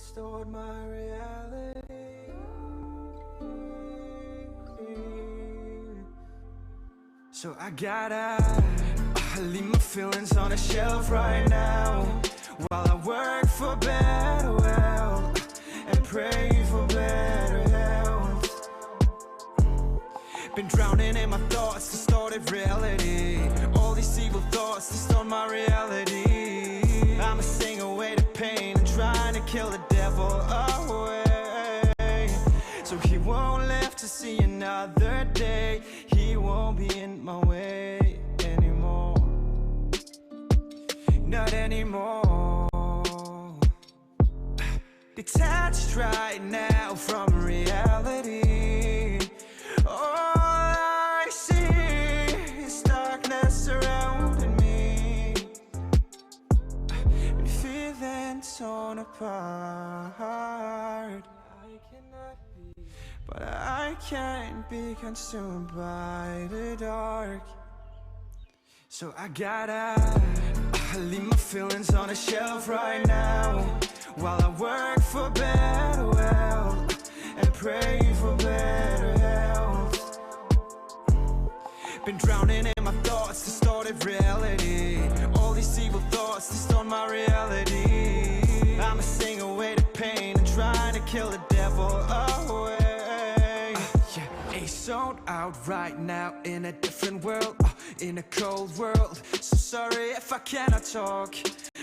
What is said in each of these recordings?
Restored my reality. So I gotta leave my feelings on a shelf right now, while I work for better wealth and pray for better health. Been drowning in my thoughts, distorted reality. All these evil thoughts distort my reality. I'ma sing away the pain and trying to kill the devil away, so he won't live to see another day. He won't be in my way anymore, not anymore. Detached right now from reality. All I see is darkness surrounding me, and feeling torn apart. But I can't be consumed by the dark. So I gotta leave my feelings on a shelf right now, while I work for better wealth and pray for better health. Been drowning in my thoughts, distorted reality. All these evil thoughts distort my reality. I'ma sing away the pain and trying to kill the devil away. Zoned out right now in a different world, in a cold world. So sorry if I cannot talk,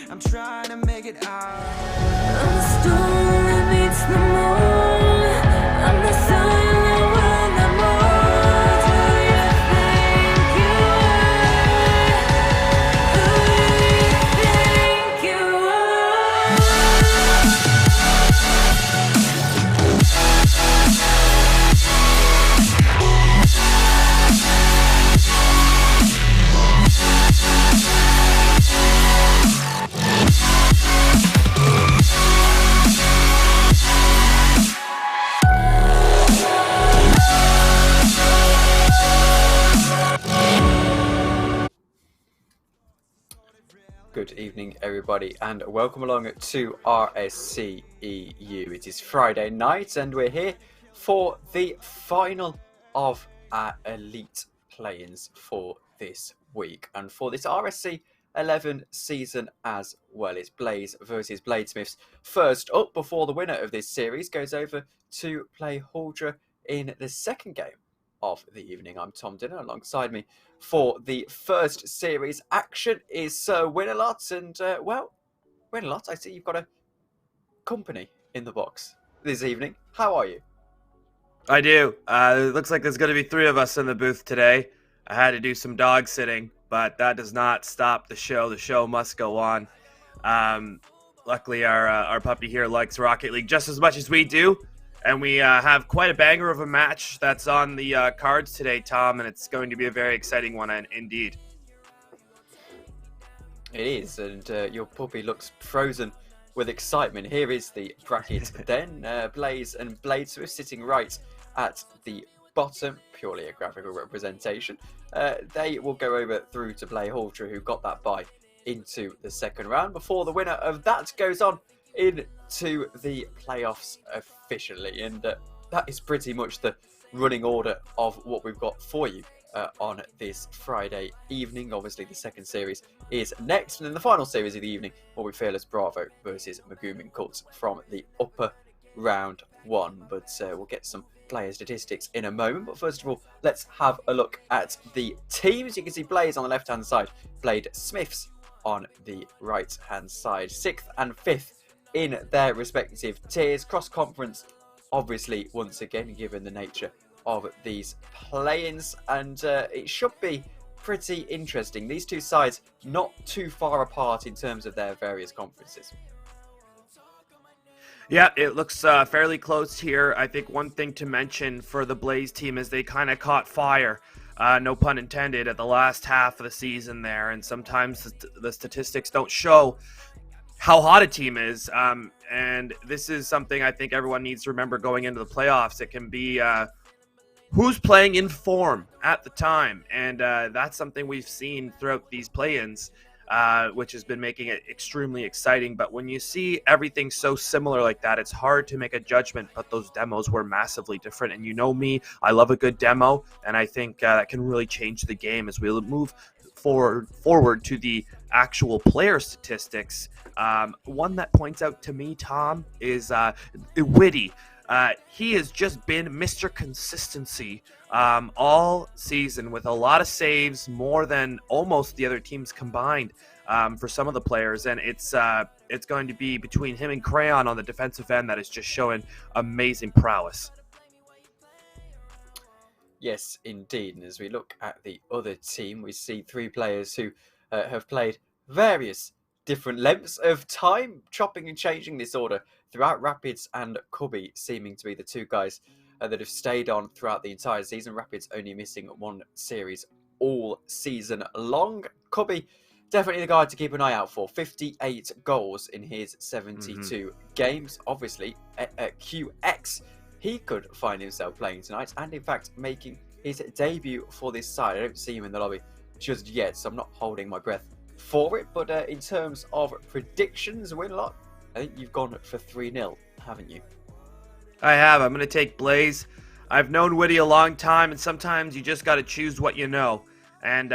I'm trying to make it out. I'm the storm that beats the moon. I'm the silent wind that moves. Who you think you are? Who you think you Good evening, everybody, and welcome along to RSC EU. It is Friday night, and we're here for the final of our elite play-ins for this week, and for this RSC11 season as well. It's Blaze versus Bladesmiths first up, before the winner of this series goes over to play Huldra in the second game of the evening. I'm Tom Dinner. Alongside me for the first series action is Sir Win-A-Lot, and Win-A-Lot, I see you've got a company in the box this evening. How are you? I do. It looks like there's going to be 3 of us in the booth today. I had to do some dog sitting, but that does not stop the show. The show must go on. Luckily, our puppy here likes Rocket League just as much as we do. And we have quite a banger of a match that's on the cards today, Tom, and it's going to be a very exciting one, indeed. It is, and your puppy looks frozen with excitement. Here is the bracket then. Blaze and Bladesmith sitting right at the bottom, purely a graphical representation. They will go over through to play Huldra, who got that bye into the second round, before the winner of that goes on into the playoffs officially, and that is pretty much the running order of what we've got for you on this Friday evening. Obviously the second series is next, and then the final series of the evening will be Fearless Bravo versus Magoomin Cult from the upper round 1, but we'll get some player statistics in a moment. But first of all, let's have a look at the teams. You can see Blaze on the left hand side, Bladesmiths on the right hand side, 6th and 5th in their respective tiers. Cross-conference, obviously, once again, given the nature of these play-ins, and it should be pretty interesting. These two sides not too far apart in terms of their various conferences. Yeah, it looks fairly close here. I think one thing to mention for the Blaze team is they kind of caught fire, no pun intended, at the last half of the season there, and sometimes the statistics don't show how hot a team is, and this is something I think everyone needs to remember going into the playoffs. It can be who's playing in form at the time, and that's something we've seen throughout these play-ins. which has been making it extremely exciting. But when you see everything so similar like that, it's hard to make a judgment. But those demos were massively different. And you know me, I love a good demo, and I think that can really change the game as we move forward to the actual player statistics. One that points out to me, Tom, is Witty. He has just been Mr. Consistency all season with a lot of saves, more than almost the other teams combined for some of the players. And it's going to be between him and Crayon on the defensive end that is just showing amazing prowess. Yes, indeed. And as we look at the other team, we see three players who have played various different lengths of time, chopping and changing this order throughout. Rapids and Cubby seeming to be the two guys that have stayed on throughout the entire season. Rapids only missing one series all season long. Cubby, definitely the guy to keep an eye out for. 58 goals in his 72 games. Obviously, QX, he could find himself playing tonight, and in fact making his debut for this side. I don't see him in the lobby just yet, so I'm not holding my breath for it. But in terms of predictions, Winlock, I think you've gone for 3-0, haven't you? I have. I'm going to take Blaze. I've known Witty a long time, and sometimes you just got to choose what you know. And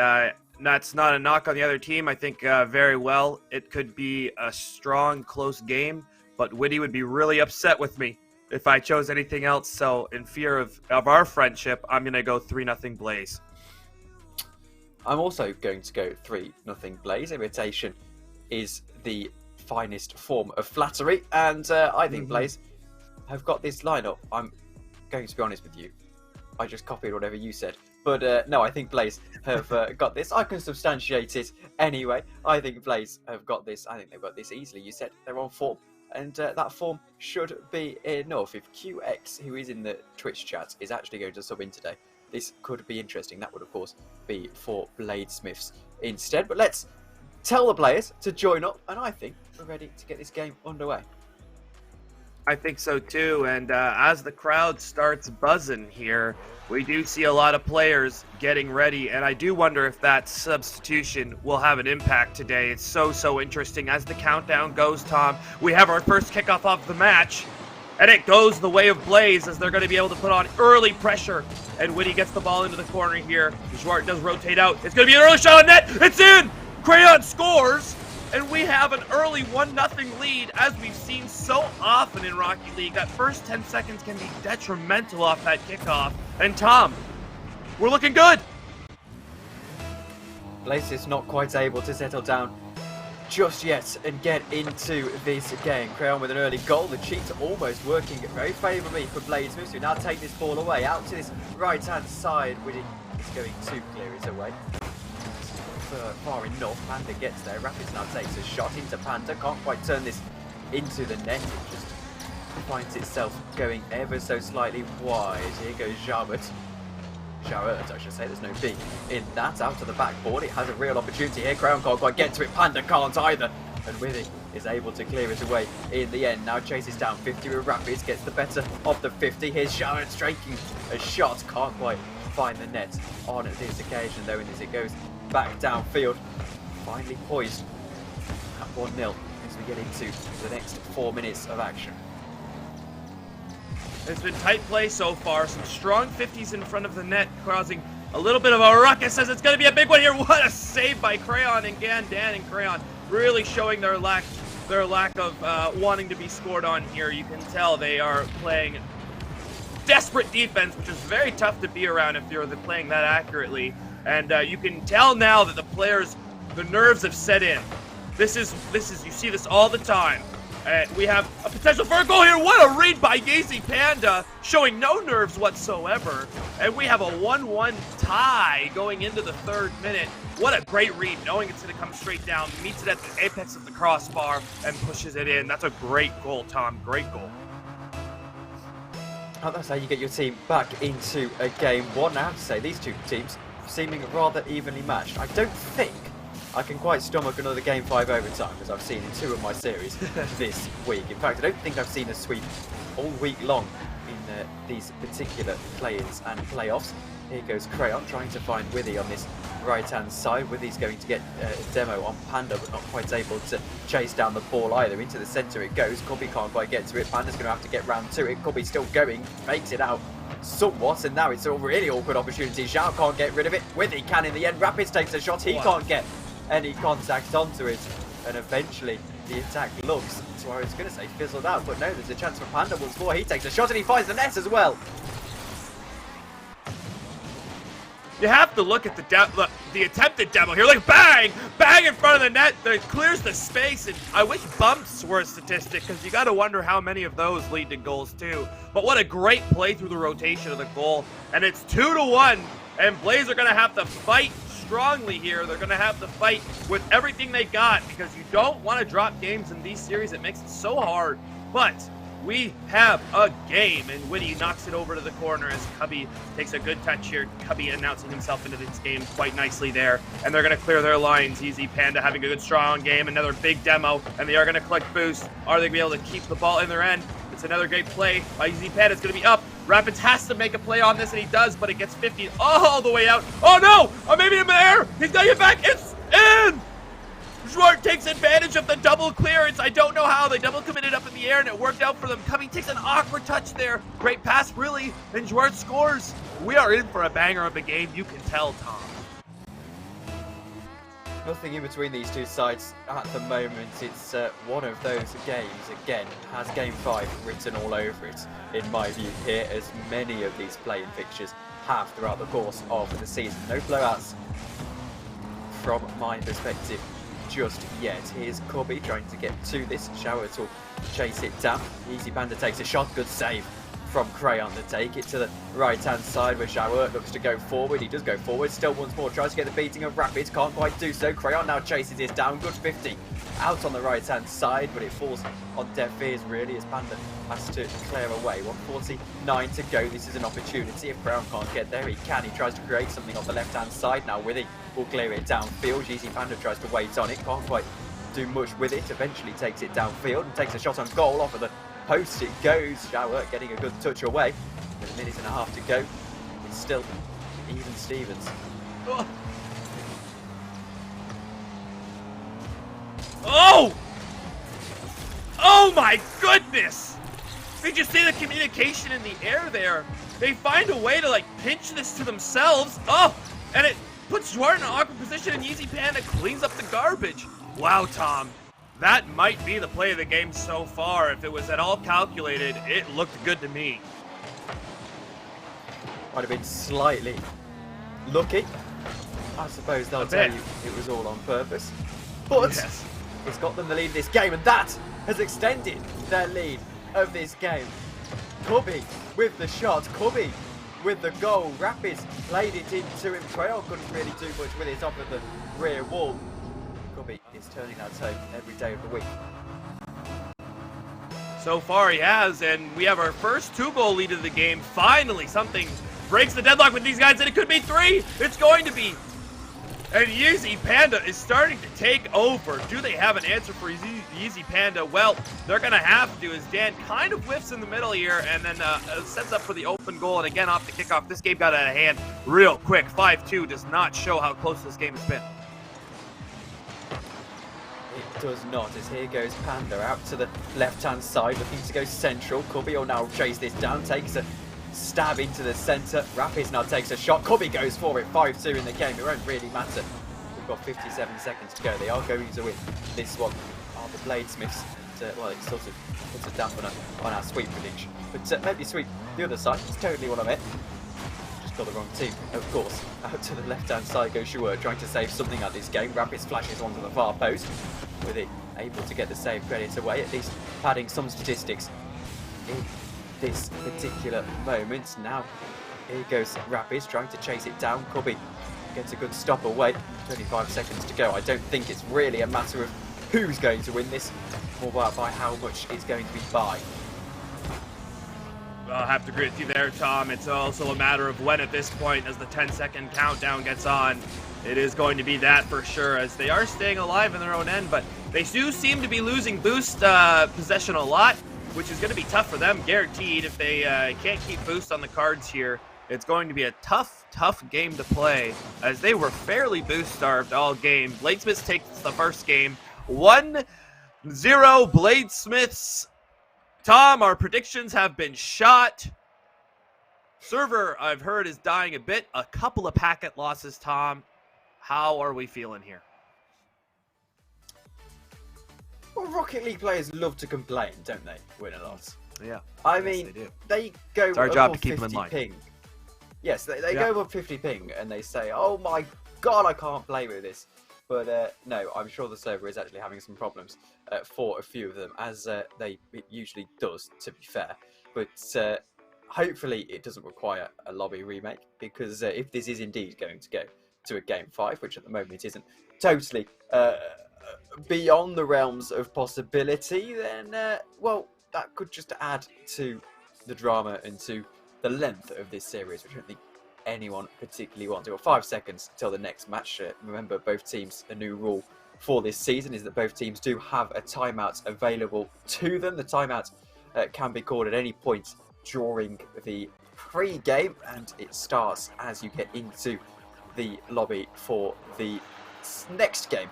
that's not a knock on the other team. I think very well it could be a strong, close game, but Witty would be really upset with me if I chose anything else. So in fear of our friendship, I'm going to go 3-0 Blaze. I'm also going to go 3-0 Blaze. Imitation is the finest form of flattery, and I think Blaze have got this lineup. I'm going to be honest with you, I just copied whatever you said, but no, I think Blaze have got this. I can substantiate it anyway. I think Blaze have got this. I think they've got this easily. You said they're on form, and that form should be enough. If QX, who is in the Twitch chat, is actually going to sub in today, this could be interesting. That would of course be for Bladesmiths instead, but let's tell the players to join up, and I think we're ready to get this game underway. I think so too, and as the crowd starts buzzing here, we do see a lot of players getting ready, and I do wonder if that substitution will have an impact today. It's so interesting. As the countdown goes, Tom, we have our first kickoff of the match, and it goes the way of Blaze as they're going to be able to put on early pressure, and Witty gets the ball into the corner here. Zwart does rotate out. It's going to be an early shot on net. It's in! Crayon scores! And we have an early 1-0 lead, as we've seen so often in Rocky League. That first 10 seconds can be detrimental off that kickoff. And Tom, we're looking good. Blaze is not quite able to settle down just yet and get into this game. Crayon with an early goal. The cheats almost working very favourably for Bladesmiths, who now take this ball away out to this right-hand side. Witty is going to clear it away. Far enough. Panda gets there. Rapids now takes a shot into Panda. Can't quite turn this into the net. It just finds itself going ever so slightly wide. Here goes Jarrett, I should say. There's no B in that. Out to the backboard. It has a real opportunity here. Crayon can't quite get to it. Panda can't either. And Witty is able to clear it away in the end. Now chases down 50 with Rapids. Gets the better of the 50. Here's Jarrett striking a shot. Can't quite find the net on this occasion, though, and as it goes back downfield, finally poised at 1-0 as we get into the next 4 minutes of action. It's been tight play so far. Some strong 50s in front of the net, causing a little bit of a ruckus as it's going to be a big one here. What a save by Crayon and Dan and Crayon, really showing their lack of wanting to be scored on here. You can tell they are playing desperate defense, which is very tough to be around if you're playing that accurately. And you can tell now that the players, the nerves have set in. This is you see this all the time. We have a potential for a goal here. What a read by Yeezy Panda, showing no nerves whatsoever. And we have a 1-1 tie going into the 3rd minute. What a great read, knowing it's going to come straight down, meets it at the apex of the crossbar, and pushes it in. That's a great goal, Tom. Great goal. Oh, that's how you get your team back into a game one. I have to say, these two teams seeming rather evenly matched. I don't think I can quite stomach another Game 5 overtime, as I've seen in 2 of my series this week. In fact, I don't think I've seen a sweep all week long in these particular play-ins and playoffs. Here goes Crayon trying to find Witty on this right-hand side. Withy's going to get a demo on Panda, but not quite able to chase down the ball either. Into the centre it goes. Cubby can't quite get to it. Panda's going to have to get round to it. Cubby still going, makes it out somewhat, and now it's a really awkward opportunity. Zhao can't get rid of it. Withy can in the end. Rapids takes a shot. He can't get any contact onto it, and eventually the attack looks, so I was going to say fizzled out, but no, there's a chance for Panda once more. He takes a shot and he finds the net as well. You have to look at the attempted demo here. Like, bang! Bang in front of the net that clears the space. And I wish bumps were a statistic, because you got to wonder how many of those lead to goals too. But what a great play through the rotation of the goal. And it's 2-1. And Blaze are going to have to fight strongly here. They're going to have to fight with everything they got, because you don't want to drop games in these series. It makes it so hard. But we have a game, and Witty knocks it over to the corner as Cubby takes a good touch here. Cubby announcing himself into this game quite nicely there, and they're going to clear their lines. Easy Panda having a good, strong game. Another big demo, and they are going to collect boost. Are they going to be able to keep the ball in their end? It's another great play by Easy Panda. It's going to be up. Rapids has to make a play on this, and he does, but it gets 50 all the way out. Oh, no! Oh, maybe in the air! He's got it back! It's in! Zwart takes advantage of the double clearance. I don't know how. They double committed up in the air, and it worked out for them. Cubby takes an awkward touch there. Great pass, really, and Zwart scores. We are in for a banger of a game. You can tell, Tom. Nothing in between these two sides at the moment. It's one of those games, again, has Game 5 written all over it, in my view here, as many of these play-in fixtures have throughout the course of the season. No blowouts from my perspective just yet. Here's Cubby trying to get to this. Shower to chase it down. Easy Panda takes a shot. Good save from Crayon to take it to the right-hand side where Shower looks to go forward. He does go forward. Still once more tries to get the beating of Rapids. Can't quite do so. Crayon now chases this down. Good 50 out on the right-hand side, but it falls on deaf ears really as Panda has to clear away. 1:49 to go. This is an opportunity. If Crayon can't get there, he can. He tries to create something on the left-hand side now with it. Will clear it downfield. Easy Panda tries to wait on it. Can't quite do much with it. Eventually takes it downfield and takes a shot on goal. Off of the post it goes. Shower getting a good touch away. With a minute and a half to go. It's still even Stevens. Oh! Oh my goodness! Did you see the communication in the air there? They find a way to like pinch this to themselves. Oh! And it puts Zwart in an awkward position, and Easy Panda cleans up the garbage. Wow, Tom. That might be the play of the game so far. If it was at all calculated, it looked good to me. Might have been slightly lucky. I suppose they'll tell you it was all on purpose. But yes, it's got them the lead of this game, and that has extended their lead of this game. Cubby with the shot. Cubby with the goal. Rapids played it into him. Crayon couldn't really do much with it off of the rear wall. Cubby is turning that tone every day of the week. so far he has, and we have our first 2-goal lead of the game. Finally, something breaks the deadlock with these guys, and it could be 3. It's going to be. And Easy Panda is starting to take over. Do they have an answer for Easy Panda? Well, they're going to have to, as Dan kind of whiffs in the middle here and then sets up for the open goal. And again, off the kickoff, this game got out of hand real quick. 5-2 does not show how close this game has been. It does not, as here goes Panda out to the left-hand side, looking to go central. Cubby will now chase this down, takes a stab into the centre. Rapids now takes a shot. Cubby goes for it. 5-2 in the game. It won't really matter. We've got 57 seconds to go. They are going to win this one. Are the Bladesmiths? Well, it sort of puts a damper on our sweep prediction. But maybe sweep the other side. It's totally what I meant. Just got the wrong team, of course. Out to the left-hand side goes Shuer, trying to save something at this game. Rapids flashes onto the far post. With it able to get the save credit away, at least padding some statistics in this particular moment. Now here goes Rapids trying to chase it down. Cubby gets a good stop away. 25 seconds to go. I don't think it's really a matter of who's going to win this, more by how much it's going to be by. Well, I'll have to agree with you there, Tom. It's also a matter of when at this point, as the 10-second countdown gets on. It is going to be that for sure, as they are staying alive in their own end, but they do seem to be losing boost possession a lot, which is going to be tough for them, guaranteed. If they can't keep boost on the cards here, it's going to be a tough tough game to play, as they were fairly boost-starved all game. Bladesmiths takes the first game 1-0 Bladesmiths. Tom, our predictions have been shot. Server, I've heard, is dying a bit. A couple of packet losses, Tom. How are we feeling here? Well, Rocket League players love to complain, don't they? Win a loss. Yeah. I yes, mean, they go it's our above job to keep 50 them in line. ping. Yes, they go above 50 ping and they say, "Oh my god, I can't play with this." But no, I'm sure the server is actually having some problems for a few of them, as it usually does, to be fair. But hopefully it doesn't require a lobby remake, because if this is indeed going to go to a Game 5, which at the moment isn't totally beyond the realms of possibility, then, well, that could just add to the drama and to the length of this series, which I don't think anyone particularly wants. Well, 5 seconds till the next match. Remember, both teams, a new rule for this season is that both teams do have a timeout available to them. The timeout can be called at any point during the pre-game, and it starts as you get into the lobby for the next game.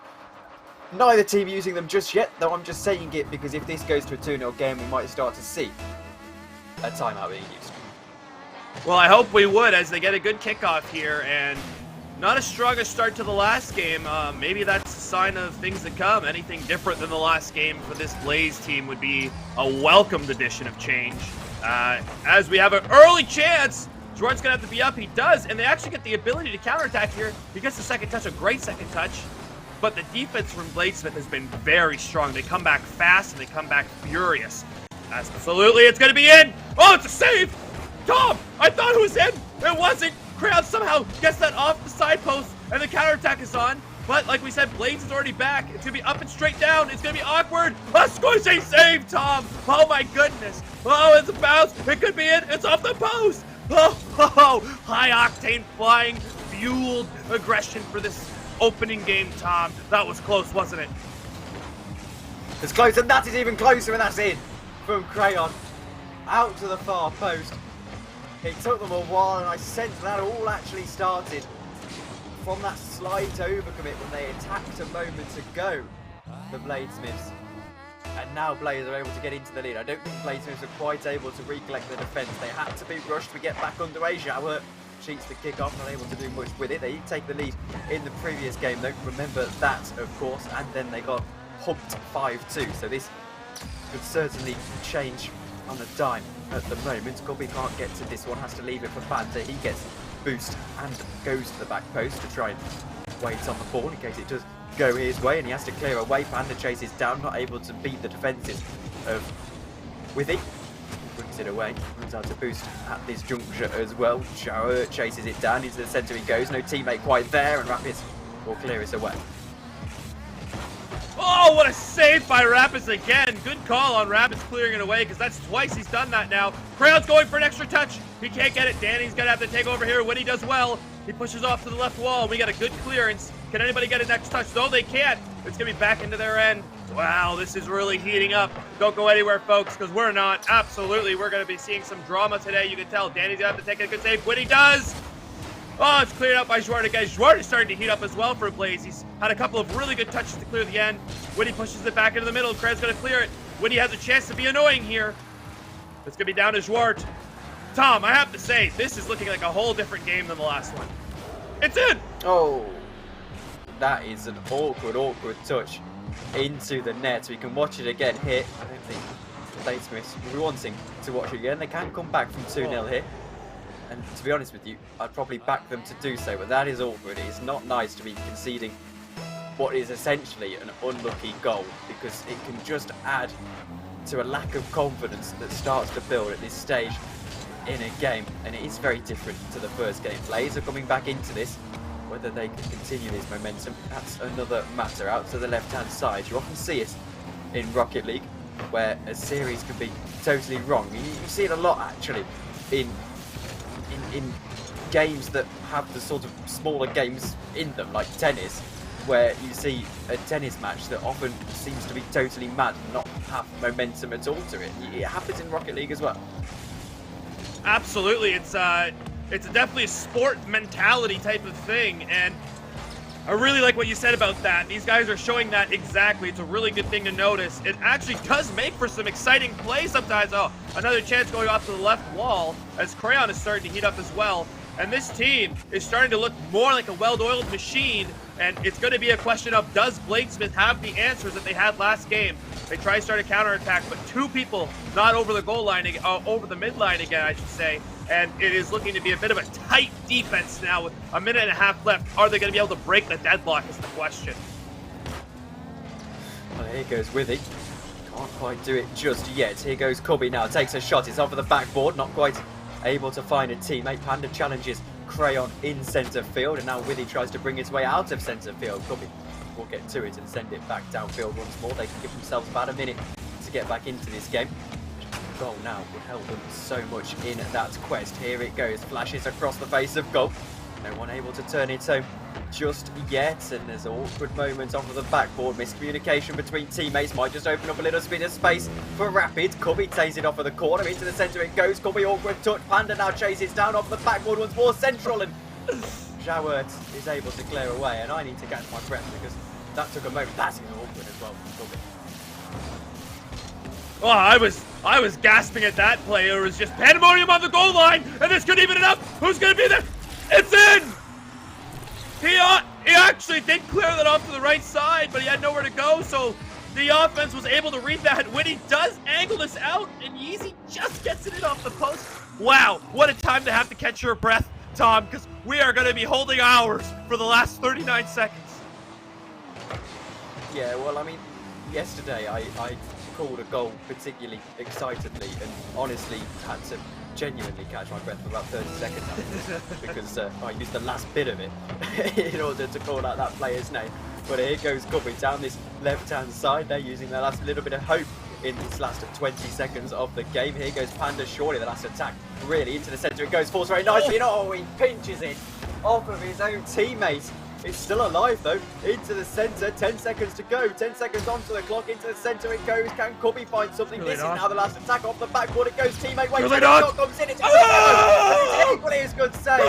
Neither team using them just yet, though I'm just saying it because if this goes to a 2-0 game, we might start to see a timeout being used. Well, I hope we would, as they get a good kickoff here, and not as strong a start to the last game. Maybe that's a sign of things to come. Anything different than the last game for this Blaze team would be a welcomed addition of change. As we have an early chance, Jordan's going to have to be up. He does, and they actually get the ability to counterattack here. He gets the second touch, a great second touch. But the defense from Bladesmith has been very strong. They come back fast, and they come back furious. Absolutely, it's going to be in. Oh, it's a save. Tom, I thought it was in. It wasn't. Crayon somehow gets that off the side post, and the counterattack is on. But like we said, Blades is already back. It's going to be up and straight down. It's going to be awkward. A squishy save, Tom. Oh, my goodness. Oh, it's a bounce. It could be in. It's off the post. Oh, high-octane flying, fueled aggression for this opening game, Tom. That was close, wasn't it? It's close, and that is even closer, and that's in from Crayon. Out to the far post. It took them a while, and I sense that all actually started from that slight overcommit when they attacked a moment ago, the Bladesmiths. And now Blaze are able to get into the lead. I don't think Bladesmiths are quite able to recollect the defence. They had to be rushed to get back underway. Xiao cheats the kick off, not able to do much with it. They did take the lead in the previous game, though. Remember that, of course, and then they got humped 5-2. So this could certainly change on a dime at the moment. Gobby can't get to this one, has to leave it for Panda. He gets boost and goes to the back post to try and wait on the ball in case it does go his way, and he has to clear away. Panda chases down, not able to beat the defences of Withy. Brings it away, runs out to boost at this juncture as well. Shower chases it down, into the centre he goes, no teammate quite there, and Rapids will clear it away. Oh, what a save by Rapids again. Good call on Rapids clearing it away, because that's twice he's done that now. Crayon's going for an extra touch. He can't get it. Danny's going to have to take over here. When he does well, he pushes off to the left wall. We got a good clearance. Can anybody get a next touch? No, they can't. It's going to be back into their end. Wow, this is really heating up. Don't go anywhere, folks, because we're not. Absolutely, we're going to be seeing some drama today. You can tell Danny's going to have to take a good save. When he does, oh, it's cleared out by Jouard again. Jouard is starting to heat up as well for Blaze. He's had a couple of really good touches to clear the end. Winnie pushes it back into the middle. Craig's going to clear it. Winnie has a chance to be annoying here. It's going to be down to Jouard. Tom, I have to say, this is looking like a whole different game than the last one. It's in! Oh, that is an awkward touch into the net. We can watch it again here. I don't think Bladesmiths will be wanting to watch it again. They can come back from 2-0 here. And to be honest with you, I'd probably back them to do so, but that is awkward. It's not nice to be conceding what is essentially an unlucky goal, because it can just add to a lack of confidence that starts to build at this stage in a game, and it is very different to the first game. Blaze are coming back into this. Whether they can continue this momentum, that's another matter. Out to the left-hand side, you often see it in Rocket League, where a series can be totally wrong. You see it a lot, actually, in games that have the sort of smaller games in them, like tennis, where you see a tennis match that often seems to be totally mad and not have momentum at all to it. It happens in Rocket League as well. Absolutely. It's it's definitely a sport mentality type of thing, and I really like what you said about that. These guys are showing that exactly. It's a really good thing to notice. It actually does make for some exciting play sometimes. Oh, another chance going off to the left wall as Crayon is starting to heat up as well. And this team is starting to look more like a well-oiled machine, and it's going to be a question of, does Bladesmith have the answers that they had last game? They try to start a counterattack, but two people not over the goal line, over the midline again, I should say. And it is looking to be a bit of a tight defense now with a minute and a half left. Are they going to be able to break the deadlock is the question. Well, here goes Withy. Can't quite do it just yet. Here goes Cubby now. Takes a shot. It's off of the backboard. Not quite able to find a teammate. Panda challenges Crayon in centre field. And now Withy tries to bring his way out of centre field. Cubby will get to it and send it back downfield once more. They can give themselves about a minute to get back into this game. Goal now would help them so much in that quest. Here it goes. Flashes across the face of goal. No one able to turn it home just yet, and there's an awkward moment off of the backboard. Miscommunication between teammates might just open up a little bit of space for Rapid. Cubby takes it off of the corner, into the centre it goes. Cubby awkward touch. Panda now chases down off the backboard once more central, and Jawert is able to clear away. And I need to catch my breath because that took a moment. That is awkward as well for Cubby. Oh, I was gasping at that play. There was just pandemonium on the goal line, and this could even it up. Who's going to be there? It's in! He actually did clear that off to the right side, but he had nowhere to go, so the offense was able to read that. Winnie does angle this out, and Yeezy just gets it in off the post. Wow, what a time to have to catch your breath, Tom, because we are going to be holding ours for the last 39 seconds. Yeah, well, I mean, yesterday I called a goal particularly excitedly and honestly had to genuinely catch my breath for about 30 seconds after because I used the last bit of it in order to call out that player's name. But here goes Cubby down this left-hand side. They're using their last little bit of hope in this last 20 seconds of the game. Here goes Panda, surely the last attack really into the centre. It goes forced very nicely. Oh, he pinches it off of his own teammate. It's still alive though, into the centre, 10 seconds to go, 10 seconds onto the clock, into the centre it goes. Can Cubby find something? Really this not. Is now the last attack off the backboard. It goes, teammate waits, really the shot comes in, it's equally as good save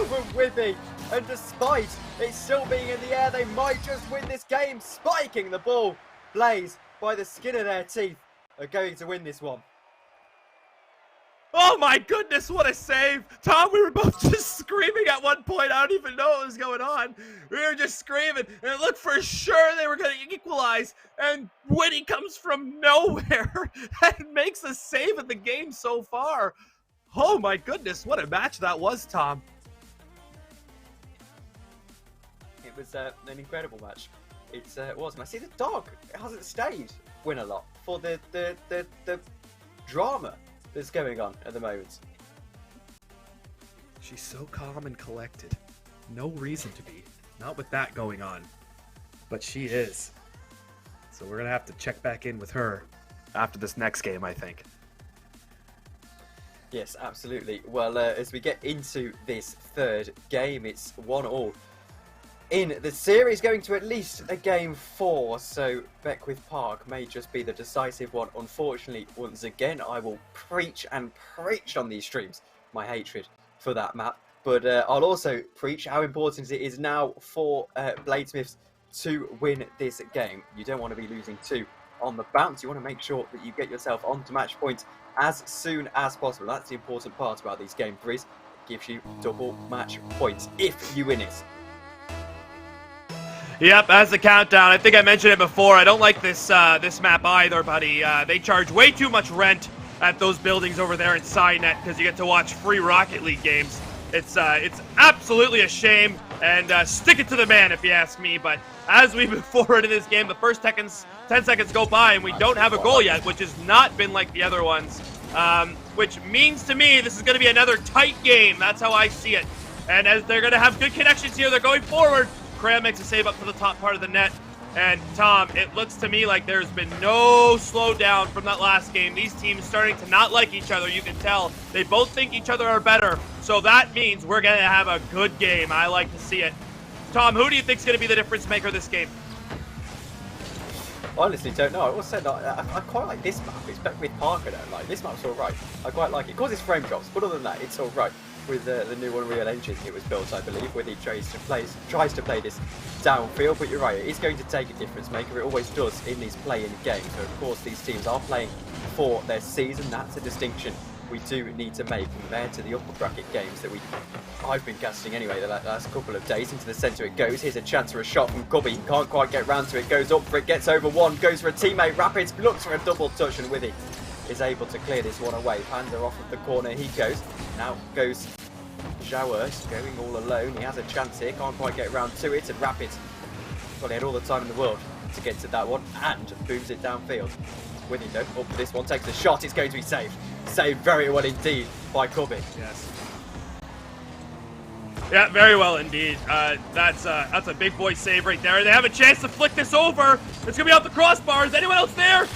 from Withy. And despite it still being in the air, they might just win this game. Spiking the ball, Blaze by the skin of their teeth are going to win this one. Oh my goodness, what a save! Tom, we were both just screaming at one point. I don't even know what was going on. We were just screaming, and it looked for sure they were going to equalize. And Winnie comes from nowhere and makes a save at the game so far. Oh my goodness, what a match that was, Tom. It was an incredible match. It was. And I see the dog hasn't stayed win a lot for the drama that's going on at the moment. She's so calm and collected. No reason to be. Not with that going on. But she is. So we're going to have to check back in with her after this next game, I think. Yes, absolutely. Well, as we get into this third game, it's 1-1. In the series, going to at least a game 4, so Beckwith Park may just be the decisive one. Unfortunately, once again, I will preach and preach on these streams my hatred for that map, but I'll also preach how important it is now for Bladesmiths to win this game. You don't want to be losing 2 on the bounce. You want to make sure that you get yourself onto match point as soon as possible. That's the important part about these game 3s. It gives you double match points if you win it. Yep, as the countdown. I think I mentioned it before. I don't like this this map either, buddy. They charge way too much rent at those buildings over there in Cynet because you get to watch free Rocket League games. It's absolutely a shame, and stick it to the man if you ask me. But as we move forward in this game, the first 10 seconds go by, and we don't have a goal yet, which has not been like the other ones. Which means to me this is going to be another tight game. That's how I see it. And as they're going to have good connections here, they're going forward. Cram makes a save up to the top part of the net. And Tom, it looks to me like there's been no slowdown from that last game. These teams starting to not like each other. You can tell they both think each other are better. So that means we're going to have a good game. I like to see it. Tom, who do you think is going to be the difference maker this game? Honestly, don't know. I always said I quite like this map. It's Beckwith Park I don't like. This map's all right. I quite like it. Of course, it's frame drops, but other than that, it's all right. with the new Unreal Engine it was built, I believe, where he tries to play this downfield. But you're right, it's going to take a difference maker. It always does in these play-in games. So of course these teams are playing for their season. That's a distinction we do need to make compared to the upper bracket games that I've been casting anyway the last couple of days. Into the centre it goes. Here's a chance for a shot from Cubby. He can't quite get round to it. Goes up for it, gets over one, goes for a teammate. Rapids looks for a double touch, and Withy is able to clear this one away. Panda off of the corner he goes. Now goes Jowers going all alone. He has a chance here, can't quite get round to it, and Rapids, well, he had all the time in the world to get to that one and booms it downfield. Withy though, up for this one, takes a shot, it's going to be saved. Saved very well indeed by Cubby. Yes. Yeah, very well indeed. That's a big boy save right there. They have a chance to flick this over. It's gonna be off the crossbar. Is anyone else there?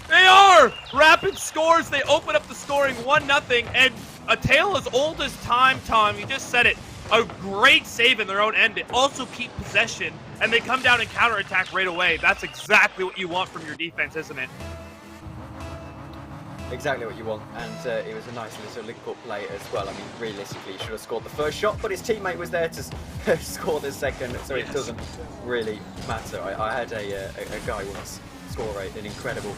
They are! Rapid scores. They open up the scoring 1-0, and a tale as old as time, Tom. You just said it. A great save in their own end to also keep possession, and they come down and counterattack right away. That's exactly what you want from your defense, isn't it? Exactly what you want, and it was a nice little link-up play as well. I mean, realistically, he should have scored the first shot, but his teammate was there to score the second, so it doesn't really matter. I had a guy once score an incredible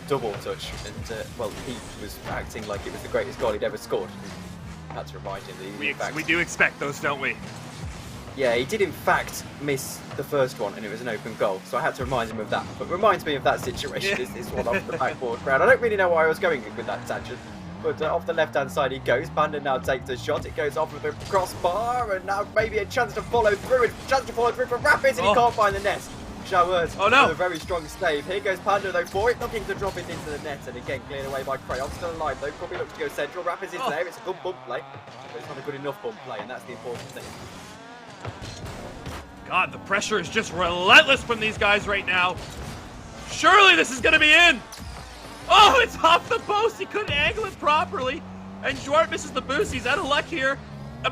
double touch, and well, he was acting like it was the greatest goal he'd ever scored. I had to remind him that we do expect those, don't we? Yeah, he did in fact miss the first one, and it was an open goal, so I had to remind him of that. But reminds me of that situation, this one off the backboard crowd. I don't really know why I was going with that tangent, but off the left-hand side he goes. Panda now takes a shot, it goes off with a crossbar, and now maybe a chance to follow through, for Rapids, and he can't find the net. Showers with a very strong save. Here goes Panda though for it, looking to drop it into the net, and again cleared away by Crayon. Still alive though, probably looks to go central. Rapids is there, it's a good bump play, but it's not a good enough bump play, and that's the important thing. God, the pressure is just relentless from these guys right now. Surely this is going to be in. Oh, it's off the post. He couldn't angle it properly. And Duarte misses the boost. He's out of luck here,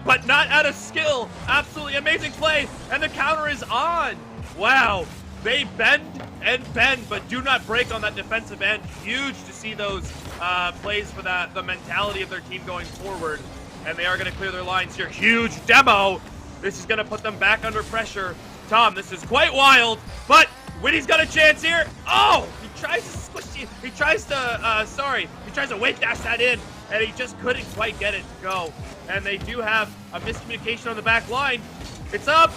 but not out of skill. Absolutely amazing play. And the counter is on. Wow. They bend and bend, but do not break on that defensive end. Huge to see those plays for the mentality of their team going forward. And they are going to clear their lines here. Huge demo. This is going to put them back under pressure. Tom, this is quite wild, but Witty's got a chance here. Oh, he tries to squish you. He tries to wave dash that in, and he just couldn't quite get it to go. And they do have a miscommunication on the back line. It's up.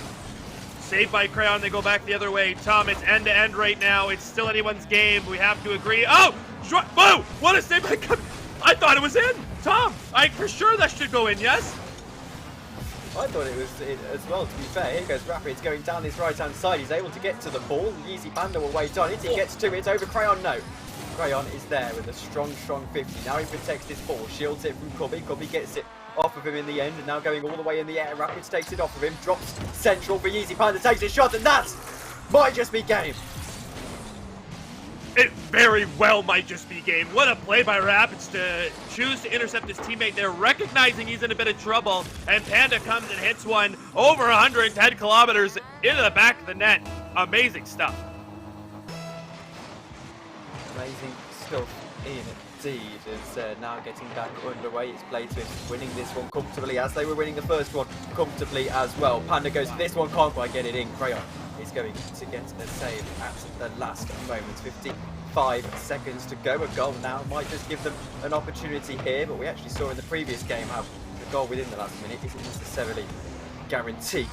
Saved by Crayon. They go back the other way. Tom, it's end to end right now. It's still anyone's game. We have to agree. Oh, boo! What a save by Cubby. I thought it was in. Tom, for sure that should go in, yes? I thought it was as well, to be fair. Here goes Rapids going down his right-hand side. He's able to get to the ball. Easy Panda will wait on it. He gets to it over Crayon. No. Crayon is there with a strong 50. Now he protects this ball. Shields it from Cubby. Cubby gets it off of him in the end. And now going all the way in the air. Rapids takes it off of him. Drops central for Easy Panda. Takes a shot. And that might just be game. It very well might just be game. What a play by Rapids to choose to intercept his teammate there, recognizing he's in a bit of trouble, and Panda comes and hits one over 110 kilometers into the back of the net. Amazing stuff. Amazing stuff indeed. Is now getting back underway. It's played to him, winning this one comfortably as they were winning the first one comfortably as well. Panda goes for this one, can't quite get it in. Crayon is going to get a save at the last moment. 55 seconds to go. A goal now might just give them an opportunity here, but we actually saw in the previous game how the goal within the last minute isn't necessarily guarantee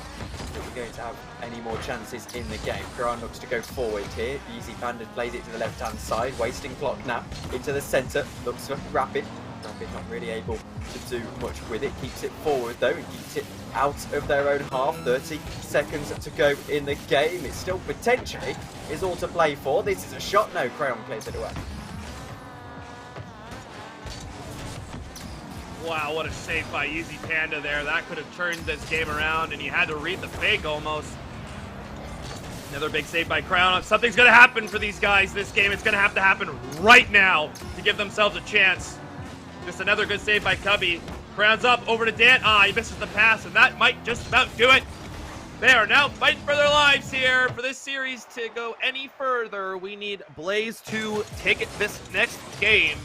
that we're going to have any more chances in the game. Crayon looks to go forward here. Easy Panda plays it to the left-hand side, wasting clock now into the centre. Looks for Rapid. Rapid not really able to do much with it. Keeps it forward though and keeps it out of their own half. 30 seconds to go in the game. It still potentially is all to play for. This is a shot. No, Crayon clears it away. Wow, what a save by Easy Panda there. That could have turned this game around, and he had to read the fake almost. Another big save by Crayon. Something's going to happen for these guys this game. It's going to have to happen right now to give themselves a chance. Just another good save by Cubby. Crayon's up over to Dan. He misses the pass, and that might just about do it. They are now fighting for their lives here. For this series to go any further, we need Blaze to take it this next game.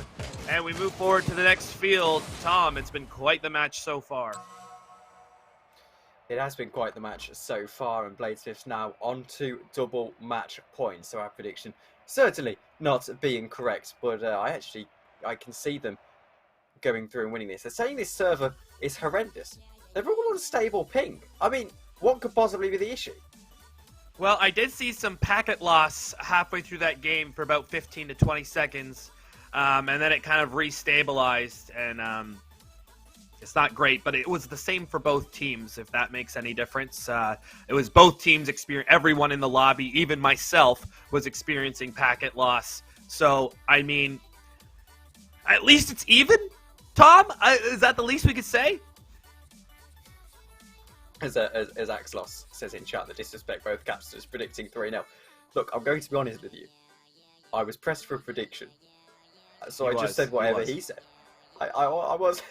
And we move forward to the next field. Tom, it's been quite the match so far. It has been quite the match so far, and Bladesmith's now on to double match points. So our prediction certainly not being correct, but I can see them going through and winning this. They're saying this server is horrendous. They're all on stable ping. I mean, what could possibly be the issue? Well, I did see some packet loss halfway through that game for about 15 to 20 seconds. And then it kind of restabilized, and it's not great, but it was the same for both teams, if that makes any difference. It was both teams everyone in the lobby, even myself, was experiencing packet loss. So, I mean, at least it's even, Tom? Is that the least we could say? As Axlos says in chat, the disrespect both capsters predicting 3-0. Look, I'm going to be honest with you. I was pressed for a prediction. So I just said whatever he said. I was...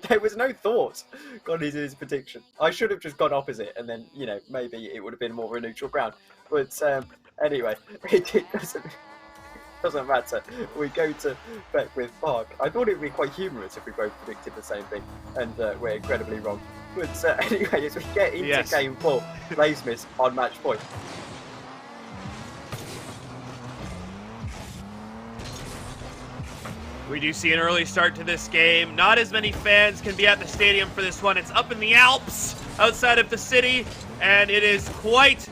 There was no thought gone into his prediction. I should have just gone opposite, and then, you know, maybe it would have been more of a neutral ground. But anyway, it doesn't matter. We go to bet with Park. I thought it would be quite humorous if we both predicted the same thing, and we're incredibly wrong. But anyway, as we get into Game 4, Bladesmiths on match point. We do see an early start to this game. Not as many fans can be at the stadium for this one. It's up in the Alps outside of the city, and it is quite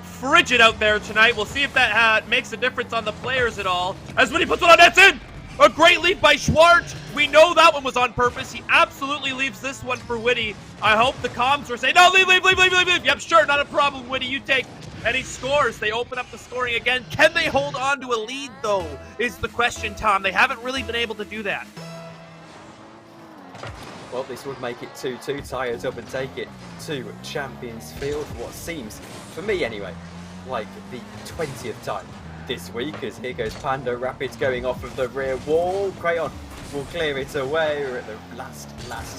frigid out there tonight. We'll see if that makes a difference on the players at all. As Winnie puts it on, that's in! A great lead by Schwartz. We know that one was on purpose. He absolutely leaves this one for Witty. I hope the comms were saying, no, leave. Yep, sure, not a problem, Witty, you take. And he scores. They open up the scoring again. Can they hold on to a lead, though, is the question, Tom. They haven't really been able to do that. Well, this would make it 2-2, tie it up and take it to Champions Field. What seems, for me anyway, like the 20th time this week, as here goes Panda. Rapids going off of the rear wall. Crayon will clear it away. We're at the last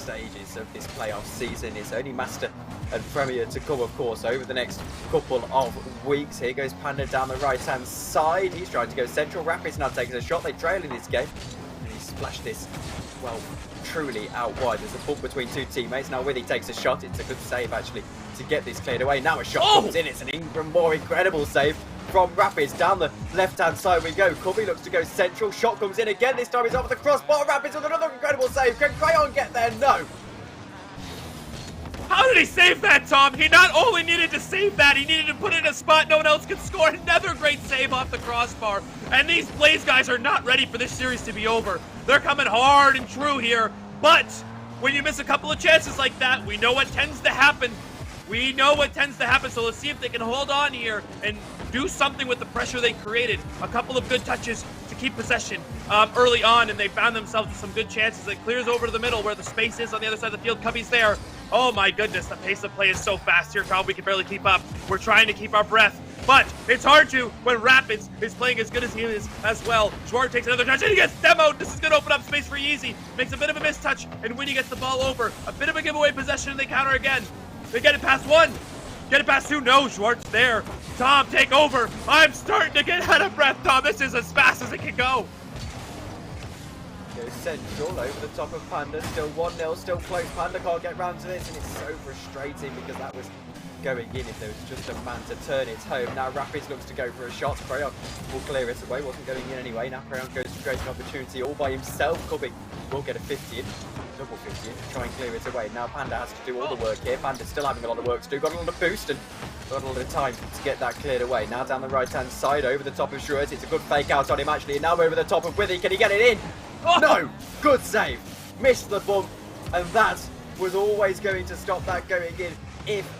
stages of this playoff season. It's only Master and Premier to come, of course, over the next couple of weeks. Here goes Panda down the right-hand side. He's trying to go central. Rapids now taking a shot. They trail in this game. And he splashed this, well, truly out wide. There's a bump between two teammates. Now Withy takes a shot. It's a good save, actually, to get this cleared away. Now a shot comes in. It's an Ingram more incredible save from Rapids. Down the left-hand side we go. Cubby looks to go central. Shot comes in again. This time he's off the crossbar. Rapids with another incredible save. Can Crayon get there? No. How did he save that, Tom? He not only needed to save that, he needed to put it in a spot no one else could score. Another great save off the crossbar. And these Blaze guys are not ready for this series to be over. They're coming hard and true here. But when you miss a couple of chances like that, we know what tends to happen. So let's see if they can hold on here and do something with the pressure they created. A couple of good touches to keep possession early on, and they found themselves with some good chances. It clears over to the middle where the space is on the other side of the field. Cubby's there. Oh my goodness, the pace of play is so fast here, Kyle. We can barely keep up. We're trying to keep our breath, but it's hard to when Rapids is playing as good as he is as well. Schwartz takes another touch, and he gets demoed. This is going to open up space for Yeezy. Makes a bit of a mistouch, and Winnie gets the ball over. A bit of a giveaway possession, and they counter again. They get it past one. Get it past two. No, Schwartz there. Tom, take over. I'm starting to get out of breath, Tom. This is as fast as it can go. Goes central over the top of Panda. Still 1-0, still close. Panda can't get round to this, and it's so frustrating because that was going in if there was just a man to turn it home. Now Rapids looks to go for a shot. Crayon will clear it away. Wasn't going in anyway. Now Crayon goes to create an opportunity all by himself. Cubby will get a 50 in. Double 50 in to try and clear it away. Now Panda has to do all the work here. Panda's still having a lot of work to do. Got a lot of boost and got a lot of time to get that cleared away. Now down the right-hand side, over the top of Schwartz. It's a good fake out on him, actually. And now over the top of Withy. Can he get it in? Oh. No! Good save. Missed the bump. And that was always going to stop that going in if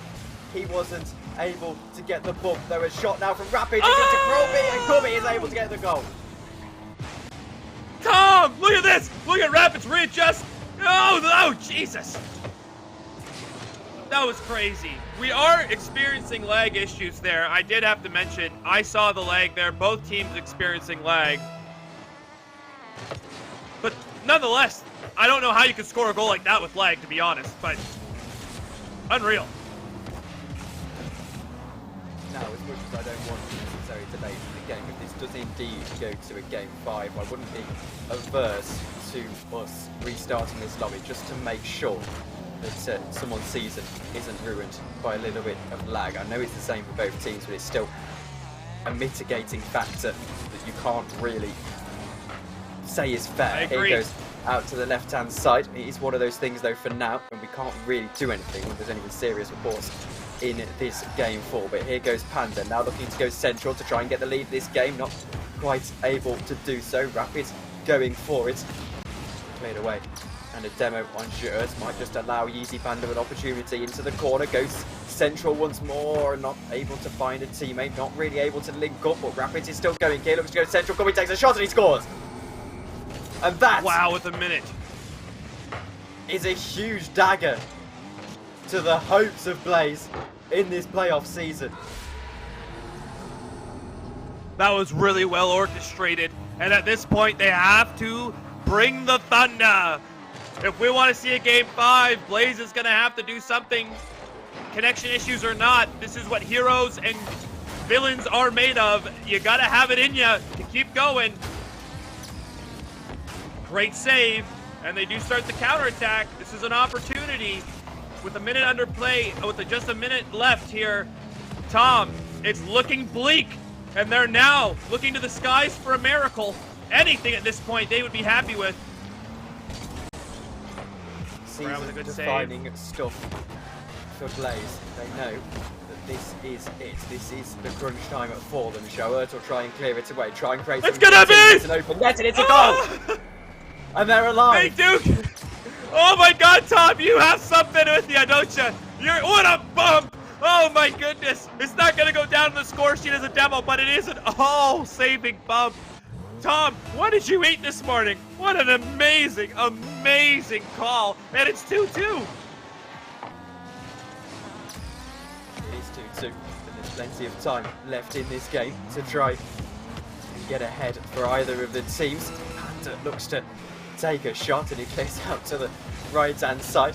he wasn't able to get the bump. There was a shot now from Rapids into Cubby, and Cubby is able to get the goal. Tom, look at this. Look at Rapids readjust. Oh, Jesus. That was crazy. We are experiencing lag issues there. I did have to mention, I saw the lag there. Both teams experiencing lag. But nonetheless, I don't know how you could score a goal like that with lag, to be honest, but unreal. Now, as much as I don't want necessarily to late in the game. If this does indeed go to a game 5, I wouldn't be averse to us restarting this lobby just to make sure that someone's season isn't ruined by a little bit of lag. I know it's the same for both teams, but it's still a mitigating factor that you can't really say is fair. Here goes out to the left-hand side. It is one of those things, though, for now, and we can't really do anything when there's any serious reports in this game 4. But here goes Panda, now looking to go central to try and get the lead this game. Not quite able to do so. Rapid going for it. Cleared away. And a demo on Shirt might just allow Yeezy Panda an opportunity into the corner. Goes central once more, not able to find a teammate, not really able to link up, but Rapids is still going here. Looks to go central. Kobe takes a shot and he scores. And that, wow, with a minute, is a huge dagger to the hopes of Blaze in this playoff season. that was really well orchestrated. And at this point, they have to bring the thunder. If we want to see a game 5, Blaze is going to have to do something. Connection issues or not, this is what heroes and villains are made of. You got to have it in you to keep going. Great save, and they do start the counterattack. This is an opportunity with a minute under play, with just a minute left here. Tom, it's looking bleak, and they're now looking to the skies for a miracle. Anything at this point they would be happy with. Season-defining stuff for Blaze. They know that this is it. This is the crunch time for them. Showert will try and clear it away. Try and create It's gonna be! It's an open net and it's a goal! And they're alive! Hey, Duke! Oh my god, Tom, you have something with you, don't you? What a bump! Oh my goodness! It's not gonna go down on the score sheet as a demo, but it is an all-saving bump. Tom, what did you eat this morning? What an amazing, amazing call. And it's 2-2. It is 2-2, and there's plenty of time left in this game to try and get ahead for either of the teams. Panda looks to take a shot and he plays out to the right-hand side.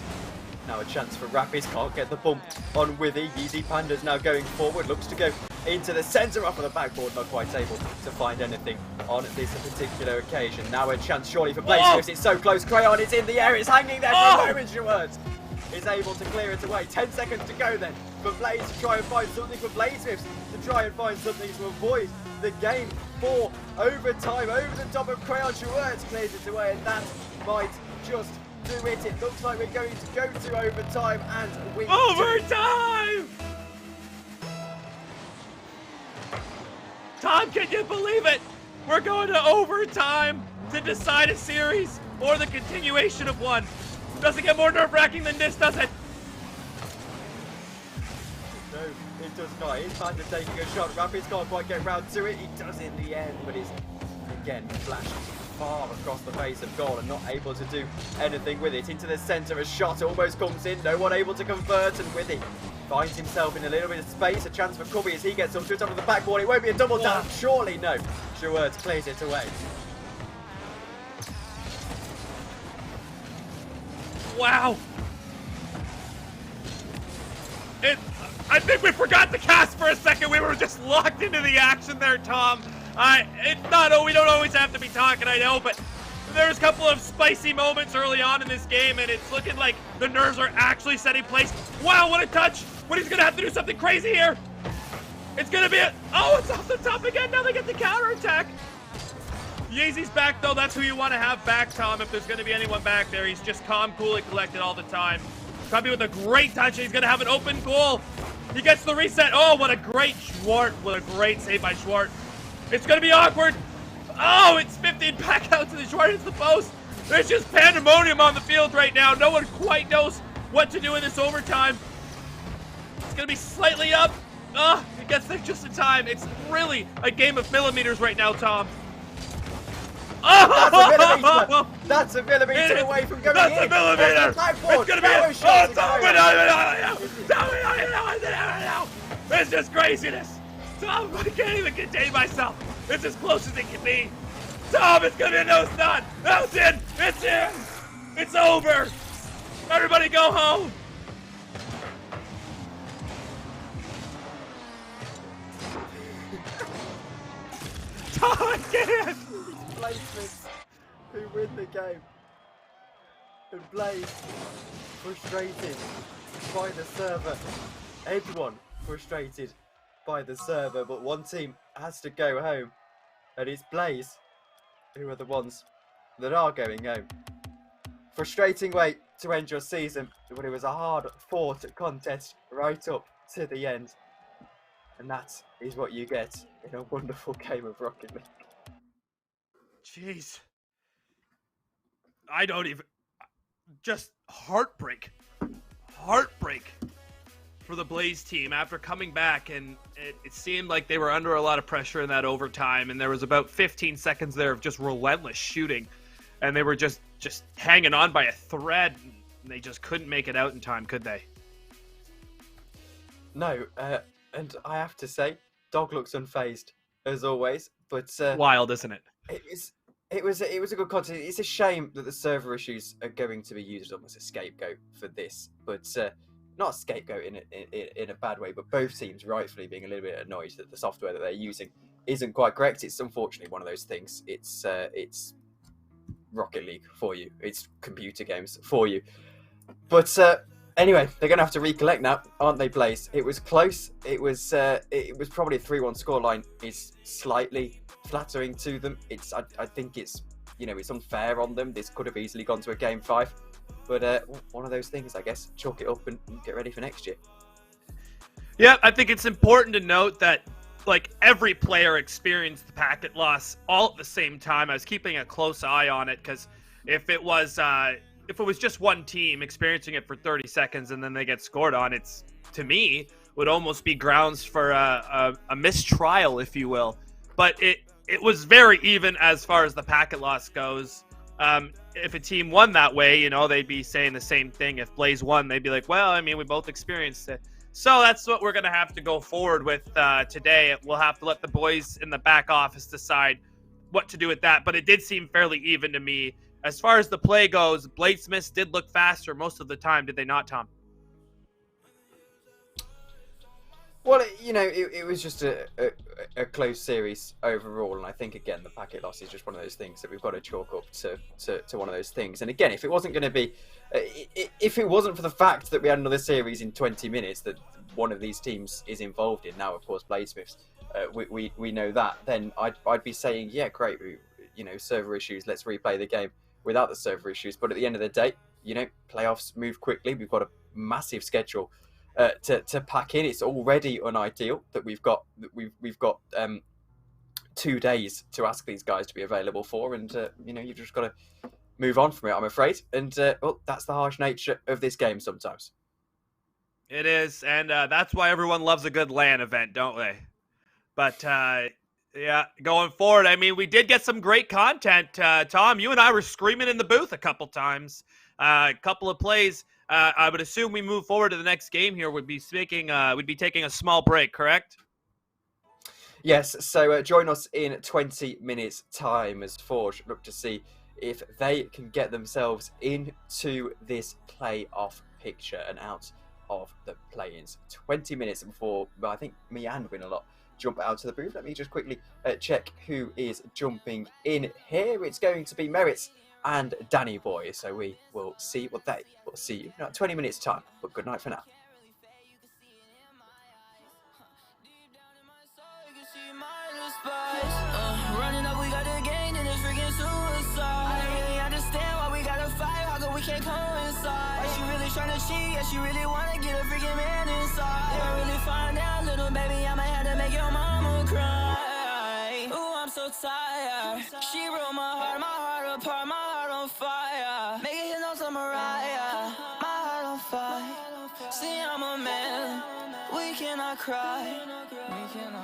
Now a chance for Rapids, can't get the bump on Withy. Yeezy Panda's now going forward, looks to go into the centre, off of the backboard, not quite able to find anything on this particular occasion. Now a chance surely for Blaze, because it's so close. Crayon is in the air, it's hanging there for a moment. Schwartz is able to clear it away. 10 seconds to go then for Blaze to try and find something, for Blaze Whips to try and find something to avoid the game 4 overtime. Over the top of Crayon, Schwartz clears it away, and that might just do it. It looks like we're going to go to overtime, and we overtime! Tom, can you believe it? We're going to overtime to decide a series or the continuation of one. Doesn't get more nerve-wracking than this, does it? No, it does not. It's Panda taking a shot. Rapids can't quite get round to it. He does in the end, but it's again flashed far across the face of goal and not able to do anything with it. Into the centre, a shot almost comes in. No one able to convert, and with it finds himself in a little bit of space. A chance for Cubby as he gets up to the top of the backboard. It won't be a double down. Surely no. Schwartz clears it away. Wow. I think we forgot the cast for a second. We were just locked into the action there, Tom. We don't always have to be talking, I know, but there's a couple of spicy moments early on in this game, and it's looking like the nerves are actually setting place. Wow, what a touch! But he's gonna have to do something crazy here. It's gonna be it's off the top again. Now they get the counterattack. Yeezy's back though. That's who you want to have back, Tom. If there's gonna be anyone back there, he's just calm, cool, and collected all the time. Cubby with a great touch. He's gonna have an open goal. He gets the reset. Oh, what a great Schwart! What a great save by Schwart. It's gonna be awkward. Oh, it's 15 back out to the Schwart. It's the post. There's just pandemonium on the field right now. No one quite knows what to do in this overtime. It's gonna be slightly up. It gets there just in time. It's really a game of millimeters right now, Tom. That's a millimeter. That's a millimeter away from going That's in. a millimeter. It's gonna be It's just craziness. Tom, I can't even contain myself. It's as close as it can be. Tom, it's gonna be a nose knot. That's it. It's in. It's over. Everybody go home. Oh, again! Bladesmiths who win the game. And Blaze frustrated by the server. Everyone frustrated by the server, but one team has to go home, and it's Blaze who are the ones that are going home. Frustrating way to end your season, but it was a hard-fought contest right up to the end, and that is what you get in a wonderful game of Rocket League. Jeez. I don't even... Just heartbreak. Heartbreak for the Blaze team after coming back, and it seemed like they were under a lot of pressure in that overtime, and there was about 15 seconds there of just relentless shooting, and they were just hanging on by a thread, and they just couldn't make it out in time, could they? No, and I have to say, Dog looks unfazed as always, but Wild, isn't it? It was a good contest. It's a shame that the server issues are going to be used almost as a scapegoat for this, but not a scapegoat in a bad way. But both teams rightfully being a little bit annoyed that the software that they're using isn't quite correct. It's unfortunately one of those things. It's Rocket League for you. It's computer games for you. But anyway, they're going to have to recollect now, aren't they, Blaze? It was close. It was probably a 3-1 scoreline. Is slightly flattering to them. I think it's it's unfair on them. This could have easily gone to a game 5, but one of those things, I guess. Chalk it up and get ready for next year. Yeah, I think it's important to note that every player experienced the packet loss all at the same time. I was keeping a close eye on it because if it was just one team experiencing it for 30 seconds and then they get scored on, it's, to me, would almost be grounds for a mistrial, if you will. But it was very even as far as the packet loss goes. If a team won that way, they'd be saying the same thing. If Blaze won, they'd be like, well, I mean, we both experienced it. So that's what we're going to have to go forward with today. We'll have to let the boys in the back office decide what to do with that. But it did seem fairly even to me. As far as the play goes, Bladesmiths did look faster most of the time, did they not, Tom? Well, it was just a close series overall, and I think again the packet loss is just one of those things that we've got to chalk up to one of those things. And again, if it wasn't going to be, if it wasn't for the fact that we had another series in 20 minutes that one of these teams is involved in, now of course Bladesmiths, we know that, then I'd be saying, yeah, great, server issues, let's replay the game without the server issues. But at the end of the day, playoffs move quickly. We've got a massive schedule to pack in. It's already unideal that we've got 2 days to ask these guys to be available for, and you've just got to move on from it, I'm afraid. And well, that's the harsh nature of this game sometimes. It is, and that's why everyone loves a good LAN event, don't they? But yeah, going forward, I mean, we did get some great content. Tom, you and I were screaming in the booth a couple times. A couple of plays. I would assume we move forward to the next game here. We'd be taking a small break, correct? Yes, so join us in 20 minutes time as Forge look to see if they can get themselves into this playoff picture and out of the play-ins. 20 minutes before, I think me and Winalot jump out to the booth. Let me just quickly check who is jumping in here. It's going to be Merritt and Danny Boy, so we will see what they will see you in 20 minutes time, but good night for now. Running up, we got the gain and it's freaking suicide. I don't really understand why we gotta fight, how come we can't coincide? Why she really trying to cheat, yeah, she really wanna get a freaking man inside. If I really find out, little baby, I might have to make your mama cry. Ooh, I'm so tired. She broke my heart apart, my heart on fire. Make it hit notes on Mariah, my heart on fire. See, I'm a man, we cannot cry.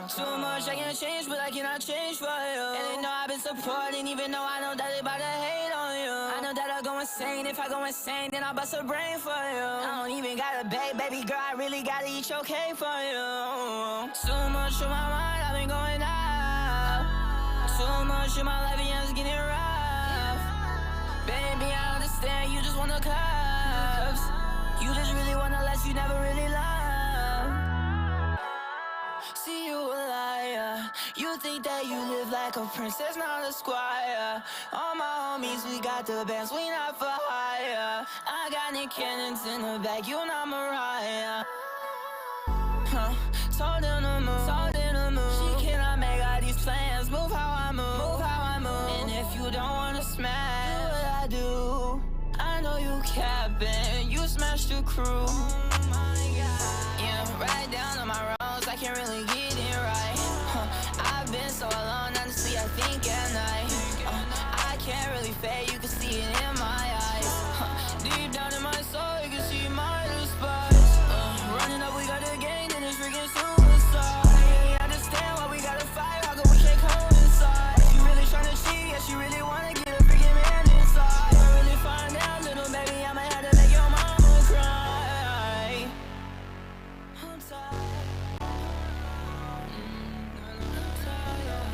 Too much I can't change, but I cannot change for you. And they know I've been supporting, even though I know that they about to hate on you. I know that I'll go insane, if I go insane, then I'll bust a brain for you. I don't even gotta beg, baby girl, I really gotta eat your cake for you. Too much on my mind, I've been going out. Too much in my life, and it's getting rough. Baby, I understand, you just want the cuffs. You just really wanna less, you never really love. See, you a liar, You think that you live like a princess, not a squire. All my homies, we got the bands, we not for hire. I got Nick Cannons in the back, you not Mariah. Told him to move, told him to move. She cannot make all these plans, move how I move, move how I move. And if you don't wanna smash, do what I do. I know you capping, you smashed the crew. Oh my God. Yeah, right down on my roads, I can't really get it right. I've been so alone, honestly, I think at night. I can't really fade, you can see it in my eyes. Deep down in my soul, you can see my despise. Running up, we got the game, and it's freaking suicide. I understand why we gotta fight, how come we can't coincide? She really tryna cheat, yeah, she really wanna get a freaking man inside. I really find out, little baby, I'ma have to make your mama cry. I'm tired. I'm tired.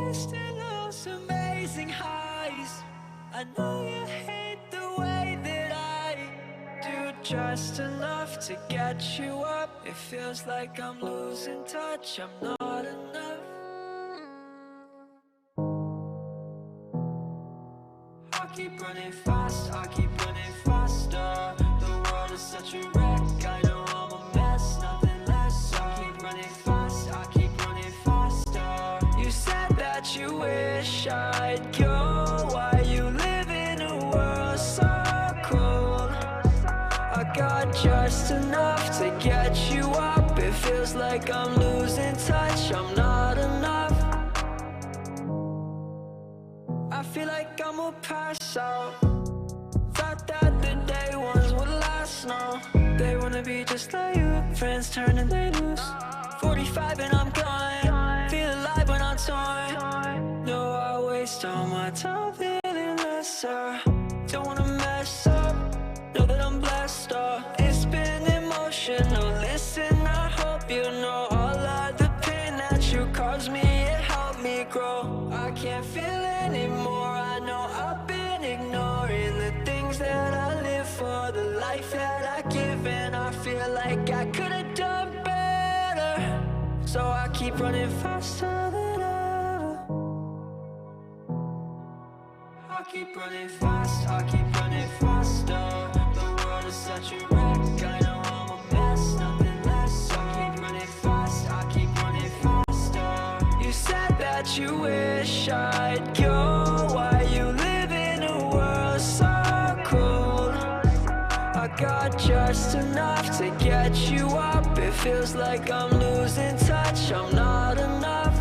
wasting those amazing highs. I know you hate the way that I do just enough to get you up. It feels like I'm losing touch, I'm not enough. I keep running fast, I keep running faster. The world is such a wreck, I know I'm a mess, nothing less. I keep running fast, I keep running faster. You said that you wish I'd go. Why you live in a world so cold? I got just enough to get you up. It feels like I'm losing touch, I'm not enough. I feel like I'm gonna pass out. Thought that the day ones would last, no. They wanna be just like you. Friends turn and they lose. 45 and I'm gone. Feel alive when I'm torn. No, I waste all my time feeling lesser. Don't wanna mess up. Know that I'm blessed, it's been emotional. Listen, I hope you know all of the pain that you caused me. It helped me grow. I can't feel anymore. I know I've been ignoring the things that I live for, the life that I give, and I feel like I could have done better. So I keep running faster than ever. I keep running fast, I keep running faster. The world is such a wreck, I know I'm a mess, nothing less. I keep running fast, I keep running faster. You said that you wish I'd go. Why you live in a world so cold? I got just enough to get you up. It feels like I'm losing touch, I'm not enough.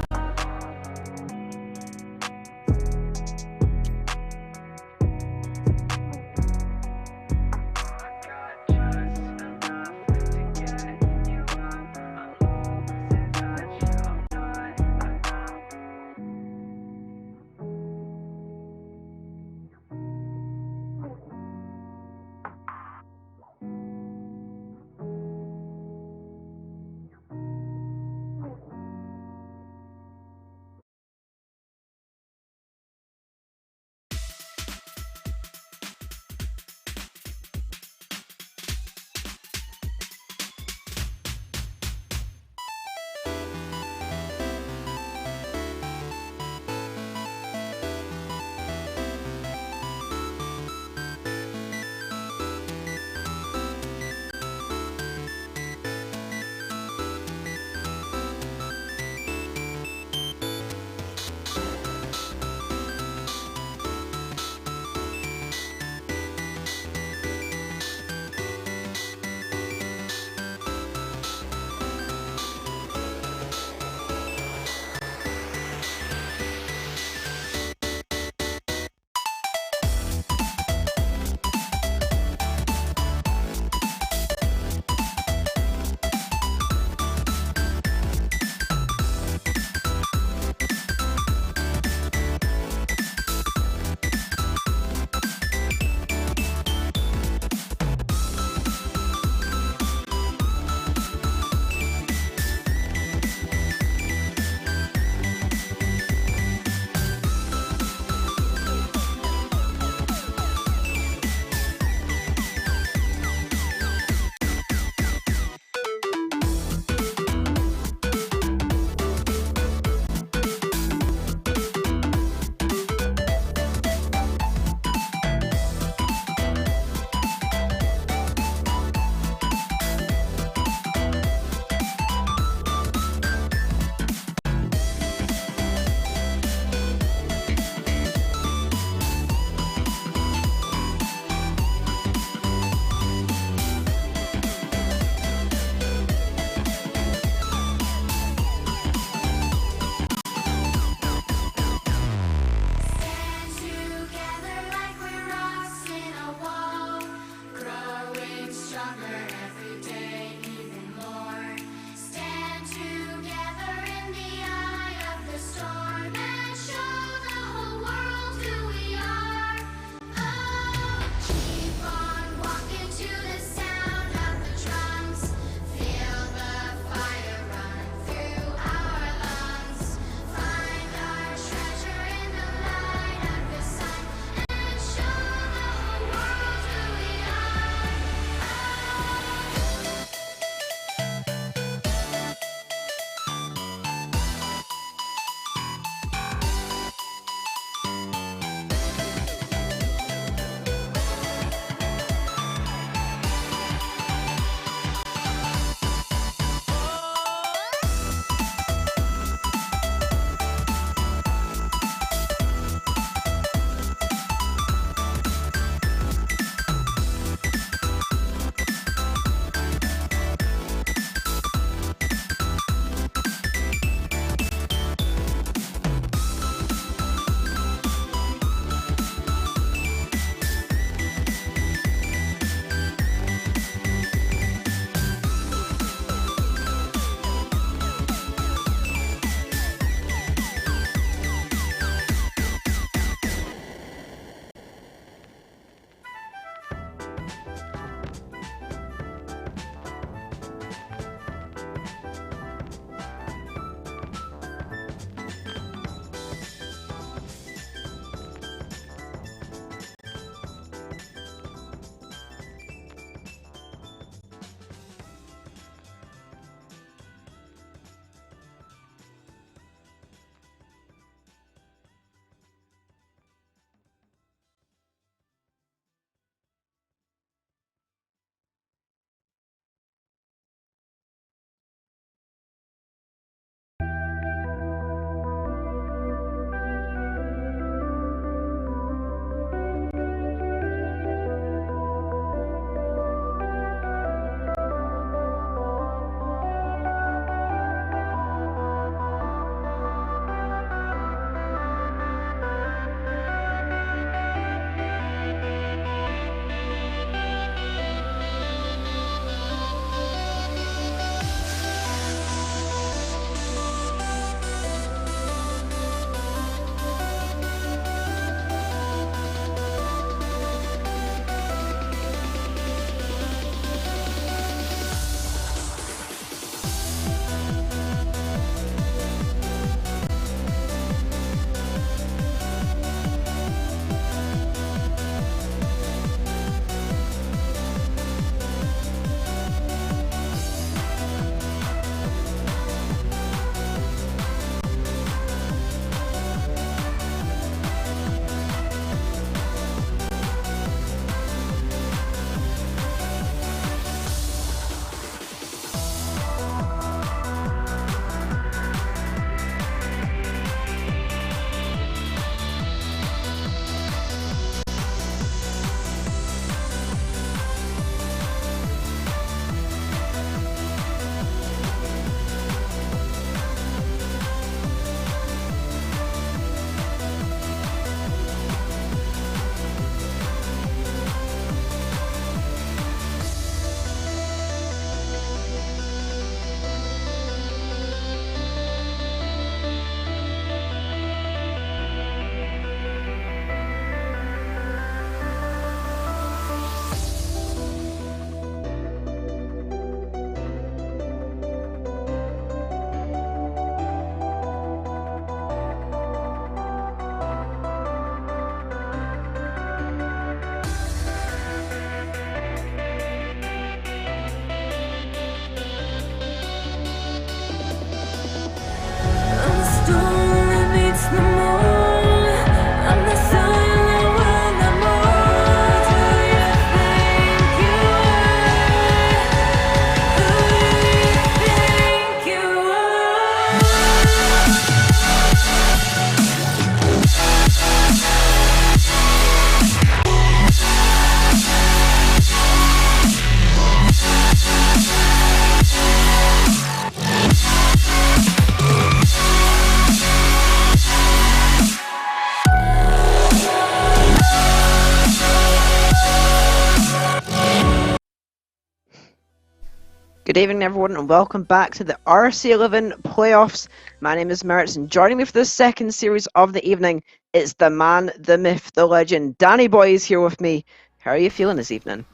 Good evening, everyone, and welcome back to the RSC11 playoffs. My name is Mertz, and joining me for the second series of the evening is the man, the myth, the legend. Danny Boy is here with me. How are you feeling this evening?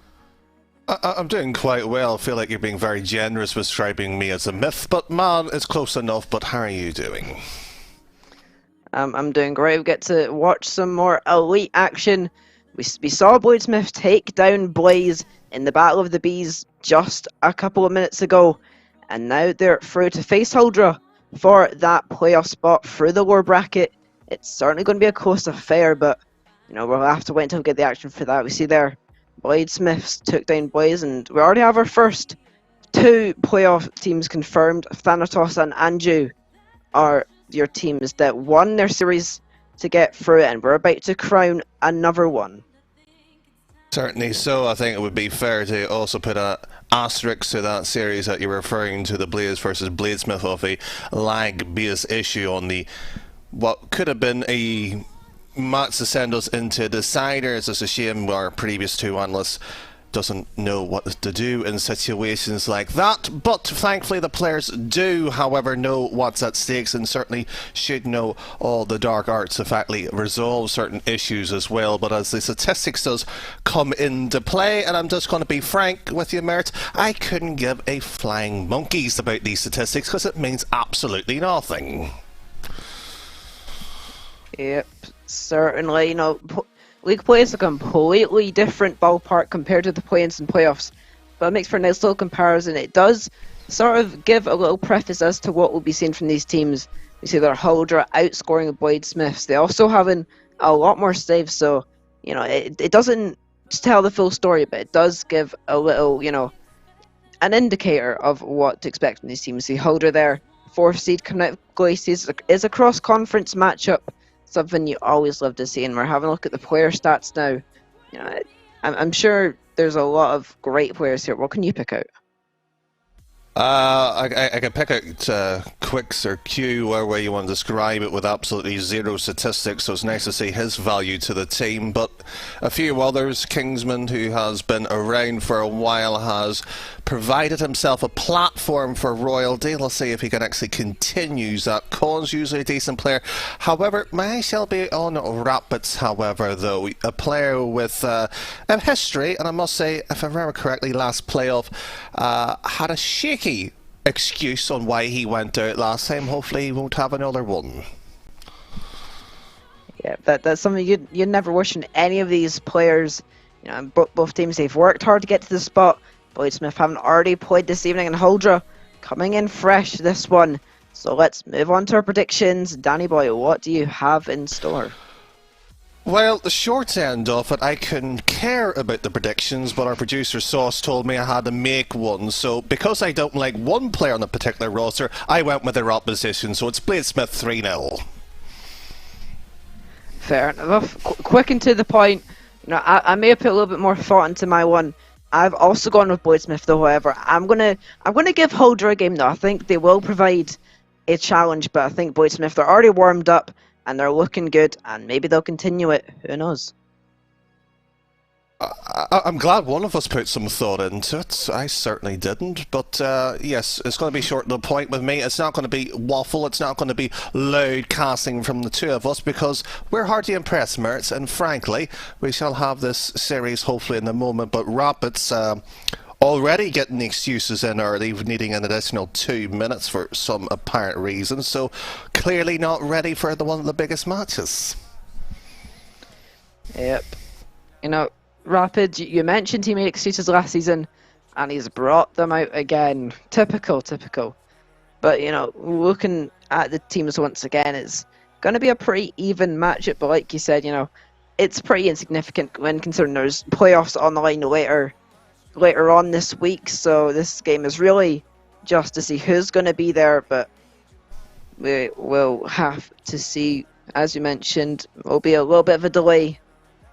I'm doing quite well. I feel like you're being very generous with describing me as a myth, but man, it's close enough. But how are you doing? I'm doing great. We get to watch some more elite action. We saw Bladesmith take down Blaze in the Battle of the Bees just a couple of minutes ago, and now they're through to face Huldra for that playoff spot through the lower bracket. It's certainly going to be a close affair, but we'll have to wait until we get the action for that. We see there Bladesmiths took down Blaze, and we already have our first two playoff teams confirmed. Thanatos and Anju are your teams that won their series to get through it, and we're about to crown another one. Certainly so. I think it would be fair to also put an asterisk to that series that you're referring to, the Blaze versus Bladesmith, of a lag-based issue on the what could have been a match to send us into deciders. It's a shame our previous two analysts doesn't know what to do in situations like that, but thankfully the players do, however, know what's at stakes, and certainly should know all the dark arts to actually resolve certain issues as well. But as the statistics does come into play, and I'm just going to be frank with you, Mert, I couldn't give a flying monkeys about these statistics because it means absolutely nothing. Yep, certainly. League play is a completely different ballpark compared to the play-ins and playoffs, but it makes for a nice little comparison. It does sort of give a little preface as to what we'll be seeing from these teams. We see their Huldra outscoring the Bladesmiths. They also having a lot more saves, so it doesn't tell the full story, but it does give a little, an indicator of what to expect from these teams. See Huldra there, 4th seed coming out of Glaciers, is a cross-conference matchup. Something you always love to see, and we're having a look at the player stats now. I'm sure there's a lot of great players here. What can you pick out? I can pick out Quicks or Q, or way you want to describe it, with absolutely zero statistics, so it's nice to see his value to the team. But a few others, Kingsman, who has been around for a while, has provided himself a platform for royalty. Let's see if he can actually continue that. Con's usually a decent player. However, my eye shall be on Rapids, however, though. A player with a history, and I must say, if I remember correctly, last playoff had a shaky excuse on why he went out last time. Hopefully he won't have another one. Yeah, that's something you'd never wish in any of these players. Both teams, they've worked hard to get to the spot. Bladesmith haven't already played this evening, and Huldra coming in fresh this one. So let's move on to our predictions. Danny Boy, what do you have in store? Well, the short end of it, I couldn't care about the predictions, but our producer Sauce told me I had to make one. So because I don't like one player on a particular roster, I went with their opposition. So it's Bladesmith 3-0. Fair enough. Quick and to the point. I may have put a little bit more thought into my one. I've also gone with Bladesmith, though. However, I'm gonna give Huldra a game. Though I think they will provide a challenge, but I think Bladesmith, they're already warmed up and they're looking good, and maybe they'll continue it. Who knows? I'm glad one of us put some thought into it. I certainly didn't. But yes, it's going to be short to the point with me. It's not going to be waffle. It's not going to be loud casting from the two of us, because we're hard to impress, Mertz. And frankly, we shall have this series hopefully in a moment. But Rapids already getting the excuses in early, needing an additional 2 minutes for some apparent reason. So clearly not ready for one of the biggest matches. Yep. Rapid, you mentioned he made excuses last season, and he's brought them out again. Typical. But, looking at the teams once again, it's going to be a pretty even matchup, but like you said, it's pretty insignificant when considering there's playoffs on the line later on this week, so this game is really just to see who's going to be there, but we will have to see. As you mentioned, will be a little bit of a delay.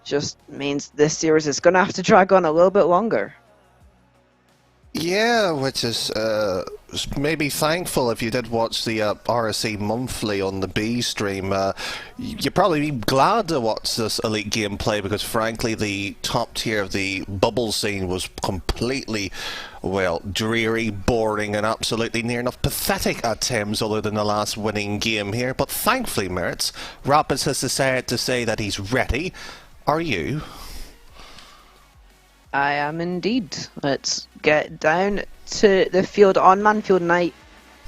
Just means this series is going to have to drag on a little bit longer. Yeah, which is maybe thankful if you did watch the RSC Monthly on the B stream. You'd probably be glad to watch this elite gameplay because, frankly, the top tier of the bubble scene was completely, well, dreary, boring, and absolutely near enough pathetic at times, other than the last winning game here. But thankfully, Merits, Rapids has decided to say that he's ready. Are you? I am indeed. Let's get down to the field on Manfield Night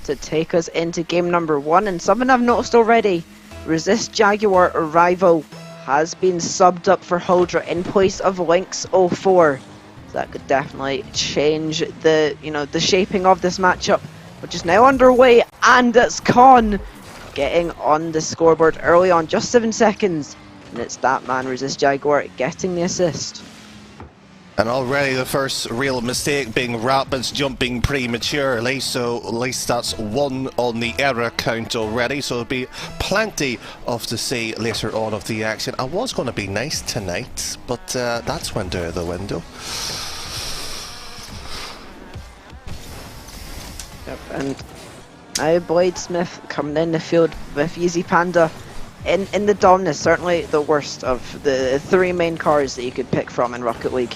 to take us into game number 1. And something I've noticed already, Resist Jaguar Arrival has been subbed up for Huldra in place of Lynx 04. So that could definitely change the the shaping of this matchup, which is now underway, and it's Con getting on the scoreboard early on, just 7 seconds. And it's that man, Resist Jaguar, getting the assist. And already the first real mistake being Rapids jumping prematurely, so at least that's 1 on the error count already, so there'll be plenty of to see later on of the action. I was going to be nice tonight, but that's went out of the window. Yep, and now Bladesmith coming in the field with Yeezy Panda in the Dominus, certainly the worst of the 3 main cars that you could pick from in Rocket League.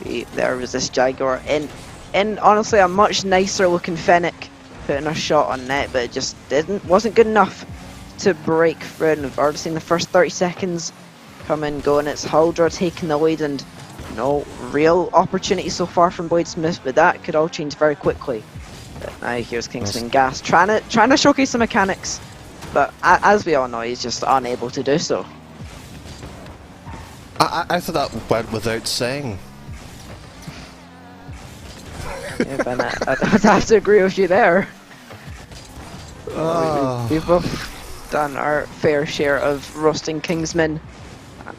See, there was this Jaguar in honestly a much nicer looking Fennec, putting a shot on net, but it just wasn't good enough to break through. And we've already seen the first 30 seconds come and go, and it's Huldra taking the lead, and no real opportunity so far from Bladesmith, but that could all change very quickly. But now here's Kingsman Gas trying to showcase some mechanics, but as we all know, he's just unable to do so. I thought that went without saying. Yeah, Ben, I'd have to agree with you there. We've both done our fair share of roasting Kingsman,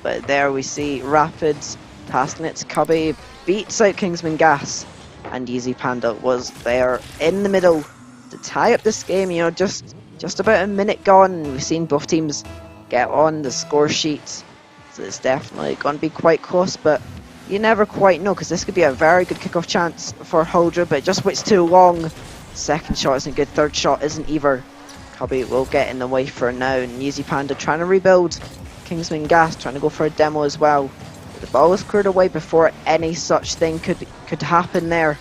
but there we see Rapids passing it to Cubby, beats out Kingsman Gas, and Yeezy Panda was there in the middle to tie up this game. Just about a minute gone, and we've seen both teams get on the score sheets, so it's definitely going to be quite close, but you never quite know, because this could be a very good kickoff chance for Huldra, but it just waits too long. Second shot isn't good, third shot isn't either. Cubby will get in the way for now, and Yeezy Panda trying to rebuild. Kingsman Gas trying to go for a demo as well. But the ball was cleared away before any such thing could happen there.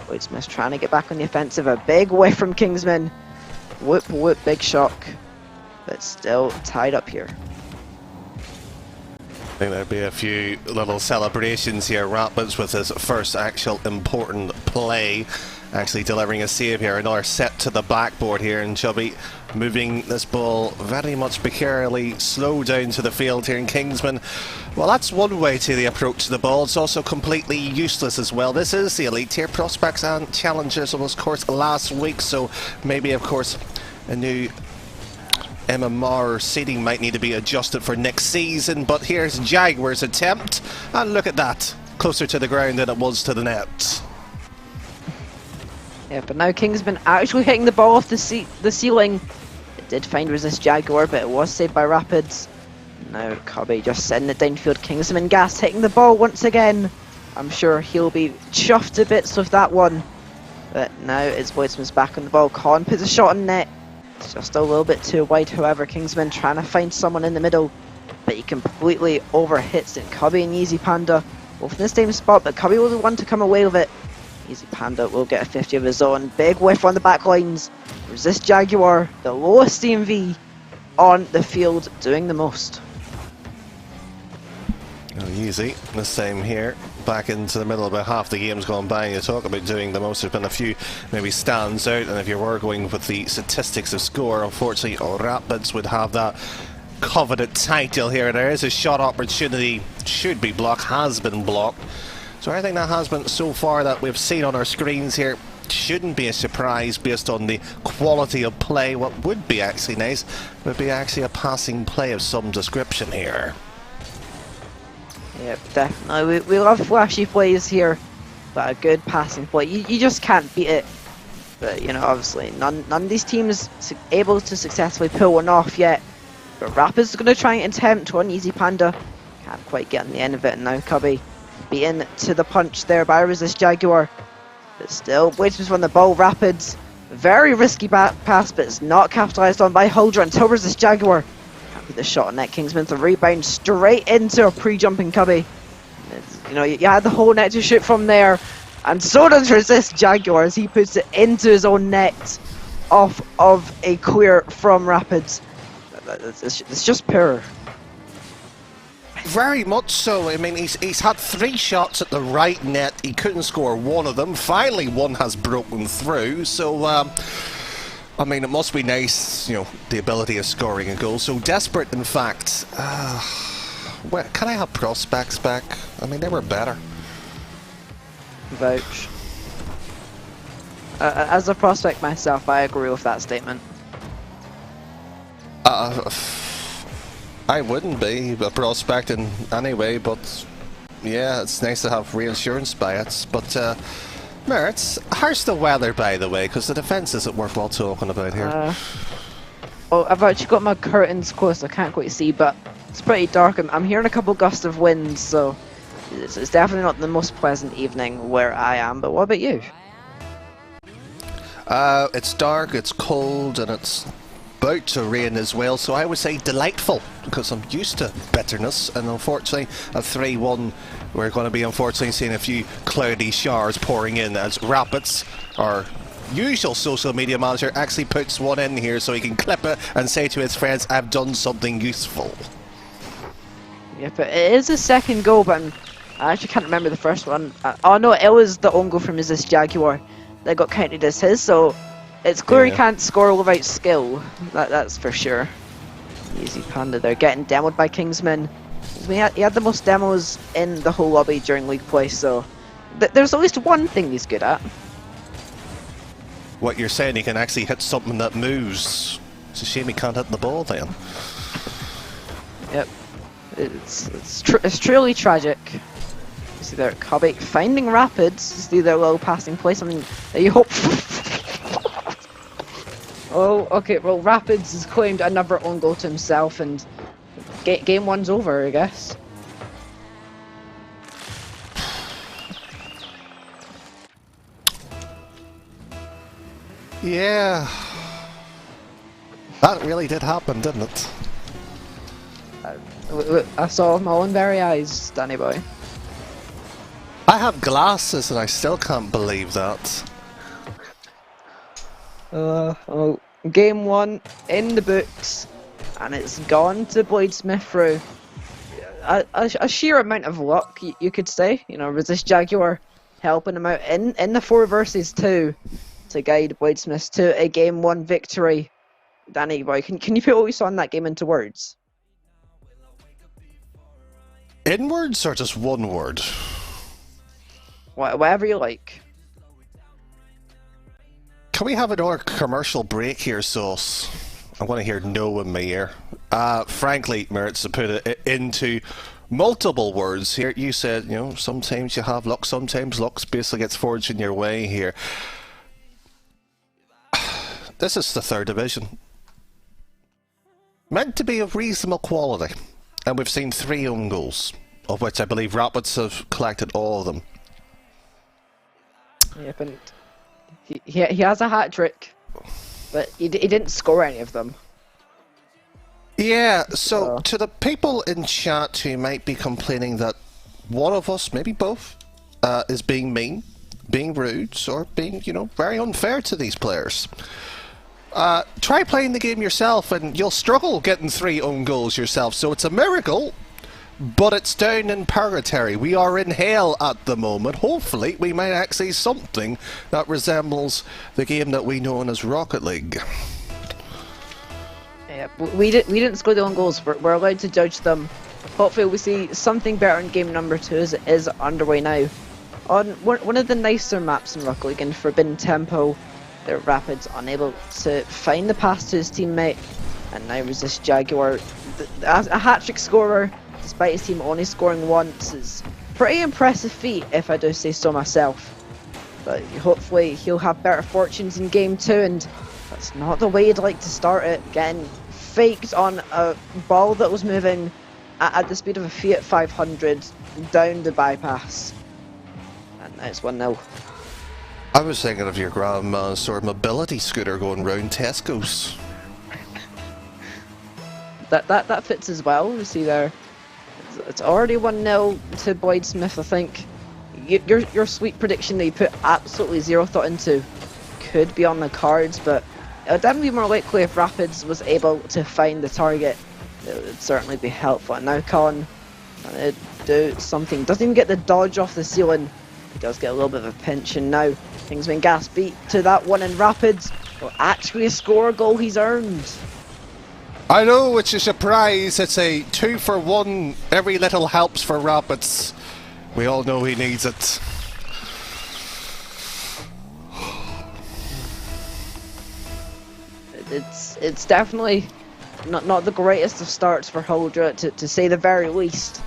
Bladesmith trying to get back on the offensive, a big whiff from Kingsman. Whoop whoop, big shock, but still tied up here. I think there'll be a few little celebrations here. Rapids with his first actual important play, actually delivering a save here. Another set to the backboard here, and Chubby moving this ball very much precariously slow down to the field here in Kingsman. Well, that's one way to the approach to the ball. It's also completely useless as well. This is the elite tier. Prospects and challengers was, of course, last week, so maybe, of course, a new MMR seating might need to be adjusted for next season. But here's Jaguar's attempt, and look at that, closer to the ground than it was to the net. Yeah, but now Kingsman actually hitting the ball off the ceiling. It did find Resist Jaguar, but it was saved by Rapids. Now Cubby just sending it downfield. Kingsman Gas hitting the ball once again. I'm sure he'll be chuffed to bits with that one. But now it's Bladesmith's back on the ball. Con puts a shot on net. It's just a little bit too wide, however. Kingsman trying to find someone in the middle, but he completely overhits it. Cubby and Yeezy Panda both in the same spot, but Cubby was the one to come away with it. Yeezy Panda will get a 50 of his own. Big whiff on the back lines. Resist Jaguar, the lowest DMV on the field, doing the most. Easy, the same here. Back into the middle, about half the game's gone by, and you talk about doing the most. There's been a few maybe stands out, and if you were going with the statistics of score, unfortunately Rapids would have that coveted title here. There is a shot opportunity, should be blocked, has been blocked. So everything that has been so far that we've seen on our screens here shouldn't be a surprise based on the quality of play. What would be actually nice would be actually a passing play of some description here. Yep, definitely. We love flashy plays here, but a good passing play, you just can't beat it. But obviously none of these teams able to successfully pull one off yet. But Rapids is going to try and attempt one. Yeezy Panda can't quite get on the end of it, and now Cubby beaten to the punch there by Resist Jaguar. But still, Bladesmith won the ball. Rapids, very risky pass, but it's not capitalised on by Huldra until Resist Jaguar. Can't be the shot on net. Kingsman, the rebound straight into a pre-jumping Cubby. You know, you had the whole net to shoot from there, and so does Resist Jaguar as he puts it into his own net off of a clear from Rapids. It's just pure. Very much so. I mean, he's had 3 shots at the right net. He couldn't score one of them. Finally, one has broken through. So, I mean, it must be nice, you know, the ability of scoring a goal. So desperate, in fact. Well, can I have prospects back? I mean, they were better. Vouch. As a prospect myself, I agree with that statement. I wouldn't be a prospect in any way, but yeah, it's nice to have reassurance by it. But, Merits, how's the weather, by the way? Because the defence isn't worthwhile talking about here. Oh, I've actually got my curtains closed, I can't quite see, but it's pretty dark. I'm hearing a couple gusts of wind, so it's definitely not the most pleasant evening where I am. But what about you? It's dark, it's cold, and it's about to rain as well, so I would say delightful, because I'm used to bitterness, and unfortunately at 3-1 we're going to be unfortunately seeing a few cloudy showers pouring in as Rapids, our usual social media manager, actually puts one in here so he can clip it and say to his friends, I've done something useful. Yeah, but it is a second goal, but I actually can't remember the first one. Oh no, it was the own goal from Resist Jaguar that got counted as his, so it's clear he can't score without skill, that's for sure. Easy Panda there, getting demoed by Kingsman. He had the most demos in the whole lobby during league play, so there's at least one thing he's good at. What you're saying, he can actually hit something that moves. It's a shame he can't hit the ball then. Yep, it's truly tragic. You see there, Cubby finding Rapids, see their little passing play, something that you hope. Oh, okay, well, Rapids has claimed another own goal to himself, and game one's over, I guess. Yeah. That really did happen, didn't it? I saw with my own very eyes, Danny boy. I have glasses and I still can't believe that. Oh, game one in the books, and it's gone to Bladesmith through a sheer amount of luck, you could say. You know, Resist Jaguar helping him out in the 4 versus 2 to guide Bladesmith to a game 1 victory. Danny boy, can you put what we saw in that game into words? In words or just one word? Whatever you like. Can we have another commercial break here, Sauce? I want to hear no in my ear. Frankly, Merits, to put it into multiple words here, you said, you know, sometimes you have luck, sometimes luck basically gets forged in your way here. This is the 3rd division. Meant to be of reasonable quality. And we've seen 3 own goals, of which I believe Rapids have collected all of them. Yep, and he has a hat-trick, but he didn't score any of them. Yeah, so to the people in chat who might be complaining that one of us, maybe both, is being mean, being rude, or being, you know, very unfair to these players, try playing the game yourself and you'll struggle getting 3 own goals yourself. So it's a miracle, but it's down in purgatory. We are in hell at the moment. Hopefully we might actually see something that resembles the game that we know as Rocket League. Yeah, we didn't score the own goals. We're allowed to judge them. Hopefully we see something better in game number 2 as it is underway now. On one of the nicer maps in Rocket League, in Forbidden Tempo, the Rapids unable to find the pass to his teammate, and now Resist Jaguar, a hat-trick scorer, despite his team only scoring once, is pretty impressive feat, if I do say so myself. But hopefully he'll have better fortunes in game 2, and that's not the way you'd like to start it. Getting faked on a ball that was moving at the speed of a Fiat 500 down the bypass. And now it's 1-0. I was thinking of your grandma's sort of mobility scooter going round Tesco's. That fits as well. You see there, it's already 1-0 to Boyd Smith. I think your sweet prediction that you put absolutely zero thought into could be on the cards, but it would definitely be more likely if Rapids was able to find the target. It would certainly be helpful. And now Colin trying to do something. Doesn't even get the dodge off the ceiling. He does get a little bit of a pinch, and now Kingsman Gas beat to that one, and Rapids will actually score a goal he's earned. I know, it's a surprise. It's a 2-for-1. Every little helps for Rapids. We all know he needs it. It's definitely not the greatest of starts for Huldra, to say the very least.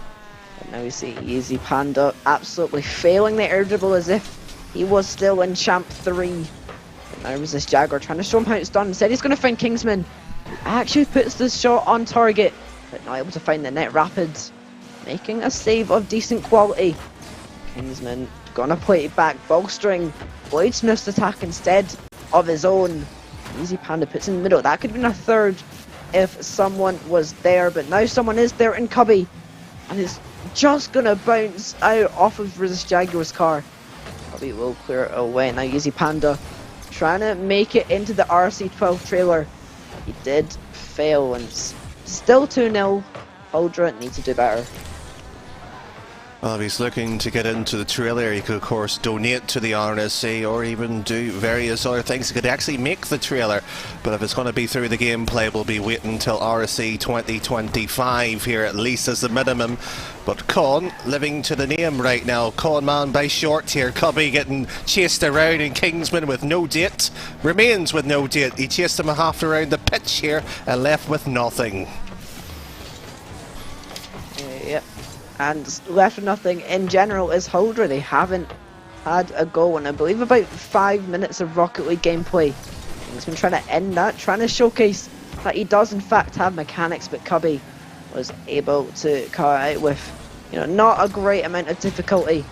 But now we see Easy Panda absolutely failing the air dribble as if he was still in Champ 3. But now Resist Jaguar trying to show him how it's done. Instead he's going to find Kingsman. He actually puts the shot on target, but not able to find the net. Rapids making a save of decent quality. Kingsman gonna play it back, bolstering Boyd Smith's attack instead of his own. Easy Panda puts in the middle. That could have been a third if someone was there, but now someone is there in Cubby, and it's just gonna bounce out off of Resist Jaguar's car. Cubby will clear it away. Now Easy Panda trying to make it into the RSC12 trailer. He did fail, and still 2-0. Huldra need to do better. Well, if he's looking to get into the trailer, he could of course donate to the RSC or even do various other things. He could actually make the trailer, but if it's going to be through the gameplay, we'll be waiting until RSC 2025 here at least as the minimum. But Con living to the name right now. Con man by short here. Cubby getting chased around, and Kingsman with no date remains with no date. He chased him a half around the pitch here and left with nothing. Yep. And left with nothing in general is Huldra. They haven't had a goal in I believe about 5 minutes of Rocket League gameplay. He's been trying to end that, trying to showcase that he does in fact have mechanics, but Cubby was able to cut out with, not a great amount of difficulty.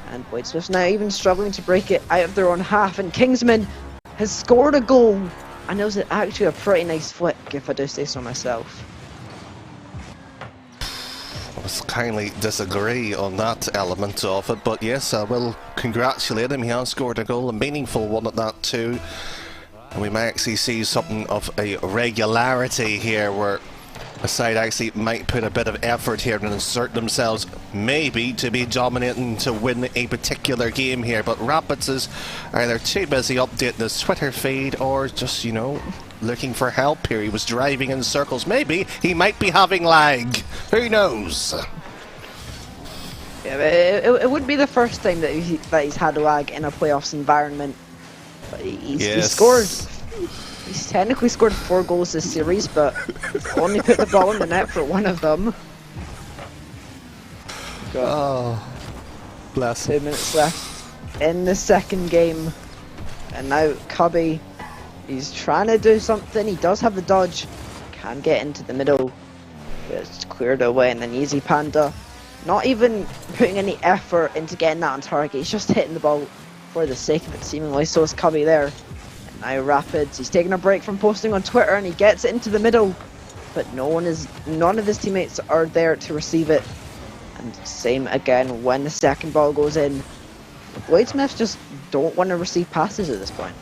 And Boyd Smith's now even struggling to break it out of their own half, and Kingsman has scored a goal, and it was actually a pretty nice flick, if I do say so myself. I kindly disagree on that element of it, but yes, I will congratulate him. He has scored a goal, a meaningful one at that too, and we might actually see something of a regularity here where a side actually might put a bit of effort here and insert themselves maybe to be dominating to win a particular game here. But Rapids is either too busy updating his Twitter feed or just, looking for help here. He was driving in circles. Maybe he might be having lag. Who knows? Yeah, it wouldn't be the first time that he's had lag in a playoffs environment. But he's scored. He's technically scored 4 goals this series, but only put the ball in the net for one of them. Oh, bless 2 minutes left in the second game, and now Cubby, he's trying to do something. He does have the dodge, can get into the middle, but it's cleared away. And then Easy Panda, not even putting any effort into getting that on target. He's just hitting the ball for the sake of it, seemingly. So is Cubby there. And now Rapids, he's taking a break from posting on Twitter, and he gets it into the middle, but none of his teammates are there to receive it. And same again when the second ball goes in. The Bladesmiths just don't want to receive passes at this point.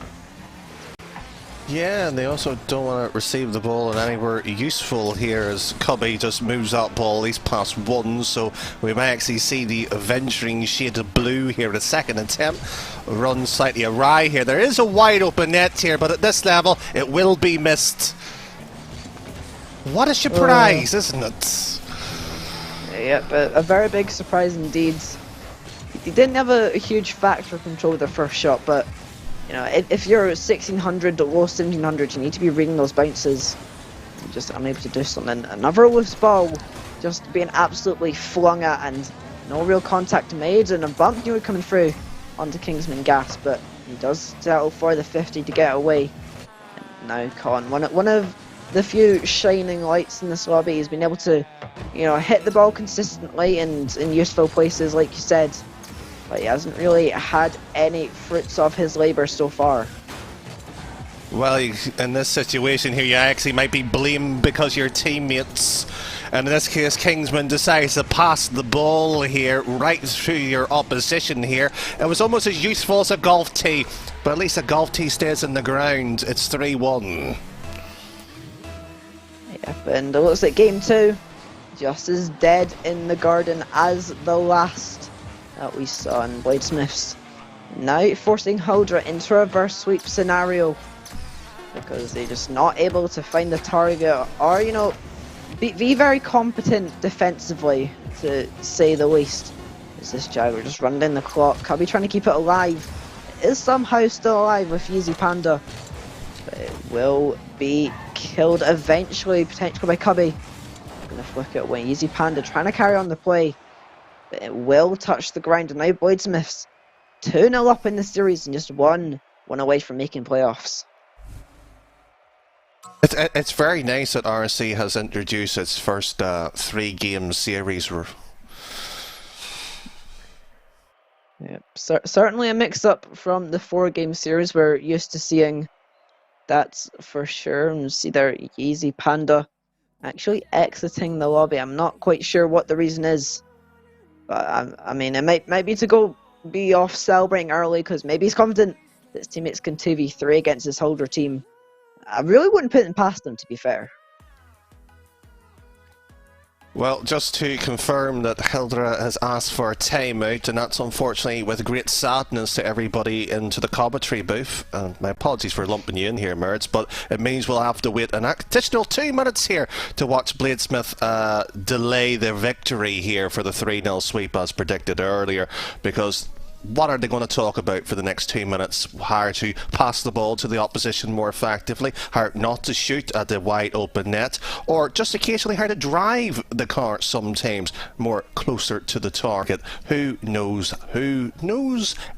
Yeah, and they also don't want to receive the ball in anywhere useful here as Cubby just moves that ball. He's past 1, so we might actually see the venturing shade of blue here in a second attempt. Run slightly awry here. There is a wide open net here, but at this level it will be missed. What a surprise, isn't it? Yep, a very big surprise indeed. He didn't have a huge factor control with the first shot, but if you're 1600 or low 1700, you need to be reading those bounces. You're just unable to do something. Another loose ball just being absolutely flung at, and no real contact made, and a bump knew it coming through onto Kingsman Gas, but he does settle for the 50 to get away. And now Con, one of the few shining lights in this lobby, has been able to hit the ball consistently and in useful places, like you said. but he hasn't really had any fruits of his labour so far. Well, in this situation here, you actually might be blamed because your teammates, and in this case, Kingsman decides to pass the ball here right through your opposition here. It was almost as useful as a golf tee, but at least a golf tee stays in the ground. It's 3-1. Yep, and it looks like game 2, just as dead in the garden as the last that we saw in Bladesmiths. Now forcing Huldra into a reverse sweep scenario, because they're just not able to find the target, or, you know, be very competent defensively, to say the least. As this Jaguar just running down the clock, Cubby trying to keep it alive. It is somehow still alive with Yeezy Panda, but it will be killed eventually, potentially by Cubby. Gonna flick it away. Yeezy Panda trying to carry on the play, but it will touch the ground, and now Bladesmiths 2-0 up in the series and just one away from making playoffs. It's very nice that RSC has introduced its first 3-game series. Yep. Certainly a mix-up from the 4-game series we're used to seeing. That's for sure. And you see there, Yeezy Panda actually exiting the lobby. I'm not quite sure what the reason is, but I mean, it might be to go be off celebrating early, because maybe he's confident that his teammates can 2v3 against his Huldra team. I really wouldn't put it past them, to be fair. Well, just to confirm that Hildra has asked for a timeout, and that's unfortunately with great sadness to everybody into the commentary booth. My apologies for lumping you in here, Mertz, but it means we'll have to wait an additional 2 minutes here to watch Bladesmith delay their victory here for the 3-0 sweep as predicted earlier, because what are they going to talk about for the next 2 minutes? How to pass the ball to the opposition more effectively, how not to shoot at the wide open net, or just occasionally how to drive the car sometimes more closer to the target. Who knows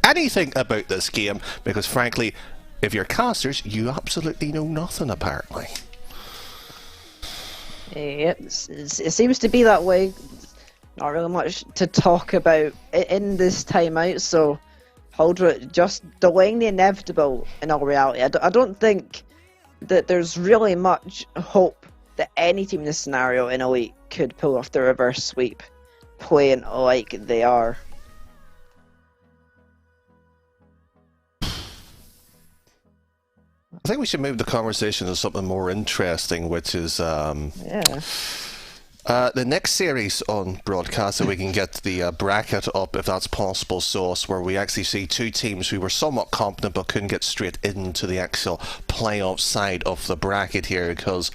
anything about this game? Because frankly, if you're casters, you absolutely know nothing apparently. Yep, it seems to be that way. Not really much to talk about in this timeout, so Huldra just delaying the inevitable in all reality. I don't think that there's really much hope that any team in this scenario in Elite could pull off the reverse sweep, playing like they are. I think we should move the conversation to something more interesting, which is Yeah. The next series on broadcast, so we can get the bracket up, if that's possible, Sauce, where we actually see 2 teams who were somewhat competent but couldn't get straight into the actual playoff side of the bracket here, because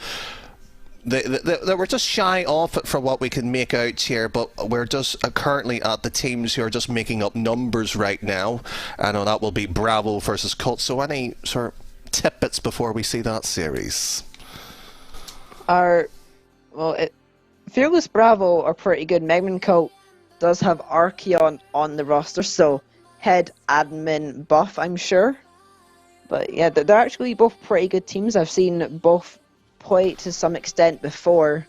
they were just shy off it for what we can make out here, but we're just currently at the teams who are just making up numbers right now. I know that will be Bravo versus Cult, so any sort of tidbits before we see that series? Fearless Bravo are pretty good. Megman Cult does have Archeon on the roster, so head admin buff, I'm sure. But yeah, they're actually both pretty good teams. I've seen both play to some extent before,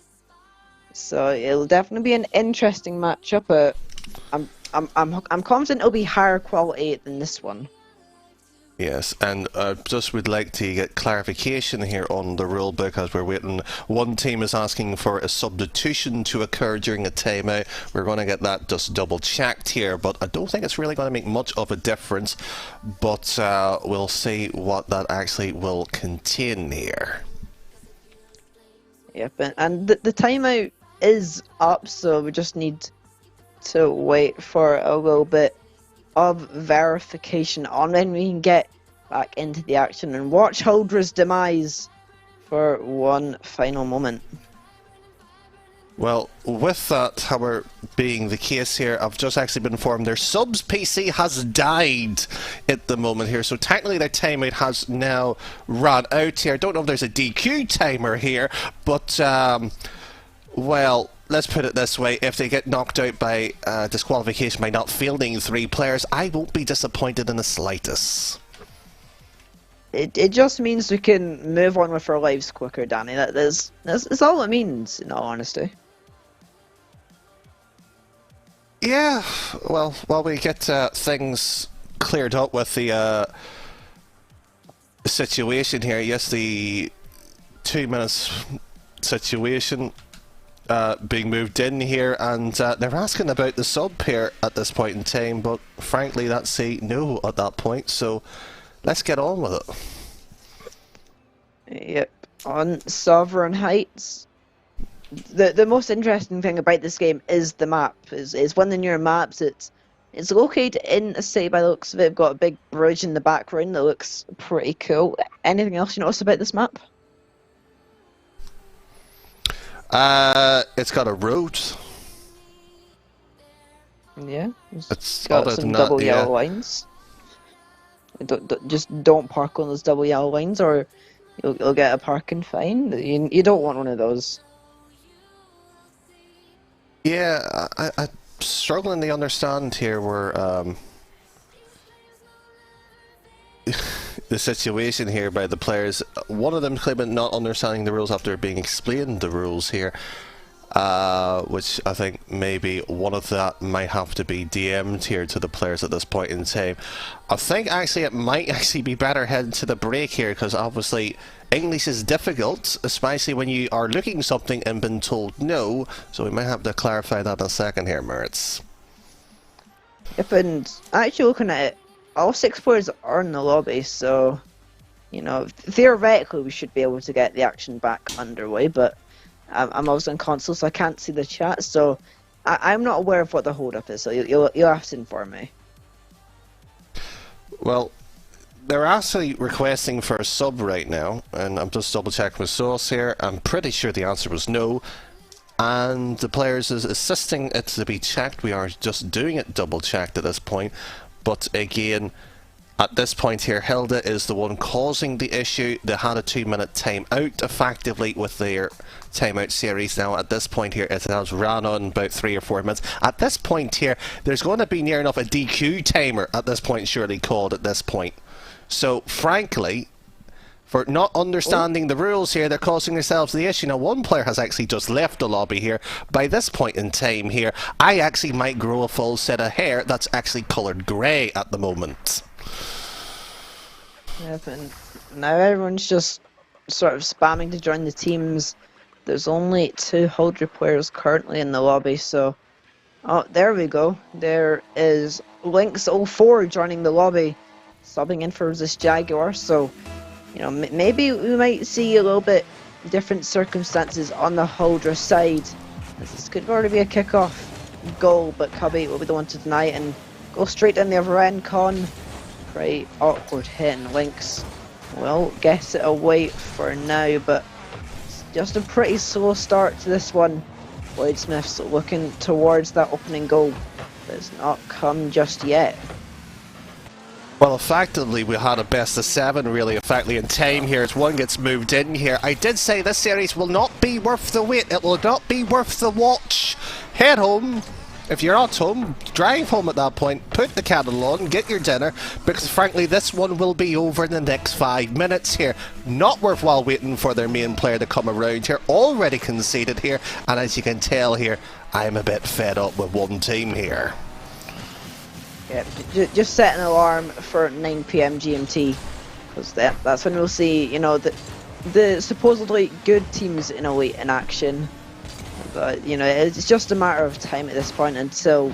so it'll definitely be an interesting matchup. But I'm confident it'll be higher quality than this one. Yes, and just would like to get clarification here on the rule book as we're waiting. One team is asking for a substitution to occur during a timeout. We're going to get that just double checked here, but I don't think it's really going to make much of a difference. But we'll see what that actually will contain here. Yep, and the timeout is up, so we just need to wait for a little bit of verification on when we can get back into the action and watch Huldra's demise for one final moment. Well, with that, however, being the case here, I've just actually been informed their subs PC has died at the moment here, so technically their timeout has now run out here. I don't know if there's a DQ timer here, but, well, let's put it this way, if they get knocked out by disqualification by not fielding 3 players, I won't be disappointed in the slightest. It just means we can move on with our lives quicker, Danny. That's all it means, in all honesty. Yeah, well, while we get things cleared up with the situation here, yes, the 2 minutes situation being moved in here, and they're asking about the sub here at this point in time, but frankly, that's a no at that point, so let's get on with it. Yep. On Sovereign Heights, the most interesting thing about this game is the map. Is one of the newer maps. It's located in a city by the looks of it. They've got a big bridge in the background that looks pretty cool. Anything else you notice about this map? It's got a road. Yeah. It's got other some than double that, yellow lines. Just don't park on those double yellow lines, or you'll get a parking fine. You don't want one of those. Yeah, I'm struggling to understand here where the situation here by the players. One of them claiming not understanding the rules after being explained the rules here, which I think maybe one of that might have to be DM'd here to the players at this point in time. I think actually it might actually be better heading to the break here, because obviously English is difficult, especially when you are looking something and been told no, so we might have to clarify that in a second here, Mertz. Yep, and actually looking at it, all 6 players are in the lobby, so, you know, theoretically we should be able to get the action back underway, but I'm also on console, so I can't see the chat, so I'm not aware of what the hold-up is, so you'll have to inform me. Well, they're actually requesting for a sub right now, and I'm just double checking my source here. I'm pretty sure the answer was no, and the players is assisting it to be checked. We are just doing it double checked at this point, but again, at this point here, Hilda is the one causing the issue. They had a 2-minute timeout effectively with their timeout series. Now at this point here, it has ran on about 3 or 4 minutes. At this point here, there's going to be near enough a DQ timer at this point, surely called at this point. So frankly, for not understanding the rules here, they're causing themselves the issue. Now one player has actually just left the lobby here. By this point in time here, I actually might grow a full set of hair that's actually coloured grey at the moment. Yep, and now everyone's just sort of spamming to join the teams. There's only 200 players currently in the lobby, so... Oh, there we go. There is Lynx04 joining the lobby, subbing in for this Jaguar, so... You know, maybe we might see a little bit different circumstances on the Huldra side. This could already be a kick-off goal, but Cubby will be the one to deny it and go straight in the other end. Con, pretty awkward hit, and Lynx will get it away for now, but it's just a pretty slow start to this one. Bladesmith's looking towards that opening goal, but it's not come just yet. Well, effectively, we had a best of 7, really, effectively, in time here as one gets moved in here. I did say this series will not be worth the wait. It will not be worth the watch. Head home. If you're at home, drive home at that point, put the kettle on, get your dinner, because frankly, this one will be over in the next 5 minutes here. Not worthwhile waiting for their main player to come around here. Already conceded here, and as you can tell here, I'm a bit fed up with one team here. Yeah, just set an alarm for 9 PM GMT, because that's when we'll see, you know, the supposedly good teams in Elite in action. But, you know, it's just a matter of time at this point until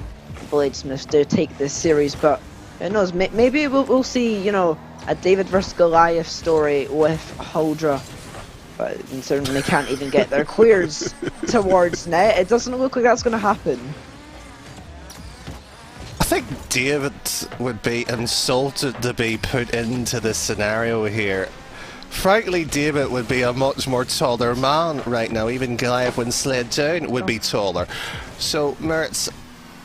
Bladesmiths do take this series. But who knows, maybe we'll see, you know, a David vs Goliath story with Huldra. But considering they can't even get their clears towards net, it doesn't look like that's going to happen. I think David would be insulted to be put into this scenario here. Frankly, David would be a much more taller man right now. Even Goliath, when slid down, would be taller. So, Mertz,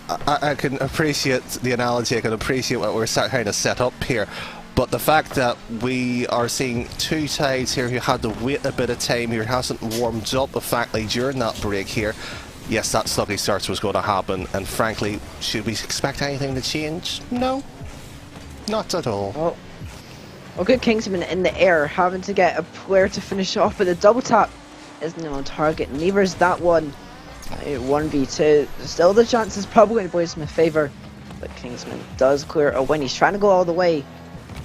I can appreciate the analogy, I can appreciate what we're trying to set up here. But the fact that we are seeing two sides here who had to wait a bit of time here, hasn't warmed up effectively during that break here. Yes, that sluggy start was going to happen, and frankly, should we expect anything to change? No, not at all. Well, good Kingsman in the air, having to get a player to finish off with a double tap isn't on target, neither is that one. 1v2. Still the chance is probably in Bladesmith's favour, but Kingsman does clear a win. He's trying to go all the way,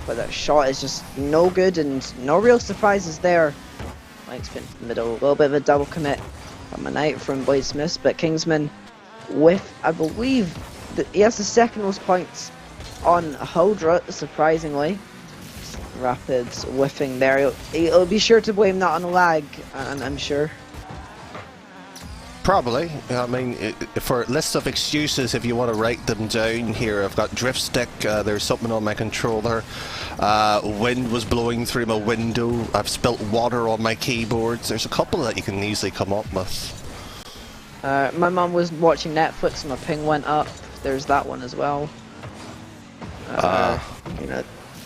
but that shot is just no good and no real surprises there. Mike's been in the middle, a little bit of a double commit coming out from Bladesmith, but Kingsman with, I believe, he has the second most points on Huldra, surprisingly. Rapid whiffing there. He'll be sure to blame that on lag, and I'm sure. Probably. I mean, for lists of excuses, if you want to write them down here, I've got drift stick, there's something on my controller, wind was blowing through my window, I've spilt water on my keyboards. There's a couple that you can easily come up with. My mum was watching Netflix and my ping went up. There's that one as well. You know,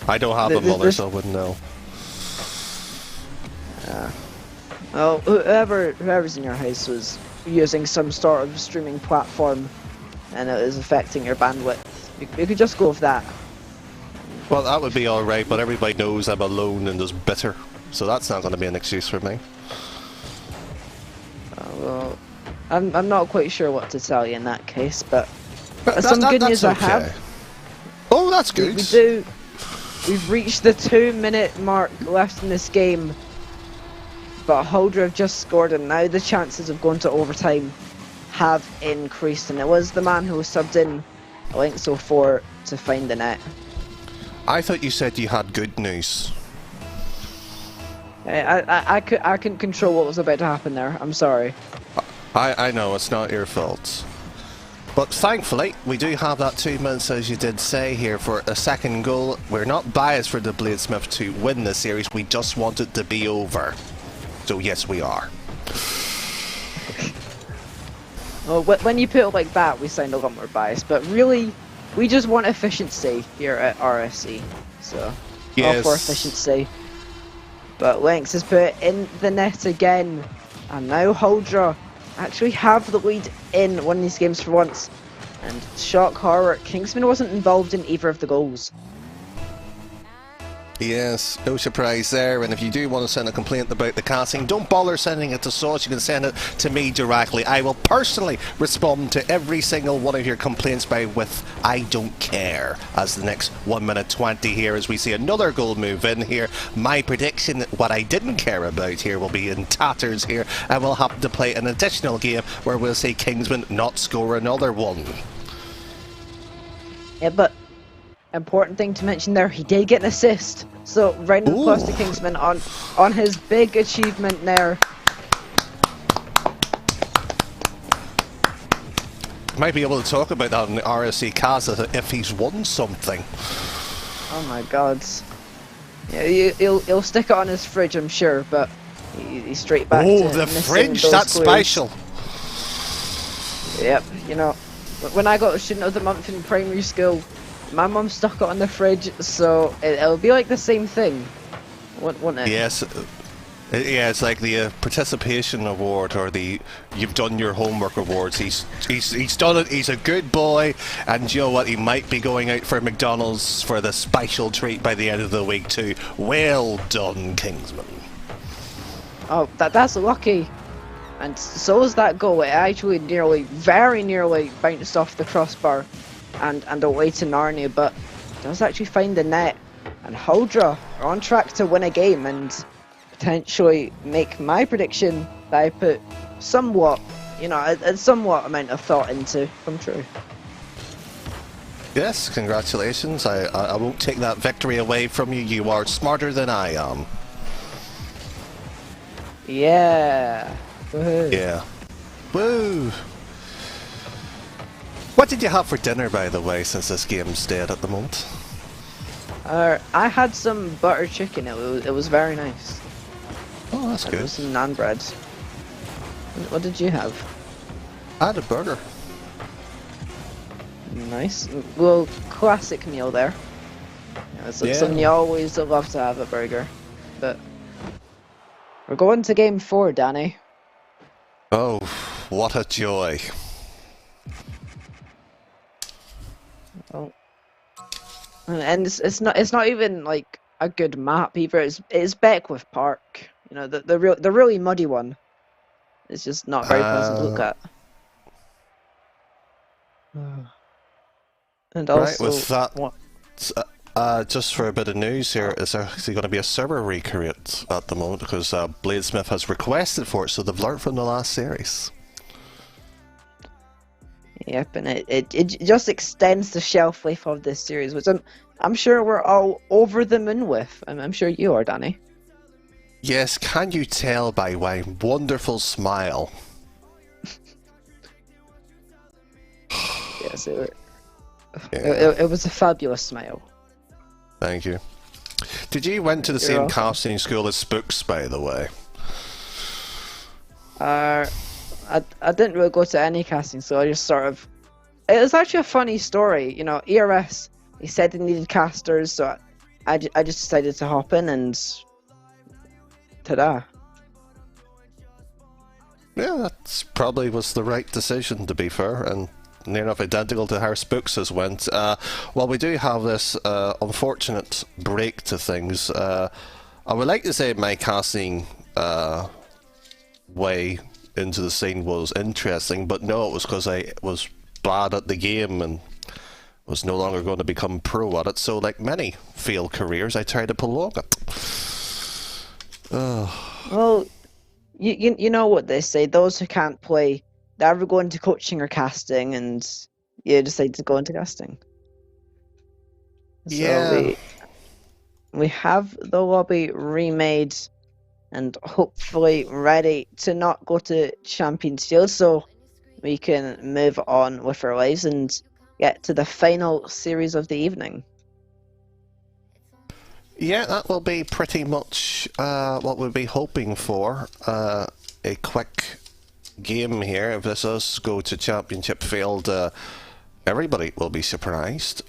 I don't have a mother, so I wouldn't know. Well, whoever's in your house was using some sort of streaming platform and it was affecting your bandwidth. You could just go with that. Well, that would be alright, but everybody knows I'm alone and is bitter, so that's not going to be an excuse for me. Well, I'm not quite sure what to tell you in that case, but some good news I have. Oh, that's good. We've reached the 2-minute mark left in this game, but Huldra have just scored, and now the chances of going to overtime have increased, and it was the man who was subbed in, Lynx04, to find the net. I thought you said you had good news. I couldn't control what was about to happen there. I'm sorry. I know, it's not your fault. But thankfully, we do have that 2 minutes, as you did say, here for a second goal. We're not biased for the Bladesmith to win this series, we just want it to be over. So yes, we are. Well, when you put it like that, we sound a lot more biased, but really, we just want efficiency here at RSC. So, yes. All for efficiency. But Lynx has put it in the net again, and now Huldra actually have the lead in one of these games for once. And shock horror, Kingsman wasn't involved in either of the goals. Yes, no surprise there, and if you do want to send a complaint about the casting, don't bother sending it to Sauce, you can send it to me directly. I will personally respond to every single one of your complaints with I don't care, as the next 1 minute 20 here as we see another goal move in here. My prediction, what I didn't care about here, will be in tatters here, and we'll have to play an additional game where we'll see Kingsman not score another one. Yeah, but important thing to mention there, he did get an assist. So round of applause to Kingsman on his big achievement there. Might be able to talk about that on the RSC cast if he's won something. Oh my god. Yeah, he'll stick it on his fridge, I'm sure, but he's straight back to the missing fridge, those that's clues. special. Yep, you know, when I got Student of the Month in primary school, my mum stuck it on the fridge, so it'll be like the same thing, won't it? Yes, yeah, it's like the participation award or the you've done your homework awards. He's done it. He's a good boy, and you know what? He might be going out for McDonald's for the special treat by the end of the week too. Well done, Kingsman. Oh, that's lucky. And so is that goal. It actually very nearly bounced off the crossbar and away to Narnia, but does actually find the net. And Huldra are on track to win a game and potentially make my prediction that I put somewhat, a somewhat amount of thought into come true. Yes, congratulations. I won't take that victory away from you. You are smarter than I am. Yeah. Woohoo. Yeah. Woo! What did you have for dinner, by the way, since this game's dead at the moment? I had some butter chicken. It was very nice. Oh, that's And good. there was some naan bread. What did you have? I had a burger. Nice. Well, classic meal there. It's something you always love to have, a burger. But we're going to game 4, Danny. Oh, what a joy. Oh. And it's not even like a good map either. It's Beckwith Park. The really muddy one. It's just not very pleasant to look at. And Right, also, with that, what? just for a bit of news here, is there actually going to be a server recreate at the moment because Bladesmith has requested for it, so they've learned from the last series. Yep, and it just extends the shelf life of this series, which I'm sure we're all over the moon with. I'm sure you are, Danny. Yes, can you tell by my wonderful smile? Yes, Yeah. it was a fabulous smile. Thank you. Did you went to the You're same welcome. casting school as Spooks, by the way? I didn't really go to any casting, so I just sort of. It was actually a funny story, you know. ERS, they said they needed casters, so I just decided to hop in and. Ta-da! Yeah, that's probably was the right decision, to be fair, and near enough identical to how Spooks has went. Well, we do have this unfortunate break to things. I would like to say my casting way into the scene was interesting, but no, it was because I was bad at the game and was no longer going to become pro at it. So, like many failed careers, I tried to prolong it. Well, you know what they say: those who can't play, they either go into coaching or casting, and you decide to go into casting. So Yeah. we have the lobby remade and hopefully ready to not go to Champions Field, so we can move on with our lives and get to the final series of the evening. Yeah, that will be pretty much what we'll be hoping for. A quick game here. If this does go to Championship Field, everybody will be surprised.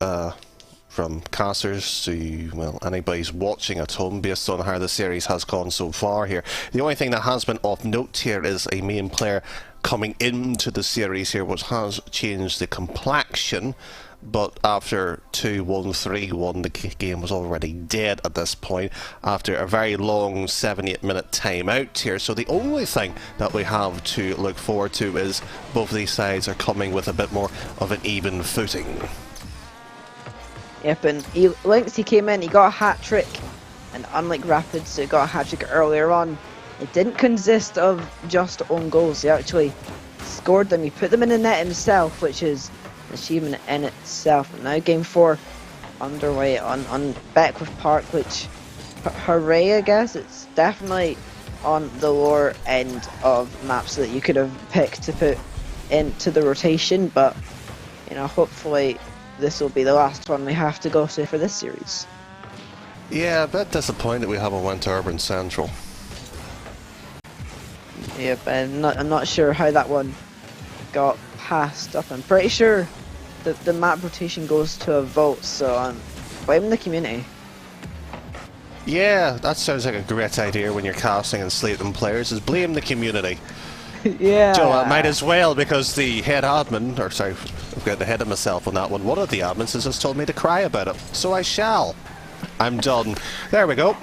From casters to, well, anybody's watching at home based on how the series has gone so far here. The only thing that has been of note here is a main player coming into the series here, which has changed the complexion. But after 2-1, 3-1, the game was already dead at this point after a very long 7-8 minute timeout here. So the only thing that we have to look forward to is both of these sides are coming with a bit more of an even footing. Yep, and he came in, he got a hat-trick, and unlike Rapids, who got a hat-trick earlier on, it didn't consist of just own goals. He actually scored them, he put them in the net himself, which is an achievement in itself. And now game 4 underway on Beckwith Park, which, hooray I guess, it's definitely on the lower end of maps that you could have picked to put into the rotation, but, you know, hopefully this will be the last one we have to go to for this series. Yeah, a bit disappointed we haven't went to Urban Central. Yep, I'm not sure how that one got passed up. I'm pretty sure that the map rotation goes to a vote, so I'm blaming the community. Yeah, that sounds like a great idea when you're casting and slating players, is blame the community. Yeah. Joe, I might as well, because the head admin, or sorry, I've got ahead of myself on that one. One of the admins has just told me to cry about it, so I shall. I'm done. There we go.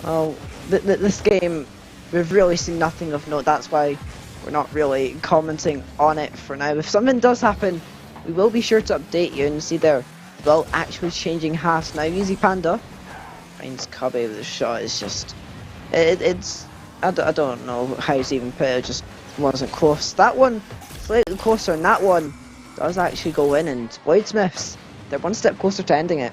Well, this game, we've really seen nothing of note. That's why we're not really commenting on it for now. If something does happen, we will be sure to update you and see there. Well, actually changing halves now. Easy Panda finds Cubby with a shot. It's just, it's. I don't know how to even put it. It just wasn't close. That one slightly closer, and that one does actually go in. And Bladesmiths, they're one step closer to ending it.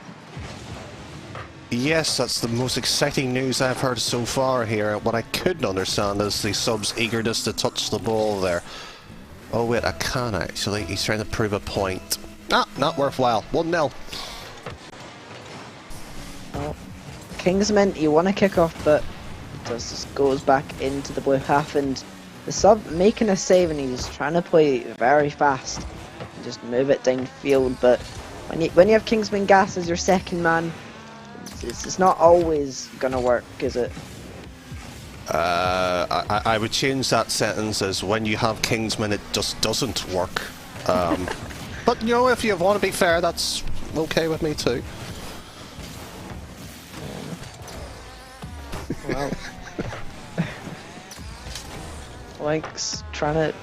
Yes, that's the most exciting news I've heard so far here. What I couldn't understand is the sub's eagerness to touch the ball there. Oh wait, I can actually. He's trying to prove a point. Ah, not worthwhile. 1-0. Oh, Kingsman, you want to kick off, but it just goes back into the blue half, and the sub making a save, and he's trying to play very fast and just move it downfield. But when you have Kingsman Gas as your second man, it's not always gonna work, is it? I would change that sentence as when you have Kingsman, it just doesn't work. But you know, if you want to be fair, that's okay with me too. Well, Link's trying to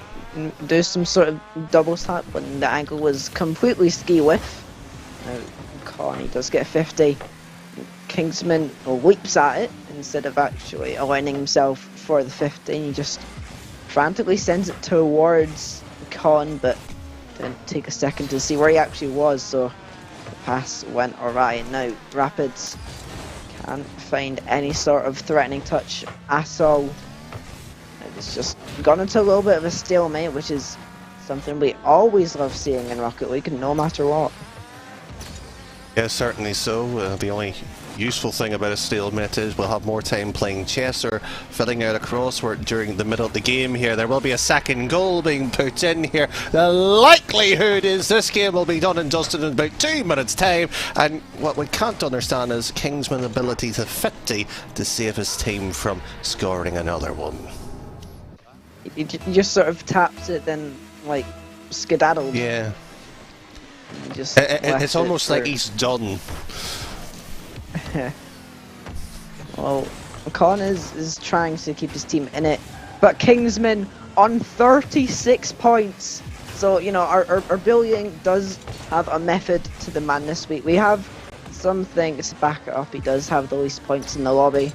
do some sort of double slap when the angle was completely ski whiff. Now, Connie does get 50. Kingsman leaps at it instead of actually aligning himself for the 50. He just frantically sends it towards Con, but didn't take a second to see where he actually was, so the pass went awry. Now Rapids can't find any sort of threatening touch at all. It's just gone into a little bit of a stalemate, which is something we always love seeing in Rocket League, no matter what. Yeah, certainly so. The only useful thing about a stalemate is we'll have more time playing chess or filling out a crossword during the middle of the game here. There will be a second goal being put in here. The likelihood is this game will be done and dusted in about 2 minutes time, and what we can't understand is Kingsman's ability to 50 to save his team from scoring another one. He just sort of taps it, then like skedaddled. Yeah. And just It's almost like he's done. Well, Con is trying to keep his team in it, but Kingsman on 36 points. So, you know, our bullying does have a method to the madness. We have some things to back it up. He does have the least points in the lobby.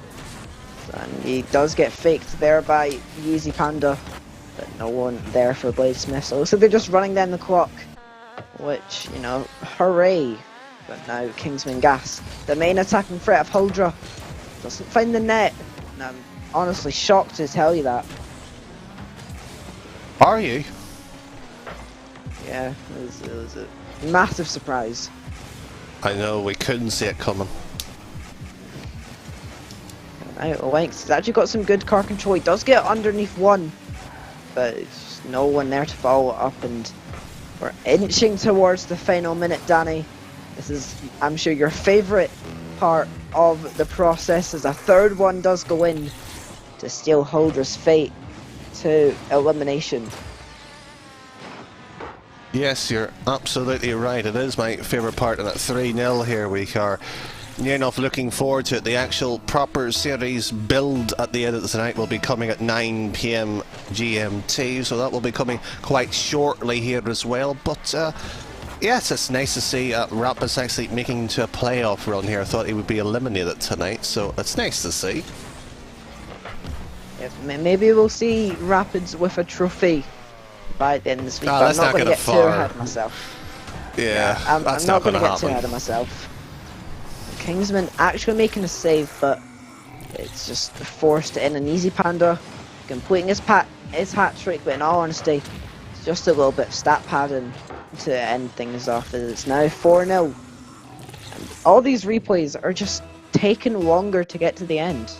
And he does get faked there by Yeezy Panda, but no one there for Bladesmith. So it looks like they're just running down the clock, which, you know, hooray. But now Kingsman gas. The main attacking threat of Huldra doesn't find the net. And I'm honestly shocked to tell you that. Are you? Yeah, it was a massive surprise. I know, we couldn't see it coming. Now Lynx has actually got some good car control. He does get underneath one, but it's just no one there to follow up, and we're inching towards the final minute, Danny. This is, I'm sure, your favourite part of the process, as a third one does go in to steal Huldra's fate to elimination. Yes, you're absolutely right. It is my favourite part of that 3-0 here. We are near enough looking forward to it. The actual proper series build at the end of the night will be coming at 9 PM GMT, so that will be coming quite shortly here as well. But yes, it's nice to see Rapids actually making to a playoff run here. I thought he would be eliminated tonight, so it's nice to see. Yeah, maybe we'll see Rapids with a trophy by the end of this week. But I'm that's not not going to gonna get too far. ahead of myself. Yeah, I'm that's not going going to to get too happen. ahead of myself. Kingsman actually making a save, but it's just forced in. An Easy Panda completing his hat trick, but in all honesty, it's just a little bit of stat padding to end things off. It's now 4-0. And all these replays are just taking longer to get to the end.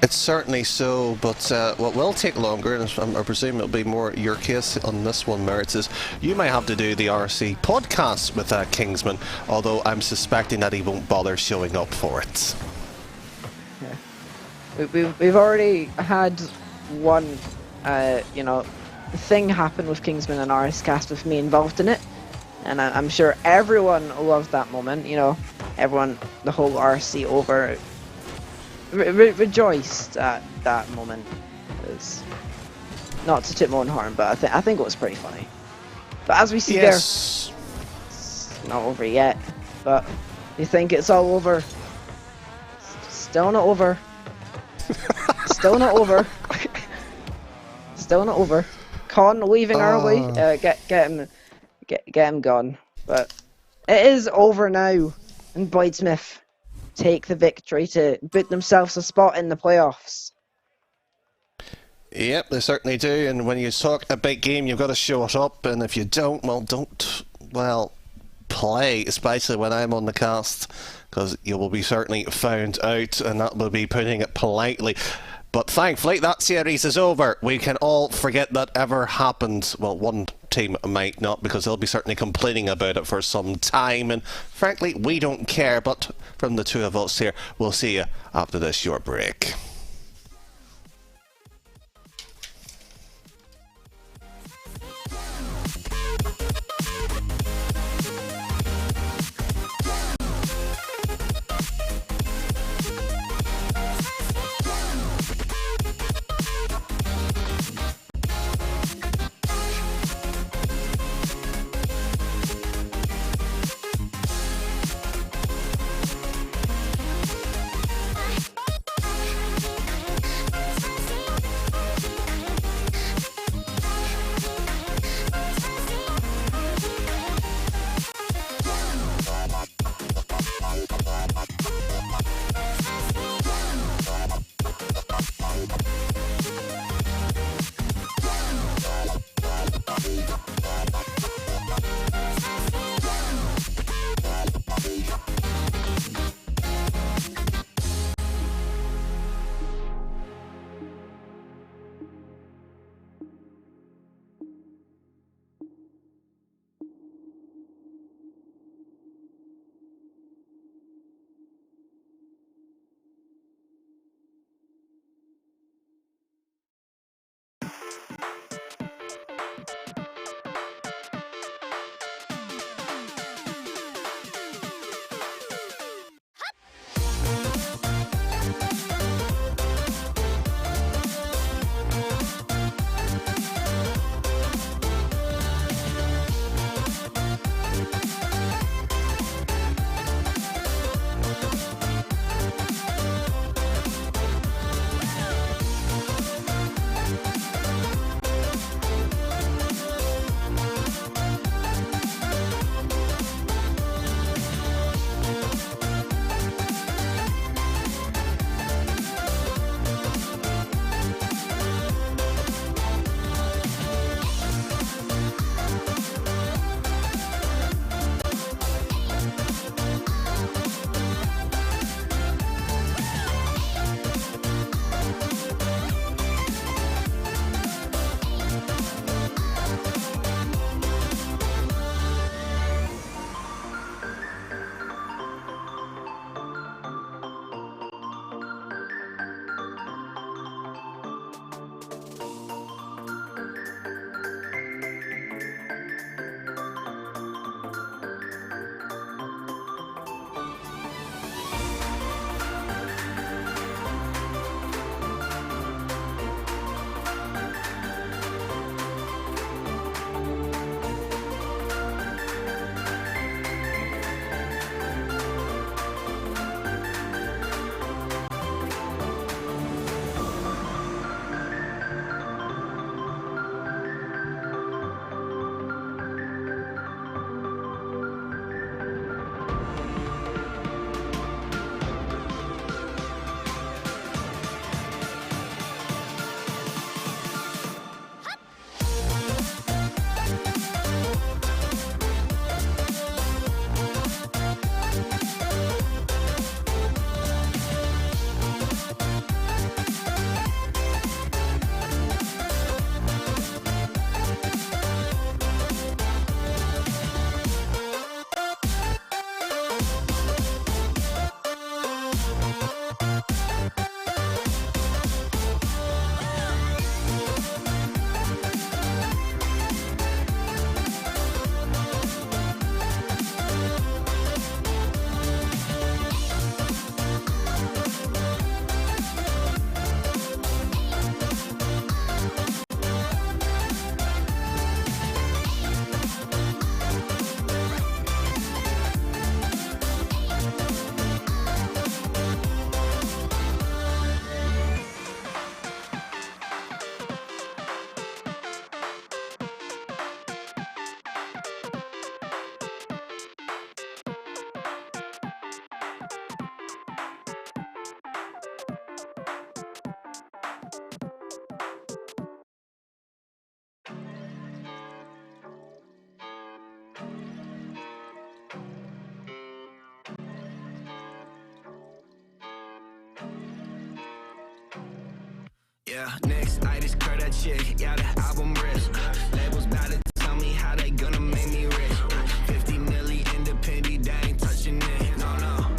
It's certainly so, but what will take longer, and I presume it'll be more your case on this one, Merits, is you might have to do the RSC podcast with Kingsman, although I'm suspecting that he won't bother showing up for it. Yeah. We've already had one, you know, thing happen with Kingsman and RSCast with me involved in it, and I'm sure everyone loved that moment. You know, everyone, the whole RSC over. Rejoiced at that moment. It's not to tip my own horn, but I think it was pretty funny. But as we see there, it's not over yet. But you think it's all over? Still not over. Still not over. Still not over. Con leaving early. Get him gone. But it is over now, and Bladesmith take the victory to boot themselves a spot in the playoffs. Yep, they certainly do, and when you talk a big game, you've got to show it up, and if you don't, well, play, especially when I'm on the cast, because you will be certainly found out, and that will be putting it politely. But thankfully, that series is over. We can all forget that ever happened. Well, one team might not, because they'll be certainly complaining about it for some time, and frankly, we don't care. But from the two of us here, we'll see you after this short break. Yeah, next I just curve that chick, yeah, the album risk. Labels bout to tell me how they gonna make me rich. 50 milli independent, they ain't touching it, no.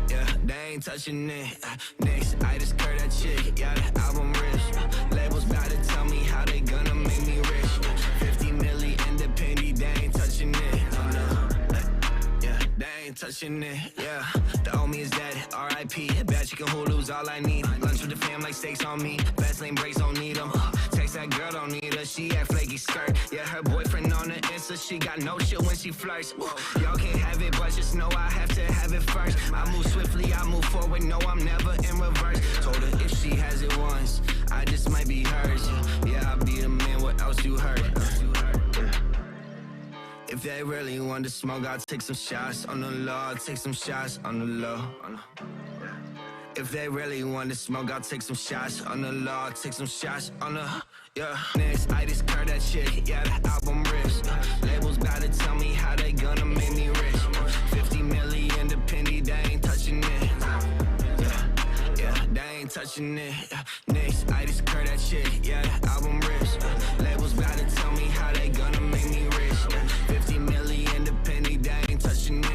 Yeah, they ain't touching it. Next I just curve that chick, yeah, the album risk. Labels bout to tell me how they gonna make me rich. 50 milli independent, they ain't touching it, no. Yeah, they ain't touching it, yeah. The old me is dead, R.I.P. Bad chicken Hulu's all I need. Lunch with the fam like steaks on me. Fast lane breaks, don't need them. Text that girl, don't need her. She act flaky skirt. Yeah, her boyfriend on the Insta. She got no shit when she flirts. Y'all can't have it, but just know I have to have it first. I move swiftly, I move forward. No, I'm never in reverse. Told her if she has it once, I just might be hers. Yeah, I'll be the man. What else you heard? If they really want to smoke, I'll take some shots on the low. I'll take some shots on the low. If they really want to smoke, I'll take some shots on the low. I'll take some shots on the, yeah. Next, I just curve that chick, yeah, the album risk. Labels bout to tell me how they gonna make me rich. 50 milli independent, they ain't touching it. Yeah, they ain't touching it. Next, I just curve that chick, yeah, the album risk. Labels bout to tell me how they gonna make me rich. 50 milli independent, they ain't touching it.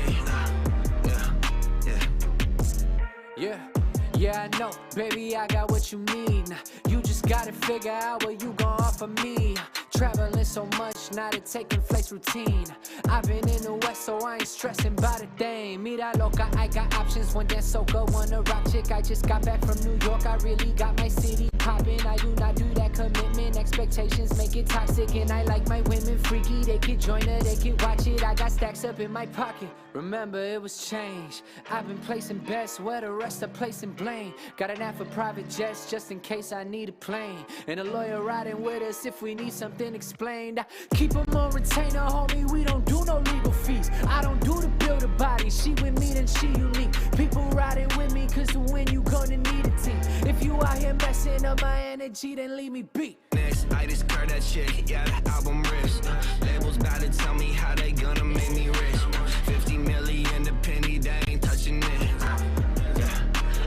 Yeah, I know, baby, I got what you need. You just gotta figure out what you gon' offer me. Traveling so much, now that taking flights routine. I've been in the West, so I ain't stressing about a thing. Mira loca, I got options, one dance soca, one a rock chick. I just got back from New York, I really got my city poppin'. I do not do that commitment, expectations make it toxic. And I like my women freaky, they can join her, they can watch it. I got stacks up in my pocket, remember it was change. I've been placing bets where the rest are placing blame. Got an app for private jets, just in case I need a plane. And a lawyer riding with us if we need something explained. I keep them on retainer, homie, we don't do no legal fees. I don't do to build a body, she with me then she unique. People riding with me cause to win you gonna need a team. If you out here messing up my energy, then leave me be. Next, I just curve that chick, yeah, the album risk. Labels bout to tell me how they gonna make me rich. 50 milli independent, they ain't touching it.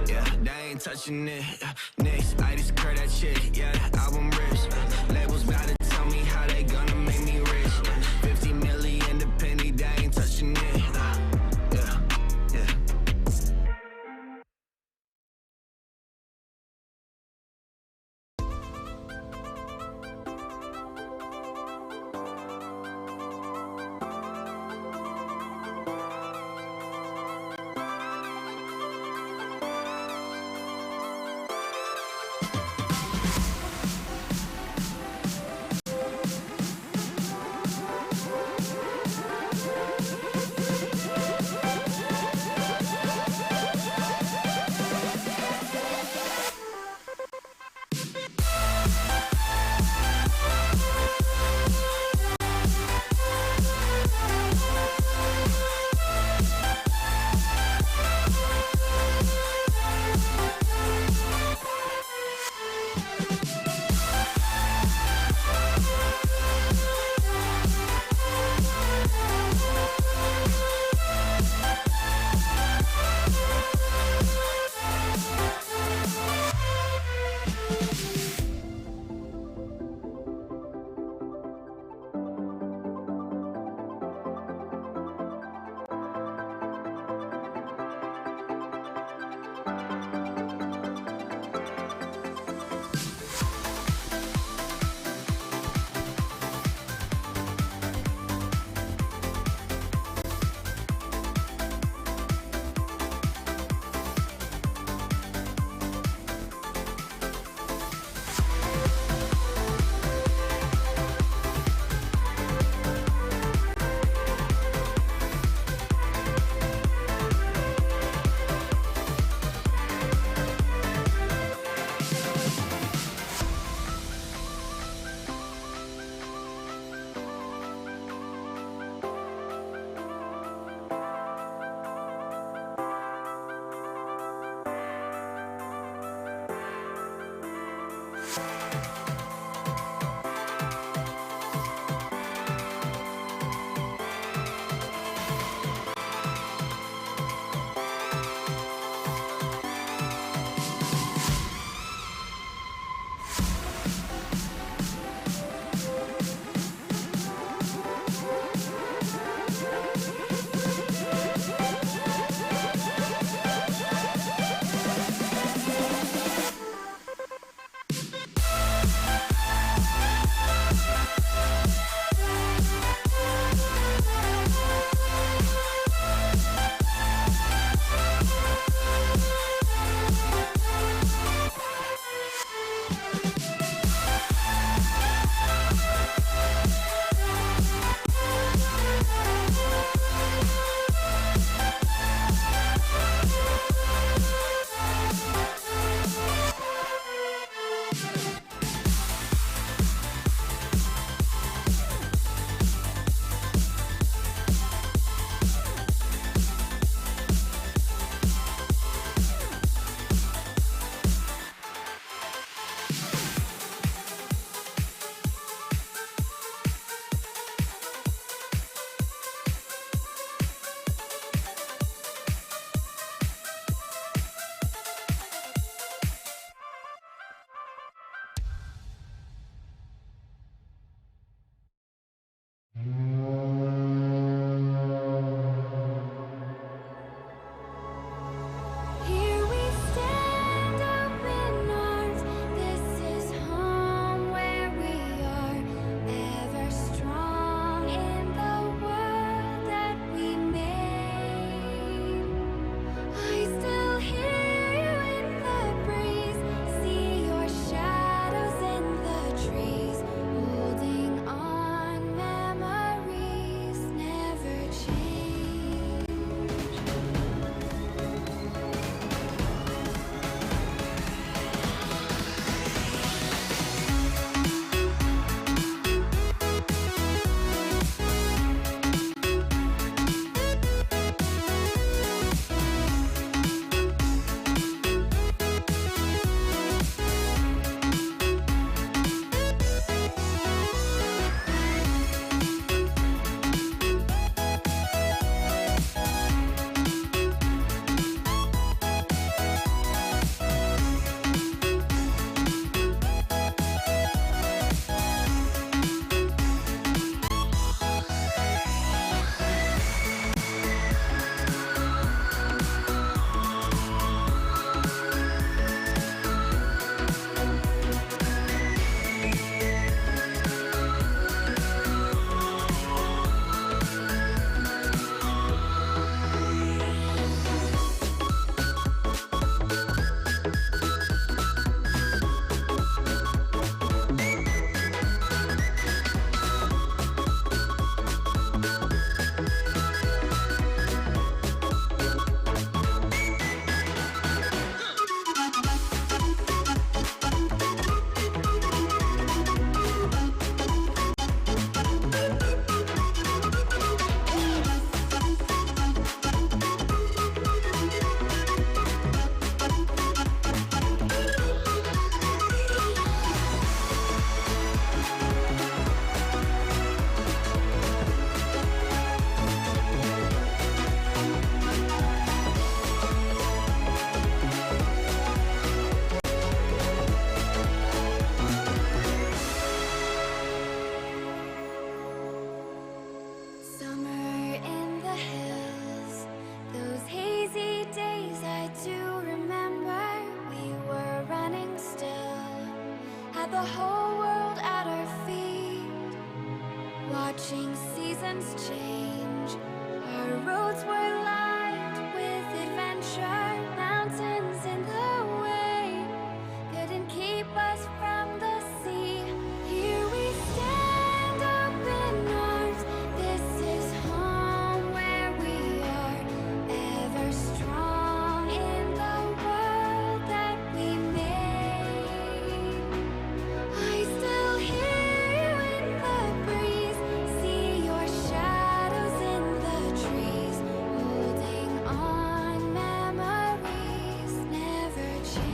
Yeah, they ain't touching it. Next, I just curve that chick, yeah, the album risk. Labels bout to tell me how they gonna make me rich. 50 milli independent, they ain't touching it. the whole world at our feet, watching seasons change. Our roads were lined with adventure, mountains in the way couldn't keep us from the sea. Here we stand, open arms. This is home where we are, ever strong in the world that we made. I still hear you in the breeze, see your shadows in the trees, holding on, memories never change.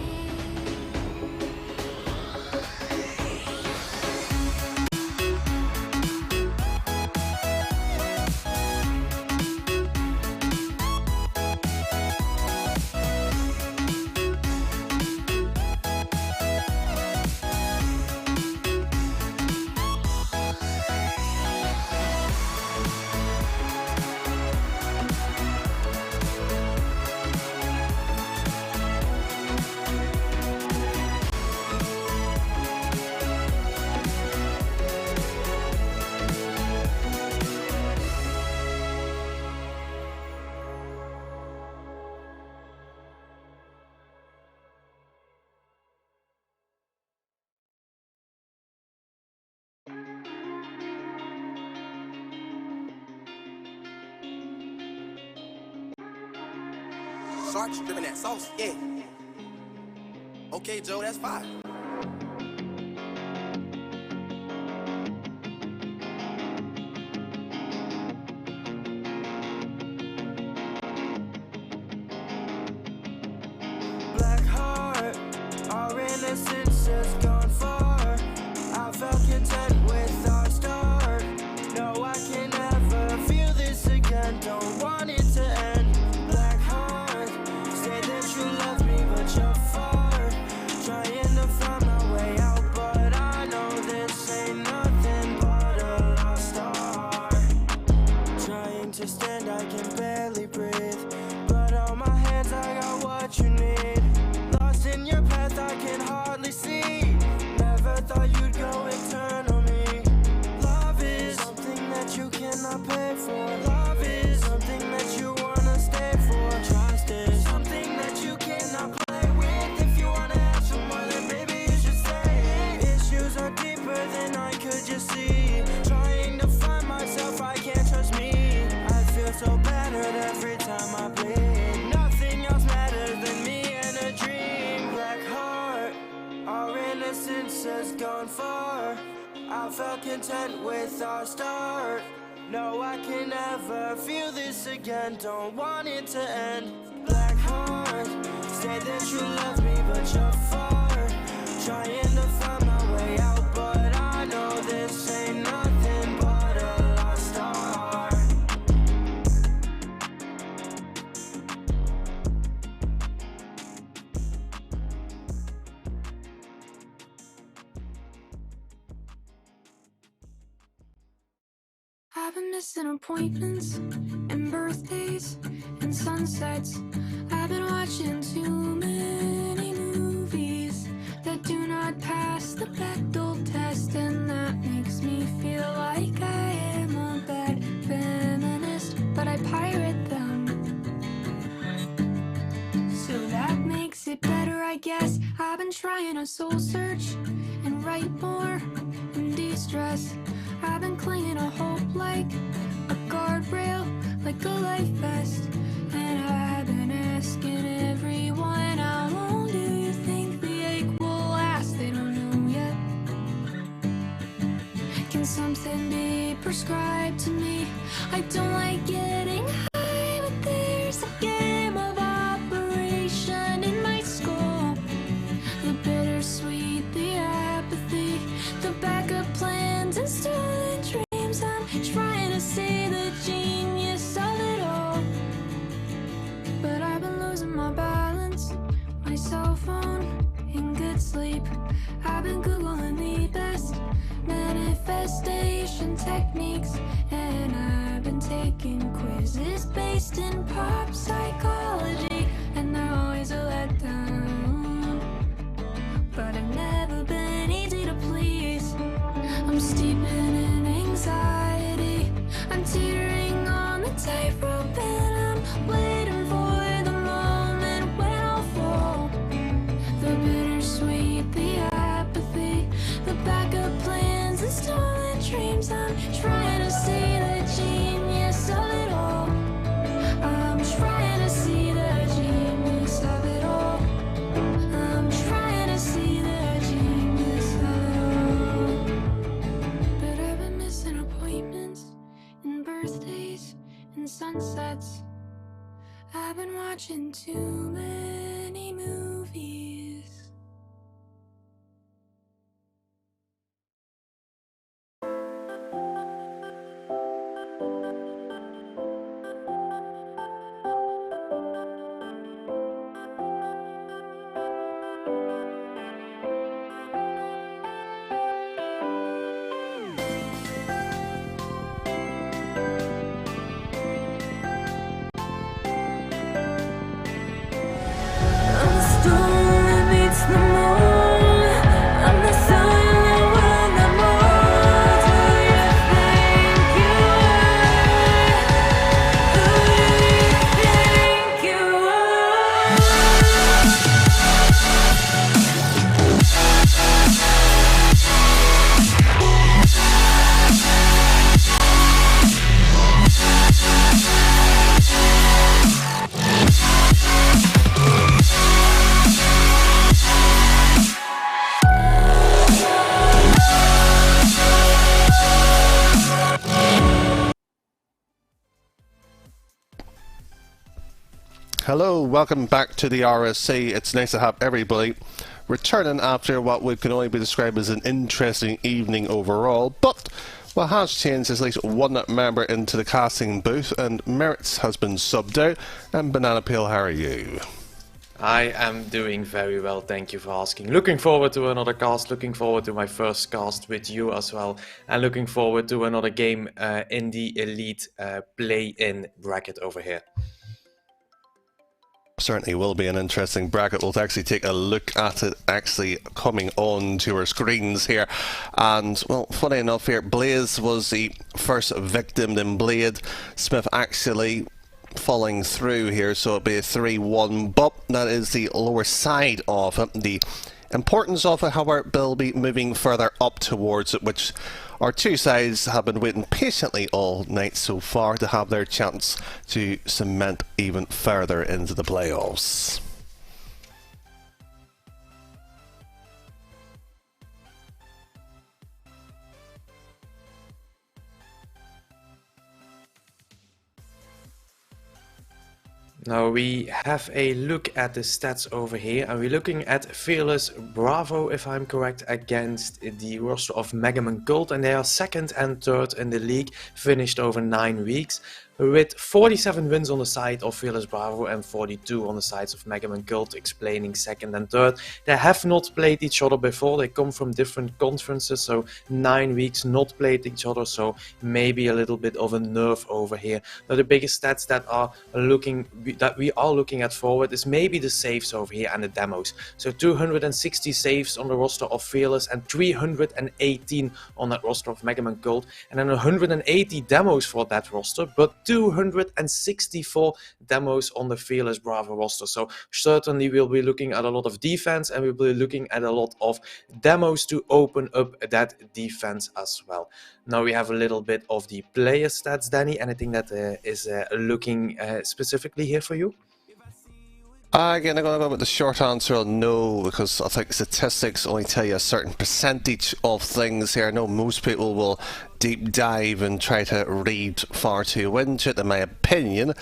Sharks dripping that sauce, yeah. Okay, Joe, that's fine. Black heart, our innocence has gone far. I felt content with our start. No, I can never feel this again. Don't want it to end. Black heart, say that you love me, but you're far. Trying to find my way out, but I know this ain't nothing but a lost art. Trying to stand, I can barely breathe. Blood on my hands, I got what you need. Lost in your path, I can hardly see. Never thought you'd go and turn on me. Love is something that you cannot pay for. Love is something that you wanna stay for. Trust is something that you cannot play with. If you wanna have someone, then baby you should stay. Issues are deeper than I could just see. Trying to find myself, I can't trust me. I feel so battered every time I bleed. Nothing else matters than me and a dream. Black heart, our innocence has gone far. I felt content with our start. No, I can never feel this again. Don't want it to end. Black heart, say that you love me, but you're far. Trying to find my way out, but I know this ain't nothing but a lost art. I've been missing appointments and birthdays and sunsets. I've been watching too many movies that do not pass the Bechdel test, and that makes me feel like I am a bad feminist, but I pirate them, so that makes it better, I guess. I've been trying to soul search and write more and de-stress. I've been clinging to hope like a guardrail, like a life vest. And I've been asking everyone, how long do you think the ache will last? They don't know yet. Can something be prescribed to me? I don't like getting high, but there's a game of operation in my skull. The bittersweet, the apathy, the backup plans and stolen dreams. I'm trying to see the genius of it all, but I've been losing my balance, my cell phone in good sleep. I've been Googling the best manifestation techniques, and I've been taking quizzes based in pop psychology, and they're always a letdown. But I've never been easy to been watching too many movies. I'm the storm that meets the moon. I'm the sun that will not move. Who you think you are? Who do you think you Hello, welcome back to the RSC. It's nice to have everybody returning after what we can only be described as an interesting evening overall. But what has changed is at least one member into the casting booth, and Merits has been subbed out. And Banana Peel, how are you? I am doing very well, thank you for asking. Looking forward to another cast, looking forward to my first cast with you as well, and looking forward to another game in the Elite play-in bracket over here. Certainly will be an interesting bracket. We'll actually take a look at it actually coming on to our screens here. And, well, funny enough here, Blaze was the first victim, then Blade. Smith actually falling through here, so it'll be a 3-1, but that is the lower side of it. The importance of it, however, will be moving further up towards it, which our two sides have been waiting patiently all night so far to have their chance to cement even further into the playoffs. Now we have a look at the stats over here, and we're looking at Fearless Bravo, if I'm correct, against the roster of Megaman Gold, and they are second and third in the league, finished over 9 weeks, with 47 wins on the side of Fearless Bravo and 42 on the sides of Megaman Gold, explaining second and third. They have not played each other before, they come from different conferences, so 9 weeks not played each other, so maybe a little bit of a nerve over here. Now the biggest stats that we are looking at forward is maybe the saves over here and the demos. So 260 saves on the roster of Fearless and 318 on that roster of Megaman Gold, and then 180 demos for that roster, but 264 demos on the Fearless Bravo roster. So certainly we'll be looking at a lot of defense, and we'll be looking at a lot of demos to open up that defense as well. Now we have a little bit of the player stats, Danny. Anything that is looking specifically here for you? Again, I'm going to go with the short answer on no, because I think statistics only tell you a certain percentage of things here. I know most people will deep dive and try to read far too into it, in my opinion.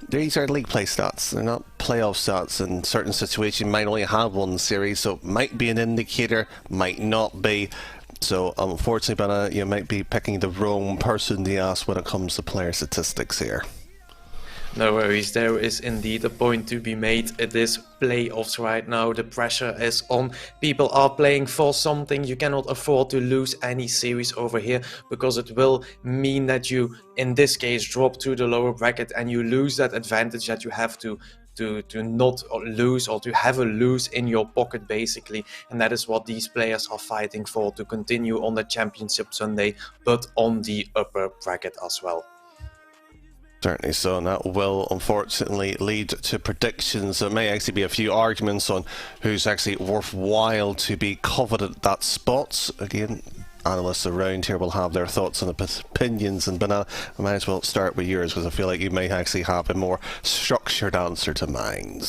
These are league play stats, they're not playoff stats. In certain situations, you might only have one series, so it might be an indicator, might not be. So unfortunately, you might be picking the wrong person to ask when it comes to player statistics here. No worries, there is indeed a point to be made at this playoffs right now. The pressure is on. People are playing for something. You cannot afford to lose any series over here, because it will mean that you, in this case, drop to the lower bracket and you lose that advantage that you have to not lose, or to have a lose in your pocket basically. And that is what these players are fighting for, to continue on the championship Sunday, but on the upper bracket as well. Certainly so, and that will unfortunately lead to predictions. There may actually be a few arguments on who's actually worthwhile to be coveted at that spot. Again, analysts around here will have their thoughts and opinions, and Banana, I might as well start with yours, because I feel like you may actually have a more structured answer to mine.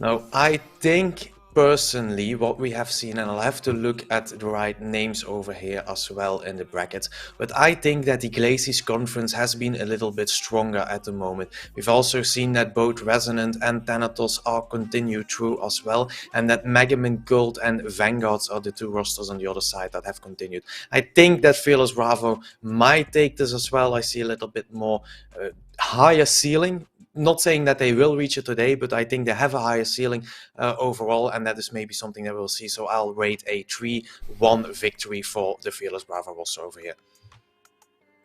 Now, I think personally, what we have seen, and I'll have to look at the right names over here as well in the brackets, but I think that the Glaciers Conference has been a little bit stronger at the moment. We've also seen that both Resonant and Thanatos are continued through as well, and that Megaman Gold and Vanguards are the two rosters on the other side that have continued. I think that Fearless Bravo might take this as well. I see a little bit more higher ceiling. Not saying that they will reach it today, but I think they have a higher ceiling overall, and that is maybe something that we'll see. So I'll rate a 3-1 victory for the Fearless Bravo also over here.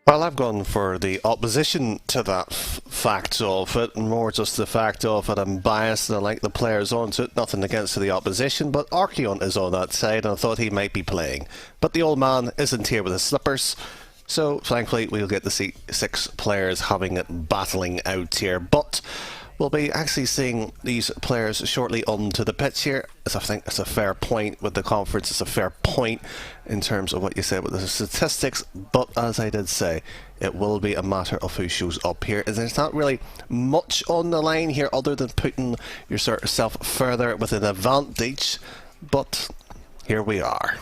Well, I've gone for the opposition to that fact of it, more just the fact of it. I'm biased and I like the players onto it, nothing against the opposition, but Archeon is on that side and I thought he might be playing. But the old man isn't here with his slippers. So, thankfully, we'll get to see 6 players having it battling out here. But we'll be actually seeing these players shortly onto the pitch here. As I think it's a fair point with the conference. It's a fair point in terms of what you said with the statistics. But as I did say, it will be a matter of who shows up here. And there's not really much on the line here other than putting yourself further with an advantage. But here we are.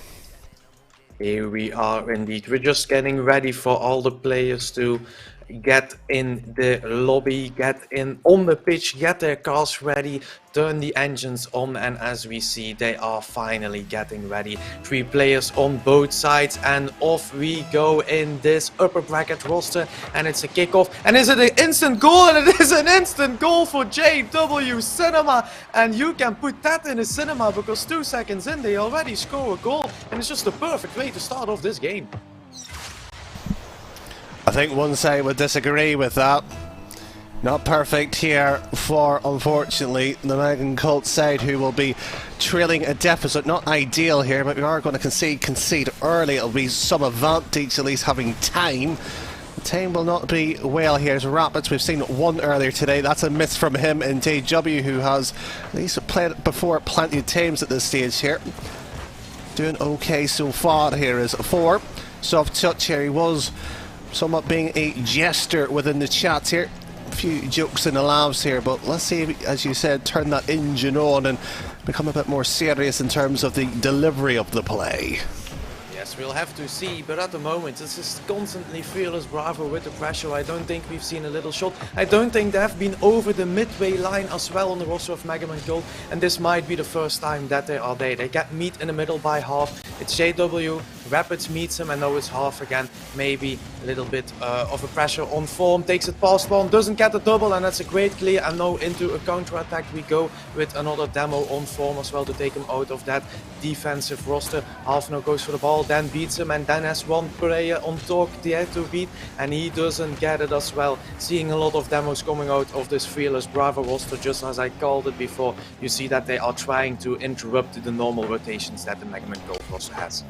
Here we are indeed. We're just getting ready for all the players to get in the lobby, get in on the pitch, get their cars ready, turn the engines on, and as we see, they are finally getting ready. 3 players on both sides, and off we go in this upper bracket roster, and it's a kickoff. And is it an instant goal? And it is an instant goal for JW Cinema, and you can put that in a cinema because 2 seconds in they already score a goal, and it's just the perfect way to start off this game. I think one side would disagree with that. Not perfect here for, unfortunately, the Megan Colt side, who will be trailing a deficit. Not ideal here, but we are going to concede early. It'll be some advantage, at least having time. The time will not be well here. As Rapids, we've seen one earlier today. That's a miss from him, and JW, who has at least played before plenty of times at this stage here. Doing okay so far here is 4. Soft touch here. He was somewhat being a jester within the chat here. A few jokes and laughs here, but let's see, as you said, turn that engine on and become a bit more serious in terms of the delivery of the play. Yes, we'll have to see, but at the moment this is constantly Fearless Bravo with the pressure. I don't think we've seen a little shot. I don't think they have been over the midway line as well on the roster of Megaman Gold, and this might be the first time that they are there. They get meet in the middle by half. It's JW, Rapids meets him, and now it's half again. Maybe a little bit of a pressure on form, takes it past one, doesn't get the double, and that's a great clear, and now into a counter attack we go with another demo on form as well to take him out of that defensive roster. Half now goes for the ball, then beats him, and then has one player on top there to beat, and he doesn't get it as well. Seeing a lot of demos coming out of this Fearless Bravo roster, just as I called it before. You see that they are trying to interrupt the normal rotations that the Megaman Gold roster has.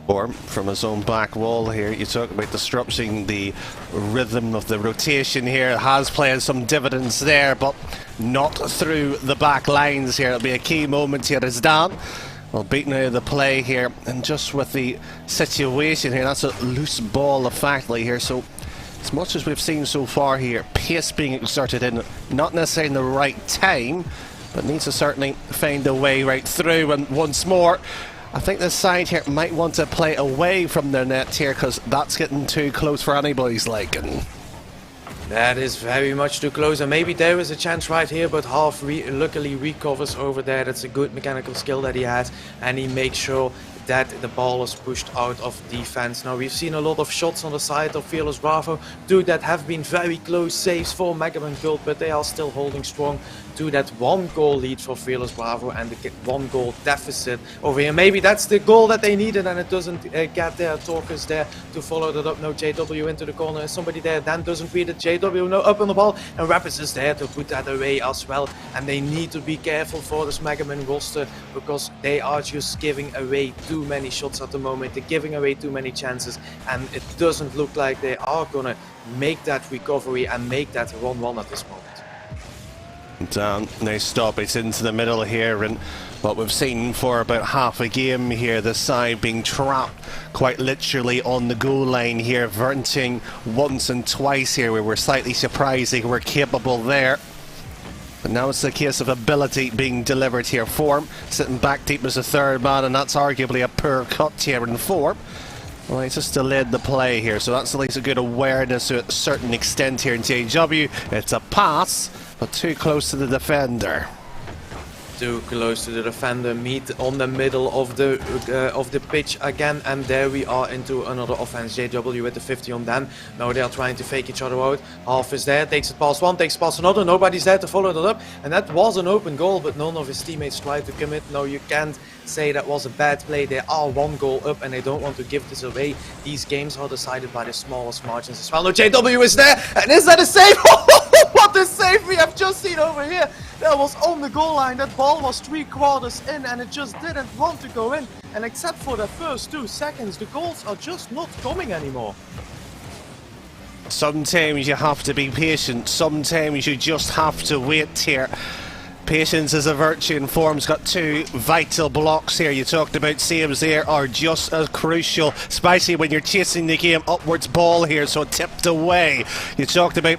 Or from his own back wall here, you talk about disrupting the rhythm of the rotation here. Has played some dividends there, but not through the back lines here. It'll be a key moment here as Dan well beaten out of the play here, and just with the situation here, that's a loose ball effectively here. So as much as we've seen so far here, pace being exerted in, not necessarily in the right time, but needs to certainly find a way right through. And once more, I think this side here might want to play away from their net here, because that's getting too close for anybody's liking. That is very much too close, and maybe there is a chance right here, but Half luckily recovers over there. That's a good mechanical skill that he has, and he makes sure that the ball is pushed out of defense. Now we've seen a lot of shots on the side of Fearless Bravo, two that have been very close saves for Megaman Gold, but they are still holding strong to that 1 goal lead for Fearless Bravo and the 1 goal deficit over here. Maybe that's the goal that they needed, and it doesn't get there. Talk is there to follow that up. No, JW into the corner, and somebody there then doesn't read it. JW no up on the ball, and Rapids is there to put that away as well. And they need to be careful for this Megaman roster, because they are just giving away too many shots at the moment. They're giving away too many chances, and it doesn't look like they are gonna make that recovery and make that 1-1 at this moment. Down, now stop it into the middle here, and what we've seen for about half a game here, the side being trapped quite literally on the goal line here, venting once and twice here. We were slightly surprised they were capable there. But now it's a case of ability being delivered here. Form sitting back deep as a third man, and that's arguably a poor cut here in Form. Well, he's just delayed the play here, so that's at least a good awareness to a certain extent here in JW. It's a pass, but too close to the defender. Too close to the defender, meet on the middle of the pitch again, and there we are into another offense. JW with the 50 on them. Now they are trying to fake each other out. Half is there, takes it past one, takes it past another. Nobody's there to follow that up, and that was an open goal, but none of his teammates tried to commit. No, you can't say that was a bad play. They are one goal up, and they don't want to give this away. These games are decided by the smallest margins as well. No, JW is there, and is that a save? What a save we have just seen over here. That was on the goal line. That ball was 3/4 in, and it just didn't want to go in. And except for the first 2 seconds, the goals are just not coming anymore. Sometimes you have to be patient. Sometimes you just have to wait here. Patience is a virtue, and Form's got 2 vital blocks here. You talked about saves there are just as crucial, especially when you're chasing the game upwards ball here, so it tipped away. You talked about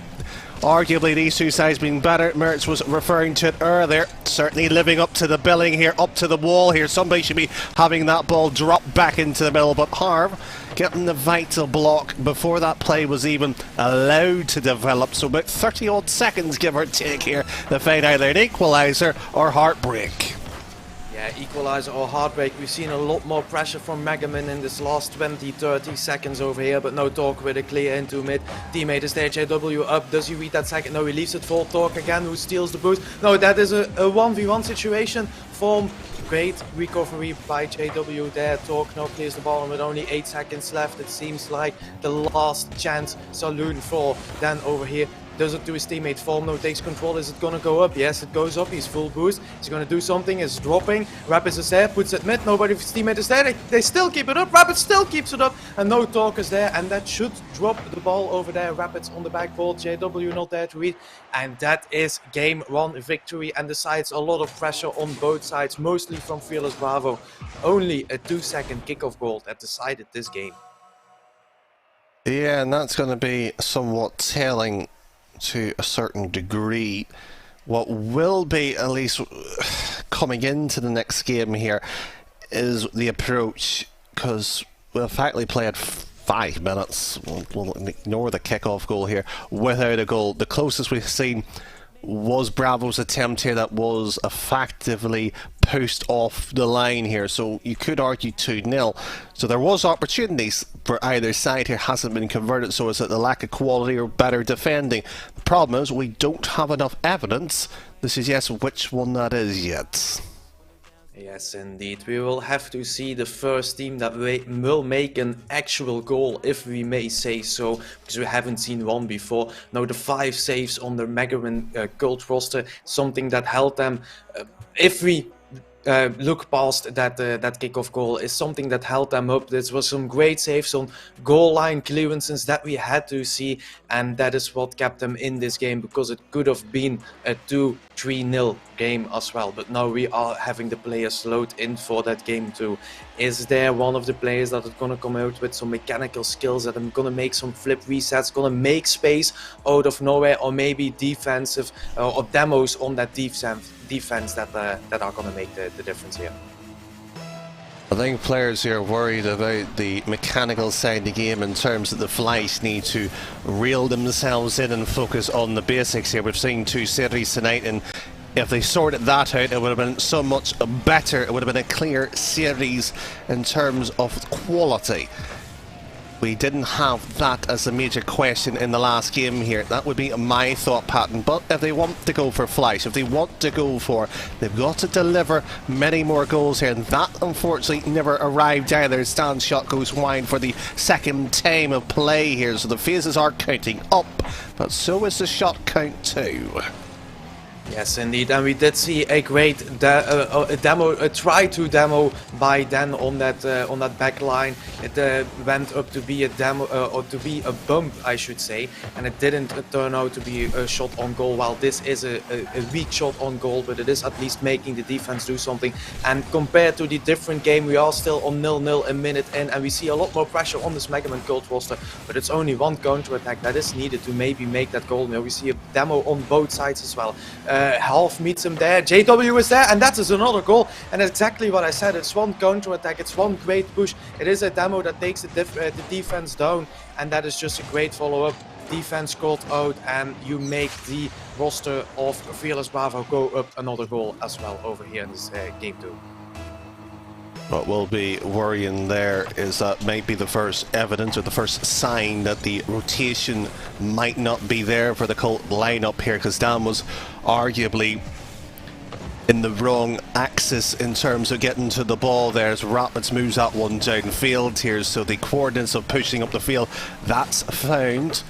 arguably these 2 sides being better. Mertz was referring to it earlier. Certainly living up to the billing here, up to the wall here. Somebody should be having that ball drop back into the middle, but Harv getting the vital block before that play was even allowed to develop. So about 30 odd seconds, give or take here, to find either an equaliser or heartbreak. Yeah, equaliser or heartbreak. We've seen a lot more pressure from Megaman in this last 20-30 seconds over here, but no Talk with a clear into mid. Teammate is there, JW up. Does he read that second? No, he leaves it for Talk again, who steals the boost. No, that is a 1v1 situation. Form, great recovery by JW there. Talk now clears the ball, and with only 8 seconds left, it seems like the last chance saloon for Dan over here. Does it to his teammate. Form now takes control. Is it gonna go up? Yes, it goes up. He's full boost. He's gonna do something. It's dropping. Rapids is there, puts it mid. Nobody of his teammate is there. They still keep it up. Rapids still keeps it up, and no Talk is there, and that should drop the ball over there. Rapids on the backboard. JW not there to read, and that is game 1 victory, and decides a lot of pressure on both sides, mostly from Fearless Bravo. Only a 2-second kickoff goal that decided this game. Yeah, and that's going to be somewhat telling to a certain degree. What will be, at least coming into the next game here, is the approach, because we'll effectively played 5 minutes. We'll ignore the kickoff goal here without a goal. The closest we've seen was Bravo's attempt here that was effectively pushed off the line here, so you could argue 2-0. So there was opportunities for either side here, hasn't been converted, so is it the lack of quality or better defending? The problem is we don't have enough evidence to suggest which one that is yet. Yes, indeed. We will have to see the first team that will make an actual goal, if we may say so, because we haven't seen one before. Now, the 5 saves on the Megaman Gold roster, something that held them, if we look past that kickoff goal, is something that held them up. This was some great saves on goal line clearances that we had to see, and that is what kept them in this game, because it could have been a 2-3-0 game as well. But now we are having the players load in for that game too. Is there one of the players that is gonna come out with some mechanical skills that are gonna make some flip resets, gonna make space out of nowhere, or maybe defensive or demos on that defense that are going to make the difference here? I think players here are worried about the mechanical side of the game in terms that the Fleisch need to reel themselves in and focus on the basics here. We've seen 2 series tonight, and if they sorted that out, it would have been so much better. It would have been a clear series in terms of quality. We didn't have that as a major question in the last game here. That would be my thought pattern. But if they want to go for Fleisch, if they want to go for, they've got to deliver many more goals here. And that, unfortunately, never arrived either. Stan's shot goes wide for the 2nd time of play here. So the phases are counting up, but so is the shot count too. Yes, indeed, and we did see a great a try to demo by Dan on that back line. It went up to be a demo, or to be a bump, I should say, and it didn't turn out to be a shot on goal. While this is a weak shot on goal, but it is at least making the defense do something. And compared to the different game, we are still on 0-0 a minute in, and we see a lot more pressure on this Megaman Gold roster. But it's only one counter attack that is needed to maybe make that goal. Now we see a demo on both sides as well. Half meets him there. JW is there, and that is another goal. And exactly what I said. It's one counter attack. It's one great push. It is a demo that takes the defense down, and that is just a great follow-up. Defense called out, and you make the roster of Fearless Bravo go up another goal as well over here in this game 2. What will be worrying there is that might be the first evidence or the first sign that the rotation might not be there for the Colt lineup here, because Dan was arguably in the wrong axis in terms of getting to the ball there as Rapids moves that one downfield here, so the coordinates of pushing up the field, that's found.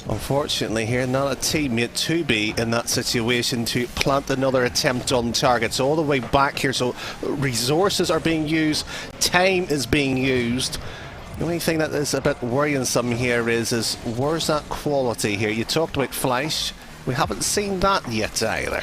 Unfortunately here, not a teammate to be in that situation to plant another attempt on targets all the way back here, so resources are being used, time is being used. The only thing that is a bit worrisome here is where's that quality here? You talked about Fleisch, we haven't seen that yet either.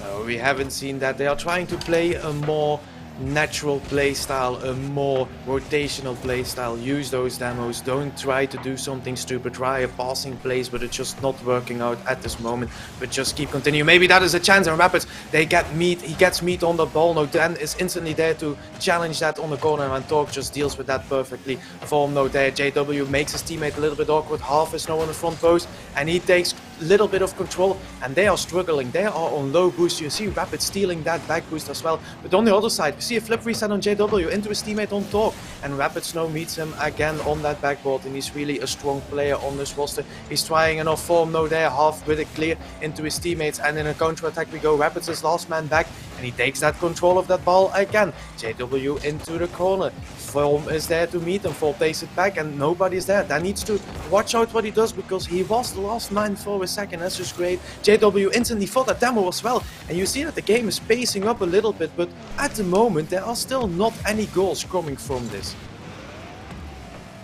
No, we haven't seen that. They are trying to play a more natural play style, a more rotational play style. Use those demos, don't try to do something stupid, try a passing plays, but it's just not working out at this moment. But just keep continuing. Maybe that is a chance, and Rapids, they get meat, he gets meat on the ball. No, Dan is instantly there to challenge that on the corner, and Torque just deals with that perfectly. Form no there, JW makes his teammate a little bit awkward, half is now on the front post, and he takes a little bit of control, and they are struggling, they are on low boost. You see Rapids stealing that back boost as well, but on the other side, see a flip reset on JW into his teammate on Torque, and Rapids now meets him again on that backboard, and he's really a strong player on this roster. He's trying enough form now there, half with it clear into his teammates, and in a counter attack we go. Rapids is last man back, and he takes that control of that ball again. JW into the corner. Form is there to meet him. Form takes it back, and nobody's there. Dan needs to watch out what he does, because he was the last man for a second. That's just great. JW instantly fought that demo as well, and you see that the game is pacing up a little bit, but at the moment there are still not any goals coming from this.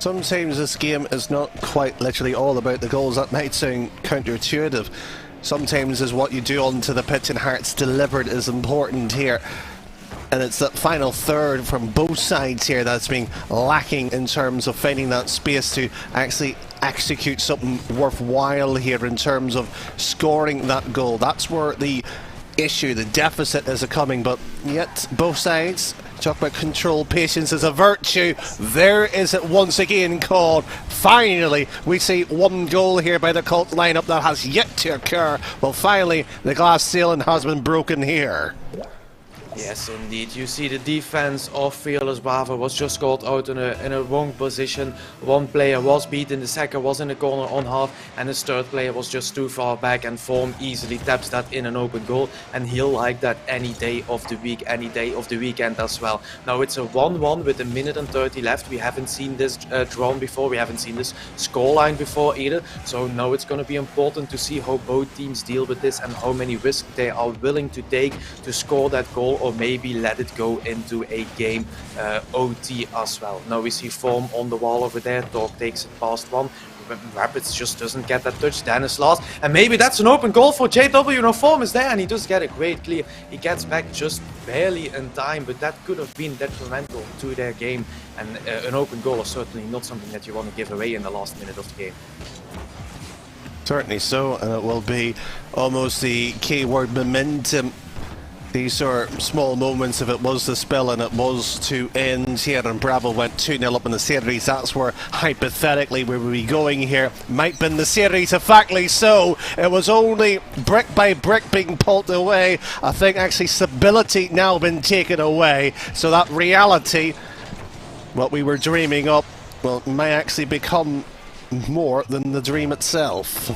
Sometimes this game is not quite literally all about the goals. That might sound counterintuitive. Sometimes is what you do onto the pitch and how it's delivered is important here. And it's that final third from both sides here that's been lacking in terms of finding that space to actually execute something worthwhile here in terms of scoring that goal. That's where the issue, the deficit is coming, but yet both sides talk about control. Patience is a virtue. There is it once again called. Finally, we see one goal here by the Colt lineup that has yet to occur. Well, finally, the glass ceiling has been broken here. Yes, indeed. You see the defense of Fearless Bravo was just caught out in a wrong position. One player was beaten, the second was in the corner on half, and his third player was just too far back, and Form easily taps that in an open goal, and he'll like that any day of the week, any day of the weekend as well. Now it's a 1-1 with a minute and 30 left. We haven't seen this drawn before, we haven't seen this scoreline before either, so now it's going to be important to see how both teams deal with this and how many risks they are willing to take to score that goal, or maybe let it go into a game OT as well. Now we see Form on the wall over there. Torque takes it past one. Rapids just doesn't get that touch. Dan is last, and maybe that's an open goal for JW. No, Form is there, and he does get a great clear. He gets back just barely in time, but that could have been detrimental to their game, and an open goal is certainly not something that you want to give away in the last minute of the game. Certainly so, and it will be almost the key word, momentum. These are small moments. If it was the spell and it was to end here, and Bravo went 2-0 up in the series, that's where hypothetically we would be going here. Might have been the series, effectively so. It was only brick by brick being pulled away. I think actually stability now been taken away. So that reality, what we were dreaming up, well, may actually become more than the dream itself.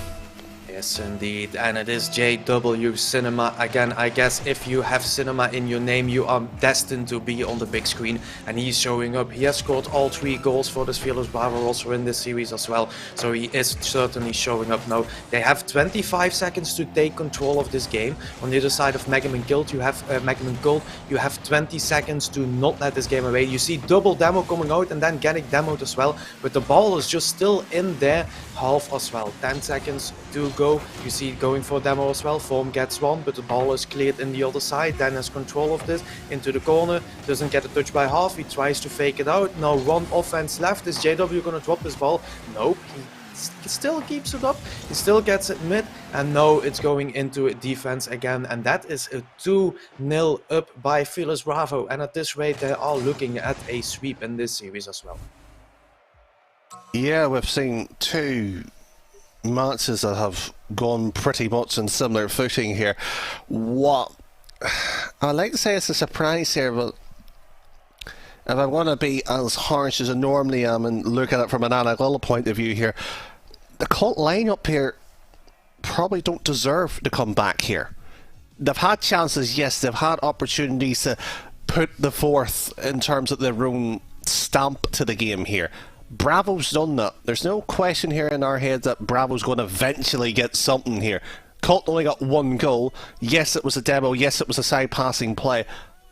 Yes, indeed, and it is JW Cinema. Again, I guess if you have cinema in your name, you are destined to be on the big screen, and he's showing up. He has scored all 3 goals for this Fearless Bravo also in this series as well, so he is certainly showing up now. They have 25 seconds to take control of this game. On the other side of Megaman Gold, you have 20 seconds to not let this game away. You see double demo coming out and then getting demoed as well, but the ball is just still in there, half as well. 10 seconds to go. You see it going for demo as well. Form gets one, but the ball is cleared in the other side. Dan has control of this into the corner. Doesn't get a touch by half. He tries to fake it out. Now one offense left. Is JW going to drop this ball? Nope. He still keeps it up. He still gets it mid, and no, it's going into defense again, and that is a 2-0 up by Fearless Bravo. And at this rate, they are looking at a sweep in this series as well. Yeah, we've seen two matches that have gone pretty much on similar footing here. What I'd like to say it's a surprise here, but if I want to be as harsh as I normally am and look at it from an analytical point of view here, the Colt lineup here probably don't deserve to come back here. They've had chances, yes, they've had opportunities to put the fourth in terms of their own stamp to the game here. Bravo's done that. There's no question here in our heads that Bravo's going to eventually get something here. Colt only got one goal. Yes, it was a demo. Yes, it was a side passing play.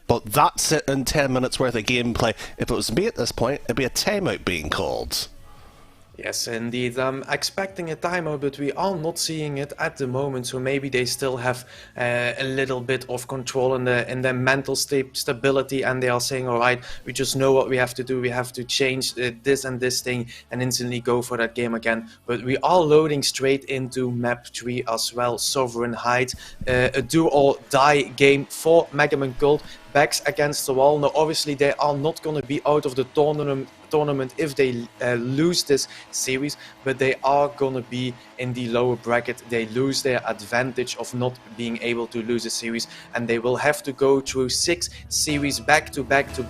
But that's it in 10 minutes worth of gameplay. If it was me at this point, it'd be a timeout being called. Yes, indeed. I'm expecting a timeout, but we are not seeing it at the moment. So maybe they still have a little bit of control in their mental stability, and they are saying, all right, we just know what we have to do. We have to change this and this thing and instantly go for that game again. But we are loading straight into map 3 as well, Sovereign Heights, a do or die game for Mega Man Gold. Backs against the wall. Now, obviously, they are not going to be out of the tournament if they lose this series, but they are going to be in the lower bracket. They lose their advantage of not being able to lose a series, and they will have to go through 6 series back to back to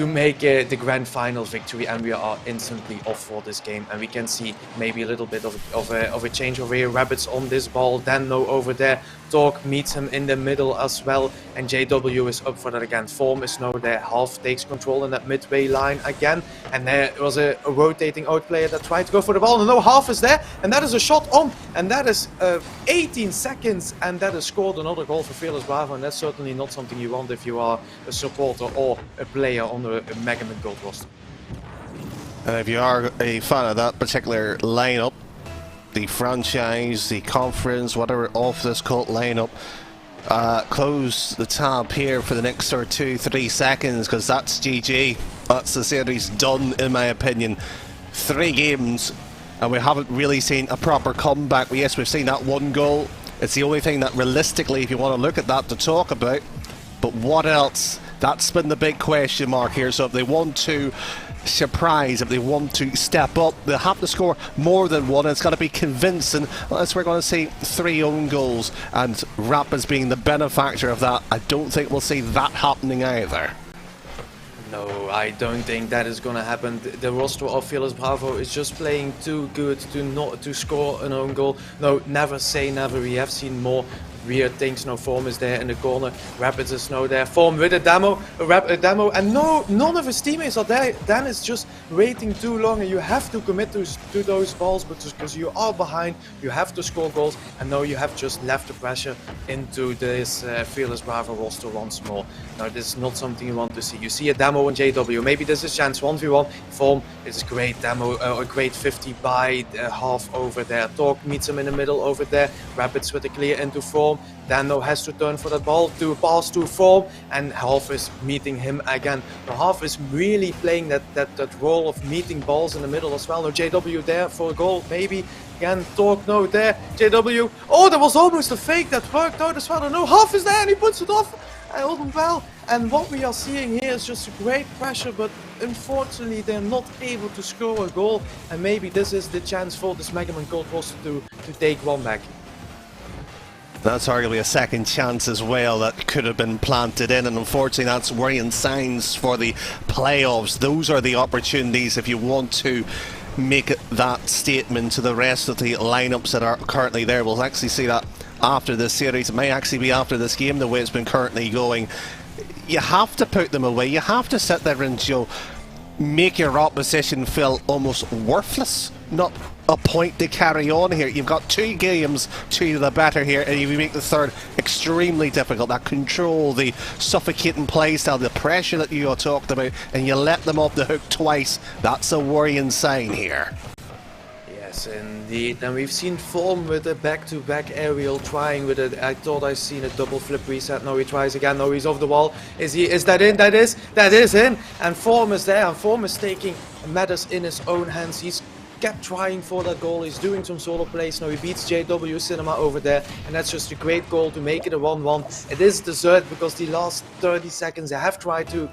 make the grand final victory, and we are instantly off for this game. And we can see maybe a little bit of a change over here. Rabbits on this ball, Dano over there. Talk meets him in the middle as well, and JW is up for that again. Form is now there. Half takes control in that midway line again, and there was a rotating out player that tried to go for the ball, and no, Half is there, and that is a shot on, and that is 18 seconds, and that has scored another goal for Fearless Bravo, and that's certainly not something you want if you are a supporter or a player on a Mega Man Gold roster. And if you are a fan of that particular lineup, the franchise, the conference, whatever, off this Colt lineup, close the tab here for the next sort of 2-3 seconds, because that's GG. That's the series done, in my opinion. 3 games, and we haven't really seen a proper comeback. Yes, we've seen that one goal. It's the only thing that realistically, if you want to look at that, to talk about. But what else? That's been the big question mark here. So if they want to surprise, if they want to step up, they'll have to score more than one. It's got to be convincing, unless we're going to see 3 own goals, and Rapids being the benefactor of that. I don't think we'll see that happening either. No, I don't think that is going to happen. The roster of Fearless Bravo is just playing too good to score an own goal. No, never say never. We have seen more weird things. No, Form is there in the corner. Rapids is now there. Form with a demo, and no, none of his teammates are there. Dan is just waiting too long, and you have to commit to those balls, because you are behind. You have to score goals, and now you have just left the pressure into this Fearless Bravo roster once more. Now, this is not something you want to see. You see a demo in JW. Maybe this is chance 1v1. Form is great demo, a great 50 by Half over there. Talk meets him in the middle over there. Rapids with a clear into Form. Dano has to turn for that ball to pass to Form, and Half is meeting him again. Now, Half is really playing that role of meeting balls in the middle as well. Now, JW there for a goal, maybe. Again, Talk, no, there. JW. Oh, that was almost a fake that worked out as well. No, Half is there, and he puts it off. I hold him well. And what we are seeing here is just a great pressure, but unfortunately they're not able to score a goal. And maybe this is the chance for this Mega Man Gold roster to take one back. That's arguably a second chance as well that could have been planted in, and unfortunately that's worrying signs for the playoffs. Those are the opportunities if you want to make that statement to the rest of the lineups that are currently there. We'll actually see that after this series. It may actually be after this game, the way it's been currently going. You have to put them away. You have to sit there and make your opposition feel almost worthless. Not a point to carry on here. You've got 2 games to the better here, and you make the third extremely difficult. That control, the suffocating play style, the pressure that you talked about, and you let them off the hook twice. That's a worrying sign here. Yes, indeed. And we've seen Form with a back-to-back aerial trying with it. I thought I seen a double flip reset. Now he tries again. Now he's off the wall. Is that in? That is in. And Form is there. And Form is taking matters in his own hands. He's kept trying for that goal. He's doing some solo plays. Now he beats JW Cinema over there, and that's just a great goal to make it a 1-1. It is deserved because the last 30 seconds they have tried to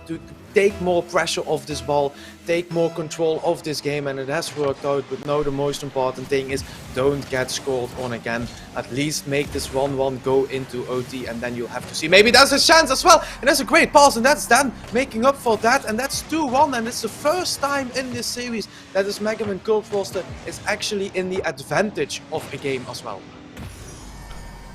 take more pressure off this ball, take more control of this game, and it has worked out. But now the most important thing is don't get scored on again. At least make this 1-1 go into OT, and then you'll have to see maybe there's a chance as well. And that's a great pass, and that's Dan making up for that, and that's 2-1. And it's the first time in this series that this Mega Man Gold roster is actually in the advantage of a game as well.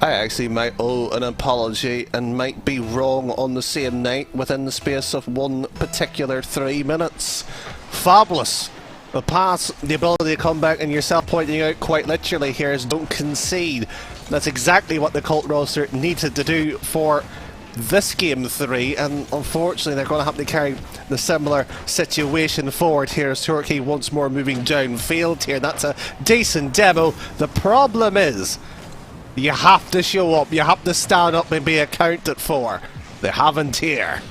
I actually might owe an apology and might be wrong on the same night within the space of one particular 3 minutes. Fabulous. The pass, the ability to come back, and yourself pointing out quite literally here is don't concede. That's exactly what the Cult roster needed to do for this game 3, and unfortunately they're going to have to carry the similar situation forward here as Turkey once more moving downfield here. That's a decent demo. The problem is you have to show up, you have to stand up and be accounted for. They haven't here.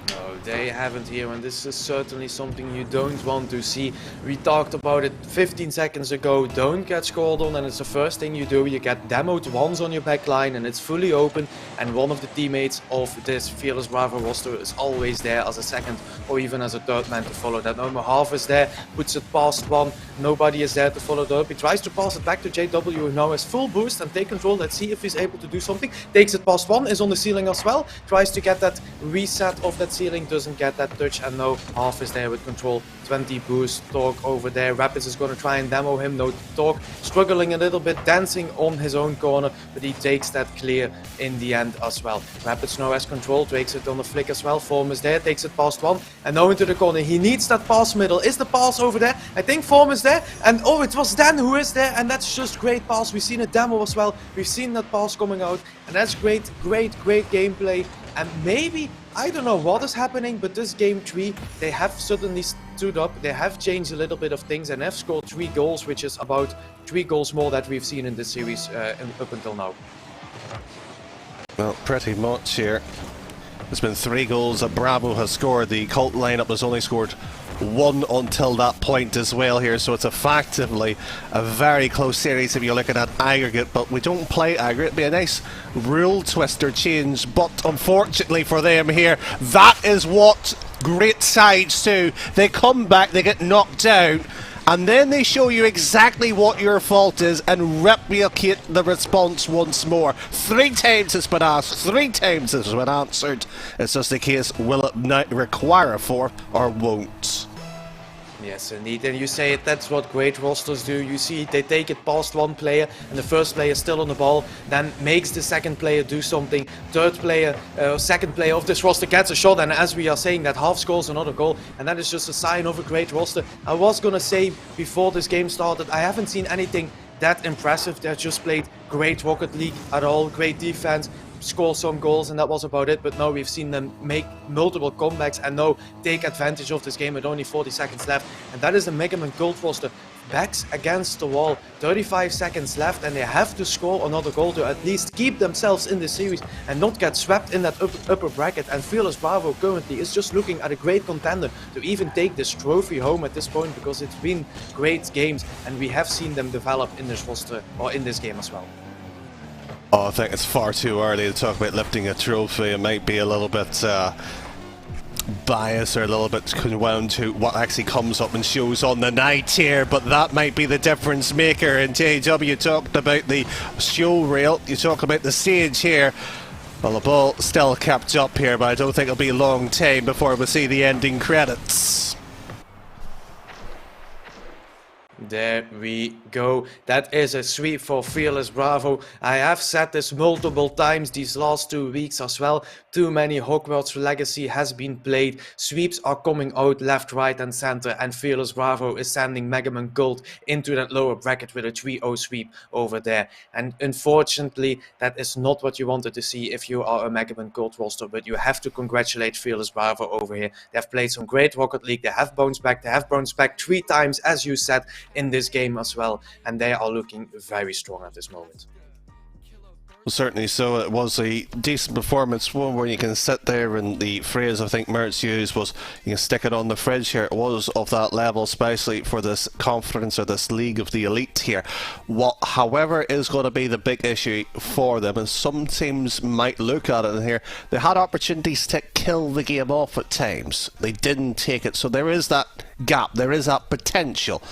No, they haven't here, and this is certainly something you don't want to see. We talked about it 15 seconds ago. Don't get scored on, and it's the first thing you do. You get demoed once on your back line, and it's fully open, and one of the teammates of this Fearless Bravo roster is always there as a second or even as a third man to follow that. Now Half is there, puts it past one. Nobody is there to follow it up. He tries to pass it back to JW, who now has full boost and take control. Let's see if he's able to do something. Takes it past one, is on the ceiling as well. Tries to get that reset of that ceiling, doesn't get that touch, and now Half is there with control. 20 boost. Torque over there. Rapids is going to try and demo him. No, Torque struggling a little bit, dancing on his own corner, but he takes that clear in the end as well. Rapids now has control, takes it on the flick as well. Form is there, takes it past one, and now into the corner. He needs that pass middle. Is the pass over there? I think Form is there, and oh, it was Dan who is there, and that's just great pass. We've seen a demo as well. We've seen that pass coming out, and that's great gameplay. And maybe, I don't know what is happening, but this game 3, they have suddenly stood up, they have changed a little bit of things, and have scored 3 goals, which is about 3 goals more that we've seen in this series up until now. Well, pretty much here. There's been 3 goals that Bravo has scored. The Cult lineup has only scored 1 until that point as well here, so it's effectively a very close series if you're looking at aggregate, but we don't play aggregate. It'd be a nice rule twister change, but unfortunately for them here, that is what great sides do. They come back, they get knocked down, and then they show you exactly what your fault is and replicate the response once more. 3 times it's been asked, 3 times it's been answered. It's just a case, will it not require a 4th or won't? Yes, indeed, and you say it, that's what great rosters do. You see, they take it past one player, and the first player is still on the ball, then makes the second player do something. Third player, second player of this roster gets a shot, and as we are saying, that Half scores another goal, and that is just a sign of a great roster. I was gonna say, before this game started, I haven't seen anything that impressive. They just played great Rocket League at all, great defense, score some goals, and that was about it. But now we've seen them make multiple comebacks and now take advantage of this game with only 40 seconds left, and that is the Mega Man Gold roster. Backs against the wall, 35 seconds left, and they have to score another goal to at least keep themselves in the series and not get swept in that upper bracket. And Fearless Bravo currently is just looking at a great contender to even take this trophy home at this point, because it's been great games and we have seen them develop in this roster, or in this game as well. Oh, I think it's far too early to talk about lifting a trophy. It might be a little bit biased or a little bit conwound to what actually comes up and shows on the night here, but that might be the difference maker. And JW, you talked about the show reel, you talk about the stage here. Well, the ball still kept up here, but I don't think it'll be a long time before we see the ending credits. There we go. That is a sweep for Fearless Bravo. I have said this multiple times these last 2 weeks as well. Too many Hogwarts Legacy has been played. Sweeps are coming out left, right and center, and Fearless Bravo is sending Mega Man Gold into that lower bracket with a 3-0 sweep over there. And unfortunately, that is not what you wanted to see if you are a Mega Man Gold roster, but you have to congratulate Fearless Bravo over here. They have played some great Rocket League. They have bounced back. They have bounced back 3 times, as you said, in this game as well, and they are looking very strong at this moment. Certainly so. It was a decent performance, one where you can sit there, and the phrase I think Mertz used was, you can stick it on the fridge here. It was of that level, especially for this conference or this league of the elite here. What, however, is going to be the big issue for them, and some teams might look at it in here, they had opportunities to kill the game off at times. They didn't take it, so there is that gap, there is that potential.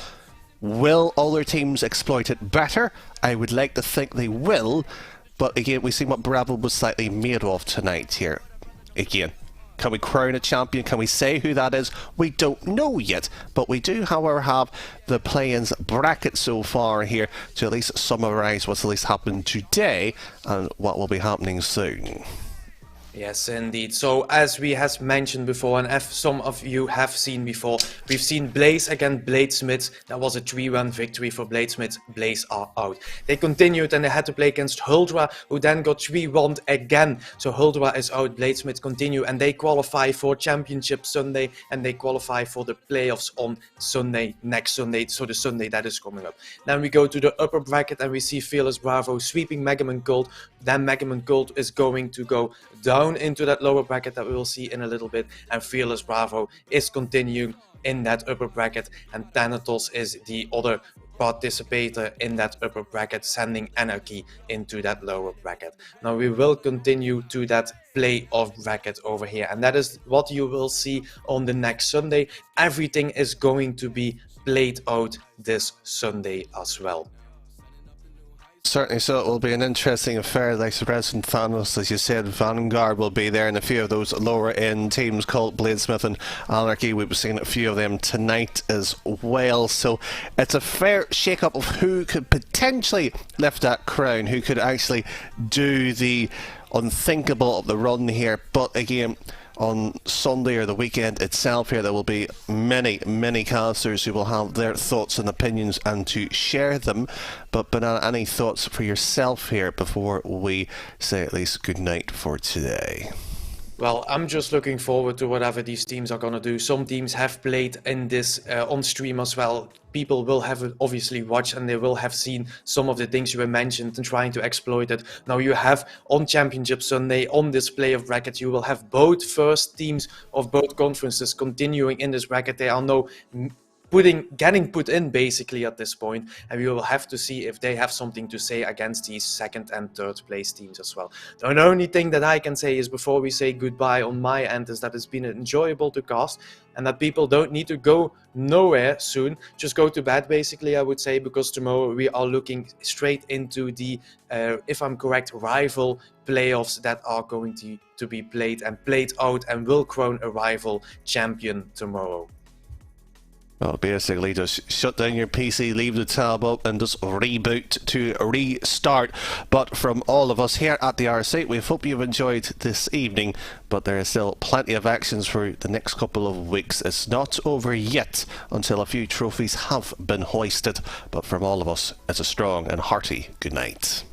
Will other teams exploit it better? I would like to think they will. But again, we see what Bravo was slightly made of tonight here. Again, can we crown a champion? Can we say who that is? We don't know yet. But we do, however, have the play-ins bracket so far here to at least summarise what's at least happened today and what will be happening soon. Yes, indeed. So, as we have mentioned before, and as some of you have seen before, we've seen Blaze against Bladesmith. That was a 3-1 victory for Bladesmith. Blaze are out. They continued and they had to play against Huldra, who then got 3-1 again. So, Huldra is out, Bladesmith continue, and they qualify for Championship Sunday, and they qualify for the playoffs on Sunday, next Sunday, so the Sunday that is coming up. Then we go to the upper bracket and we see Fearless Bravo sweeping Megaman Gold. Then Megaman Gold is going to go down into that lower bracket that we will see in a little bit, and Fearless Bravo is continuing in that upper bracket, and Thanatos is the other participator in that upper bracket, sending Anarchy into that lower bracket. Now we will continue to that playoff bracket over here, and that is what you will see on the next Sunday. Everything is going to be played out this Sunday as well. Certainly so. It will be an interesting affair. Like President Thanos, as you said, Vanguard will be there, and a few of those lower end teams called Bladesmith and Anarchy. We've seen a few of them tonight as well. So it's a fair shake-up of who could potentially lift that crown, who could actually do the unthinkable of the run here. But again, on Sunday or the weekend itself here, there will be many casters who will have their thoughts and opinions and to share them. But Banana, any thoughts for yourself here before we say at least good night for today? Well, I'm just looking forward to whatever these teams are going to do. Some teams have played in this on stream as well. People will have obviously watched and they will have seen some of the things you were mentioned and trying to exploit it. Now you have on Championship Sunday, on this playoff bracket, you will have both first teams of both conferences continuing in this bracket. They are now getting put in basically at this point, and we will have to see if they have something to say against these second and third place teams as well. The only thing that I can say is before we say goodbye on my end is that it's been enjoyable to cast, and that people don't need to go nowhere soon. Just go to bed basically, I would say, because tomorrow we are looking straight into the, if I'm correct, rival playoffs that are going to be played out and will crown a rival champion tomorrow. Well, basically just shut down your PC, leave the tab up and just reboot to restart. But from all of us here at the RSC, we hope you've enjoyed this evening, but there is still plenty of actions for the next couple of weeks. It's not over yet until a few trophies have been hoisted, but from all of us, it's a strong and hearty good night.